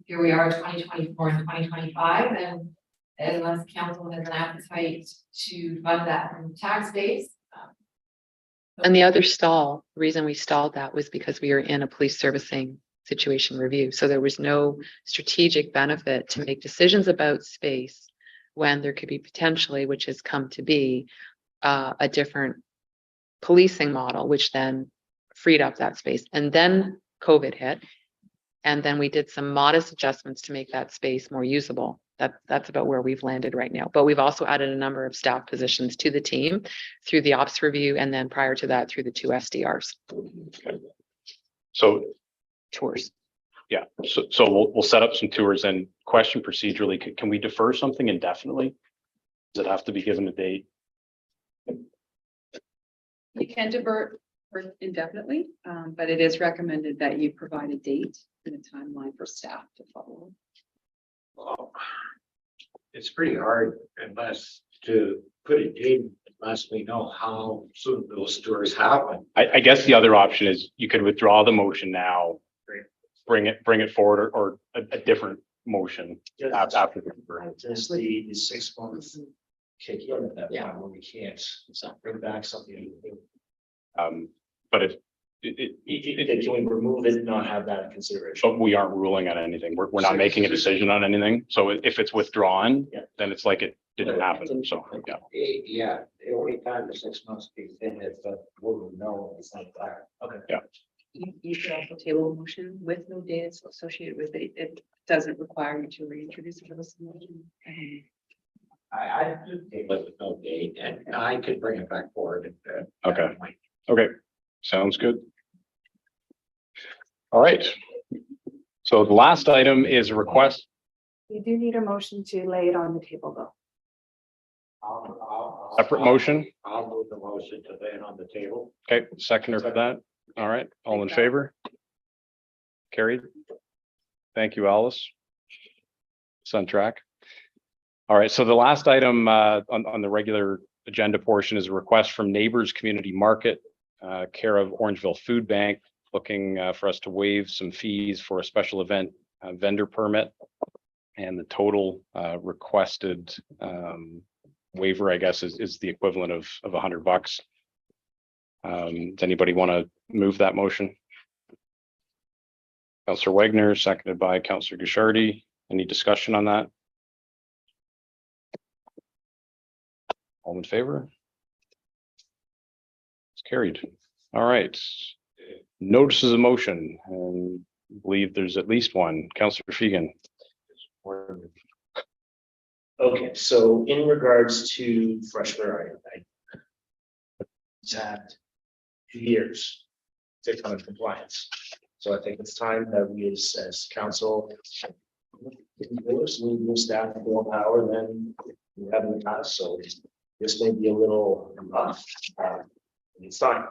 here we are, 2024 and 2025, and unless council has an appetite to fund that from tax base. And the other the reason we stalled that was because we were in a police servicing situation review. So there was no strategic benefit to make decisions about space when there could be potentially, which has come to be, a different policing model, which then freed up that space. And then COVID hit. And then we did some modest adjustments to make that space more usable. That's about where we've landed right now. But we've also added a number of staff positions to the team through the ops review, and then prior to that, through the 2 SDRs So, tours. yeah, so we'll set up some tours. And question procedurally, can we defer something indefinitely? Does it have to be given a date? You can divert indefinitely, but it is recommended that you provide a date and a timeline for staff to follow. Well, it's pretty hard unless to put a date, unless we know how soon those tours happen. I guess the other option is you could withdraw the motion now, Great. bring it forward, or a different motion after the. Does the 6 months kick in at that Yeah. point when we can't bring back something? But if Can we remove it and not have that in consideration? but we aren't ruling on anything. We're not making a decision on anything. So if it's withdrawn, Yeah. then it's like it didn't happen. So, yeah. Yeah, the only time the 6 months kicks in is that we'll know it's not there. Okay. You can also table a motion with no date associated with it. It doesn't require you to reintroduce it for this motion. I do take it with no date, and I could bring it back forward at that Okay. point. Okay, sounds good. All right. So the last item is a request. You do need a motion to lay it on the table, though. Separate motion. I'll move the motion to lay it on the table. Okay, seconder for that. All right, all in favor? Carried. Thank you, Alice. It's on track. All right, so the last item on the regular agenda portion is a request from Neighbors Community Market, care of Orangeville Food Bank, looking for us to waive some fees for a special event vendor permit. And the total requested waiver, I guess, is the equivalent of $100. Does anybody want to move that motion? Councillor Wagner, seconded by Councillor Gushardi. Any discussion on that? All in favor? It's carried. All right. Notices of motion, and I believe there's at least one. Councillor Fegan. Okay, so in regards to fresh variety, it's had 2 years to come into compliance. So I think it's time that we as council, we move staff more power than we have in the past, so this may be a little rough. It's time.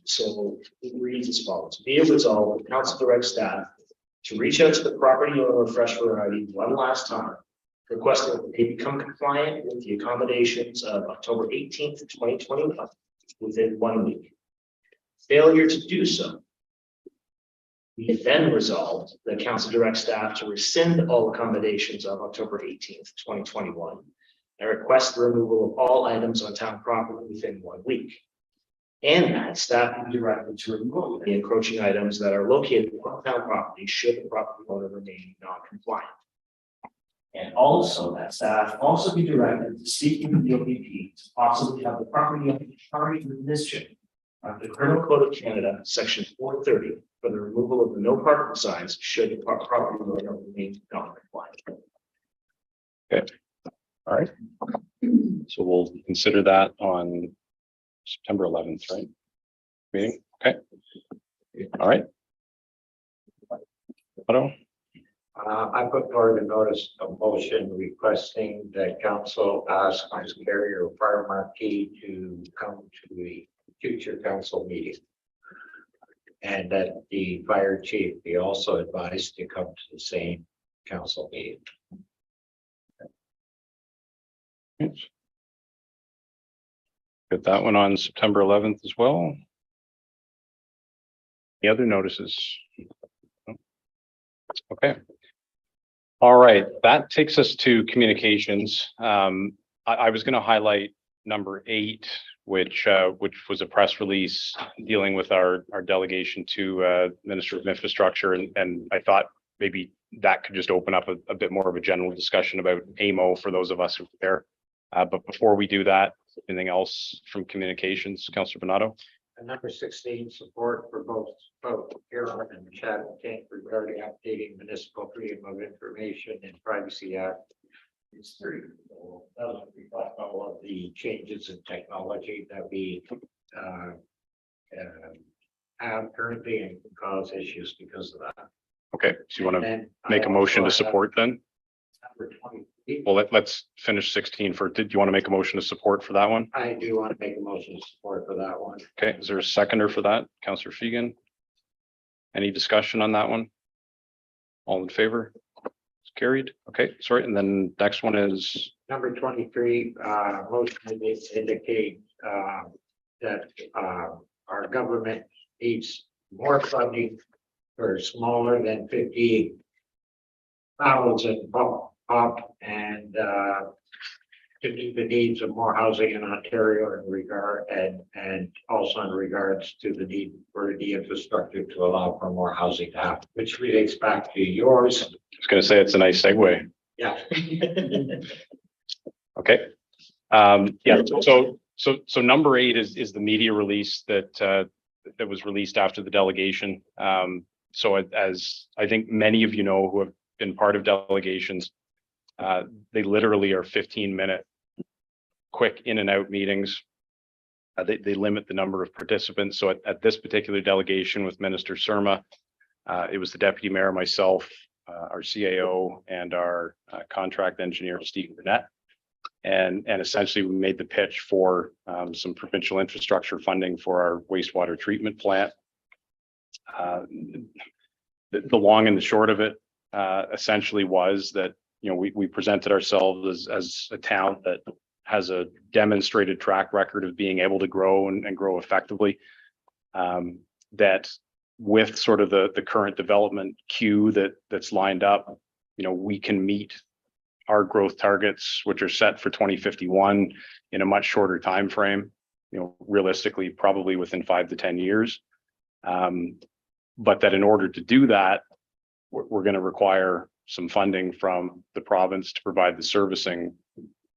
So it reads as follows: be it resolved, the council directs staff to reach out to the property owner of Fresh Variety one last time, requesting that they become compliant with the accommodations of October 18th, 2021 within 1 week. Failure to do so. We then resolved the council directs staff to rescind all accommodations of October 18th, 2021 and request the removal of all items on town property within 1 week. And that staff be directed to remove the encroaching items that are located on town property should the property owner remain non-compliant. And also that staff also be directed to seek from the OPP to possibly have the property owner charged with mischief under the Criminal Code of Canada, section 430, for the removal of the no parking signs should the property owner remain non-compliant. Okay. All right. So we'll consider that on September 11th, right? Meeting. Okay. All right. Otto? I put forward a notice of motion requesting that council ask Ms. Carrier Fire Marquis to come to the future council meeting. And that the fire chief be also advised to come to the same council meeting. Get that one on September 11th as well. The other notices. Okay. All right, that takes us to communications. I was going to highlight number 8, which was a press release dealing with our delegation to Minister of Infrastructure, and I thought maybe that could just open up a bit more of a general discussion about AMO for those of us who are there. But before we do that, anything else from communications, Councillor Bernardo? number 16, support for both Carolyn and Chad King regarding updating municipal freedom of information and privacy act. It's 30. That'll reflect all of the changes in technology that we have currently and can cause issues because of that. Okay, so you want to And then make I a motion to also have support then? Number 23. Well, let's finish 16 for, did you want to make a motion to support for that one? I do want to make a motion to support for that one. Okay, is there a seconder for that? Councillor Fegan? Any discussion on that one? All in favor? It's carried. Okay, sorry. And then next one is, Number 23, motion to indicate that our government needs more funding for smaller than 50,000 up and to meet the needs of more housing in Ontario in regard and also in regards to the need for the infrastructure to allow for more housing to happen, which relates back to yours. I was going to say it's a nice segue. Yeah. Okay. Yeah, so number 8 is the media release that was released after the delegation. So as I think many of you know who have been part of delegations, they literally are 15-minute quick in and out meetings. They limit the number of participants. So at this particular delegation with Minister Surma, it was the deputy mayor, myself, our CAO, and our contract engineer, Steve Burnett. And essentially we made the pitch for some provincial infrastructure funding for our wastewater treatment plant. The long and the short of it essentially was that, you know, we presented ourselves as a town that has a demonstrated track record of being able to grow and grow effectively. That with sort of the current development queue that's lined up, you know, we can meet our growth targets, which are set for 2051 in a much shorter time frame, you know, realistically, probably within 5 to 10 years. But that in order to do that, we're going to require some funding from the province to provide the servicing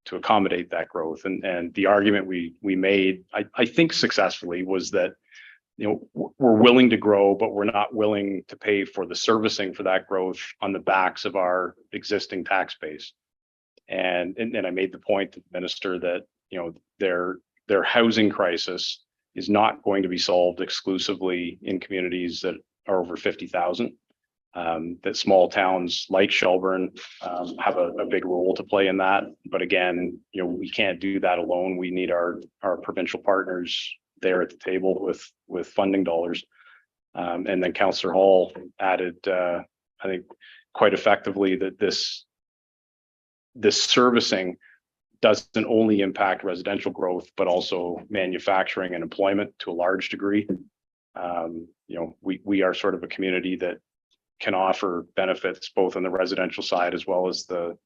to accommodate that growth. And the argument we made, I think successfully, was that, you know, we're willing to grow, but we're not willing to pay for the servicing for that growth on the backs of our existing tax base. And I made the point to the minister that, you know, their housing crisis is not going to be solved exclusively in communities that are over 50,000. That small towns like Shelburne have a big role to play in that. But again, you know, we can't do that alone. We need our provincial partners there at the table with funding dollars. And then Councillor Hall added, I think, quite effectively that this servicing doesn't only impact residential growth, but also manufacturing and employment to a large degree. You know, we are sort of a community that can offer benefits both on the residential side as well as the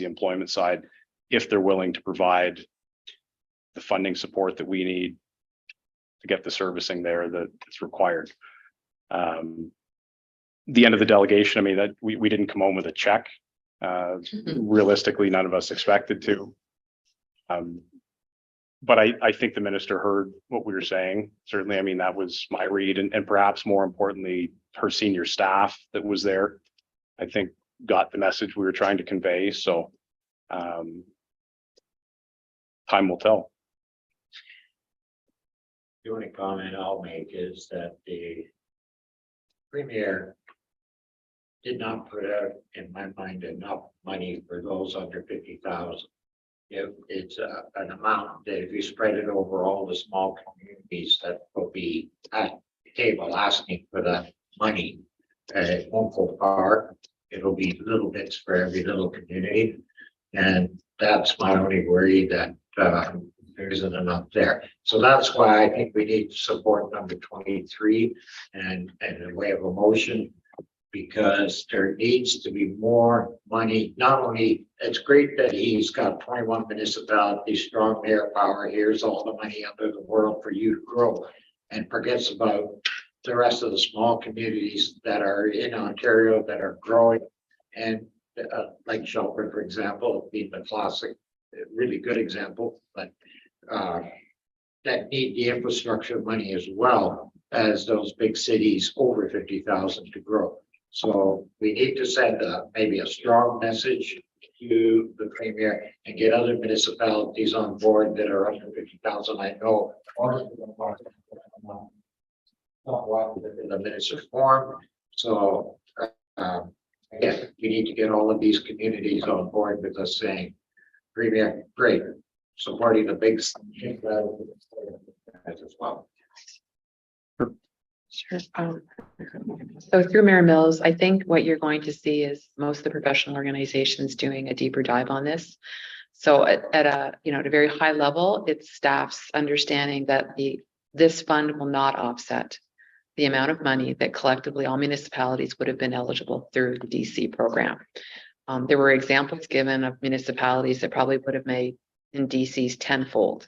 employment side, if they're willing to provide the funding support that we need to get the servicing there that's required. The end of the delegation, I mean, that we didn't come home with a check. Realistically, none of us expected to. But I think the minister heard what we were saying. Certainly, I mean, that was my read, and perhaps more importantly, her senior staff that was there, I think, got the message we were trying to convey. So time will tell. The only comment I'll make is that the premier did not put out, in my mind, enough money for those under 50,000. It's an amount that if you spread it over all the small communities that will be at the table asking for that money, it won't go far. It'll be little bits for every little community. And that's my only worry, that there isn't enough there. So that's why I think we need to support number 23 and in way of a motion, because there needs to be more money. Not only, it's great that he's got 21 municipalities, strong mayor power, here's all the money under the world for you to grow, and forgets about the rest of the small communities that are in Ontario that are growing. And like Shelburne, for example, being the classic, really good example, but that need the infrastructure money as well as those big cities over 50,000 to grow. So we need to send maybe a strong message to the premier and get other municipalities on board that are under 50,000. I know the minister form. So again, we need to get all of these communities on board with us saying, premier, great, supporting the big as well. Sure. So through Mayor Mills, I think what you're going to see is most of the professional organizations doing a deeper dive on this. So at a, at a very high level, it's staff's understanding that this fund will not offset the amount of money that collectively all municipalities would have been eligible through the DC program. There were examples given of municipalities that probably would have made in DC's tenfold.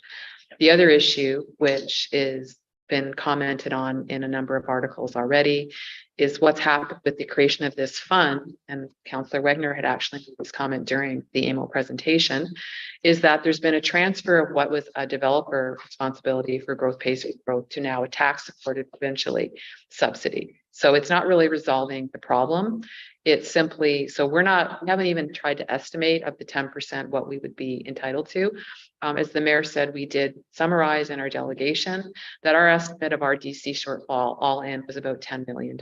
The other issue, which is been commented on in a number of articles already, is what's happened with the creation of this fund, and Councillor Wegner had actually made this comment during the AMO presentation, is that there's been a transfer of what was a developer responsibility for growth pays for growth to now a tax supported provincially subsidy. So it's not really resolving the problem. It's simply, so we haven't even tried to estimate up to 10% what we would be entitled to. As the mayor said, we did summarize in our delegation that our estimate of our DC shortfall all in was about $10 million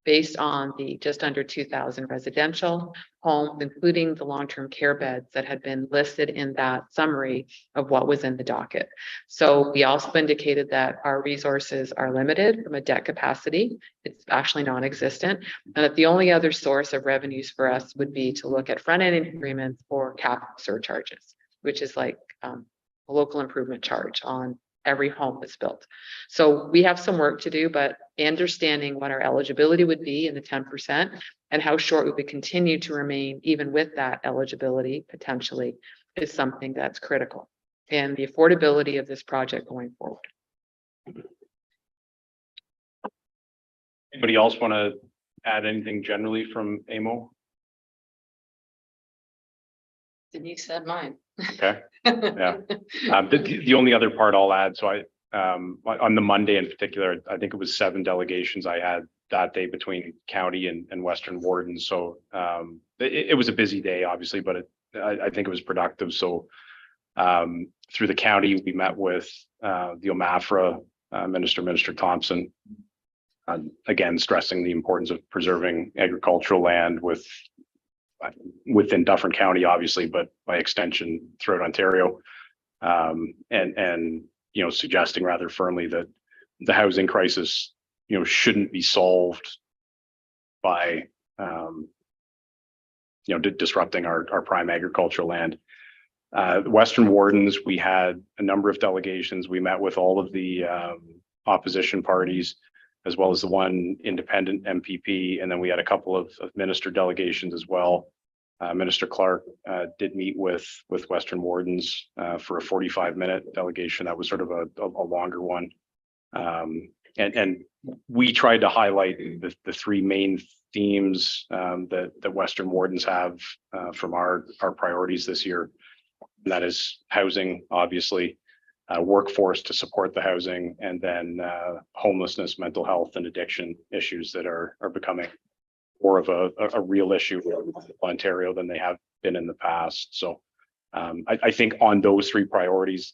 based on the just under 2,000 residential homes, including the long-term care beds that had been listed in that summary of what was in the docket. So we also indicated that our resources are limited from a debt capacity. It's actually non-existent. And that the only other source of revenues for us would be to look at front-end agreements or capital surcharges, which is like a local improvement charge on every home that's built. So we have some work to do, but understanding what our eligibility would be in the 10% and how short we would continue to remain even with that eligibility potentially is something that's critical and the affordability of this project going forward. Anybody else want to add anything generally from AMO? Denise said mine. Okay. Yeah. The only other part I'll add, so I on the Monday in particular, I think it was 7 delegations I had that day between county and Western Wardens. So it was a busy day, obviously, but I think it was productive. So through the county, we met with the OMAFRA Minister Thompson, again stressing the importance of preserving agricultural land within Dufferin County, obviously, but by extension throughout Ontario, and suggesting rather firmly that the housing crisis, shouldn't be solved by disrupting our prime agricultural land. Western Wardens, we had a number of delegations. We met with all of the opposition parties, as well as the one independent MPP. And then we had a couple of minister delegations as well. Minister Clark did meet with Western Wardens for a 45-minute delegation. That was sort of a longer one. And we tried to highlight the 3 main themes that Western Wardens have from our priorities this year. And that is housing, obviously, workforce to support the housing, and then homelessness, mental health, and addiction issues that are becoming more of a real issue in Ontario than they have been in the past. So I think on those 3 priorities,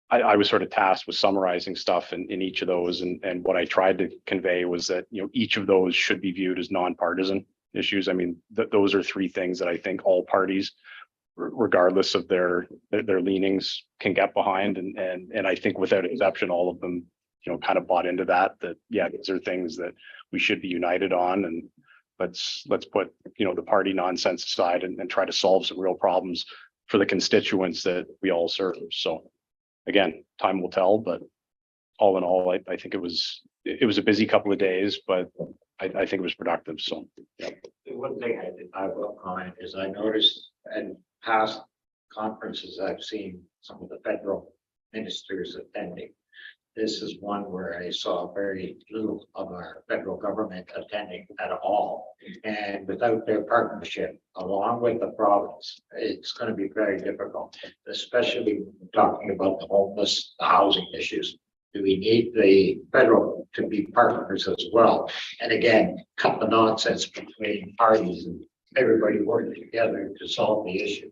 I was sort of tasked with summarizing stuff in each of those. And what I tried to convey was that, each of those should be viewed as nonpartisan issues. I mean, those are 3 things that I think all parties, regardless of their leanings, can get behind. And I think without exception, all of them, kind of bought into that yeah, these are things that we should be united on. And let's put, the party nonsense aside and try to solve some real problems for the constituents that we all serve. So again, time will tell, but all in all, I think it was a busy couple of days, but I think it was productive. So yeah. One thing I will comment is I noticed in past conferences I've seen some of the federal ministers attending. this is one where I saw very little of our federal government attending at all. And without their partnership, along with the province, it's going to be very difficult, especially talking about the homeless, the housing issues. Do we need the federal to be partners as well? And again, cut the nonsense between parties and everybody working together to solve the issue.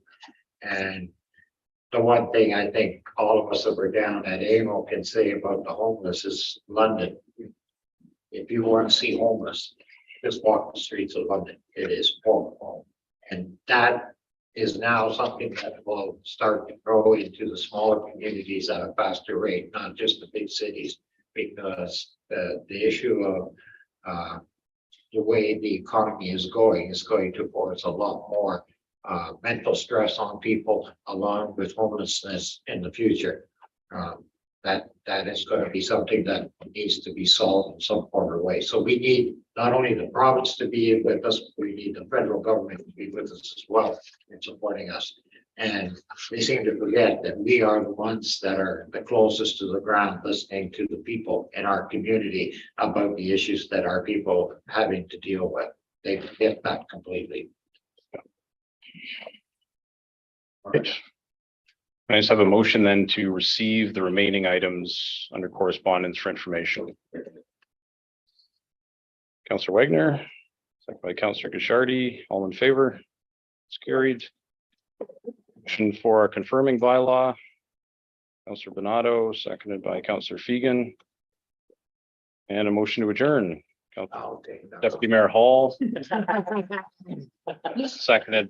And the one thing I think all of us that were down at AMO can say about the homeless is London. If you want to see homeless, just walk the streets of London. It is horrible. And that is now something that will start to grow into the smaller communities at a faster rate, not just the big cities, because the issue of the way the economy is going to force a lot more mental stress on people, along with homelessness in the future. That is going to be something that needs to be solved in some form or way. So we need not only the province to be with us, we need the federal government to be with us as well in supporting us. And they seem to forget that we are the ones that are the closest to the ground, listening to the people in our community about the issues that our people are having to deal with. They forget that completely. I just have a motion then to receive the remaining items under correspondence for information. Councillor Wagner, second by Councillor Gashardi, all in favor? It's carried. Motion for our confirming bylaw. Councillor Bernardo, seconded by Councillor Fegan. And a motion to adjourn. Okay, Deputy Mayor Hall, seconded by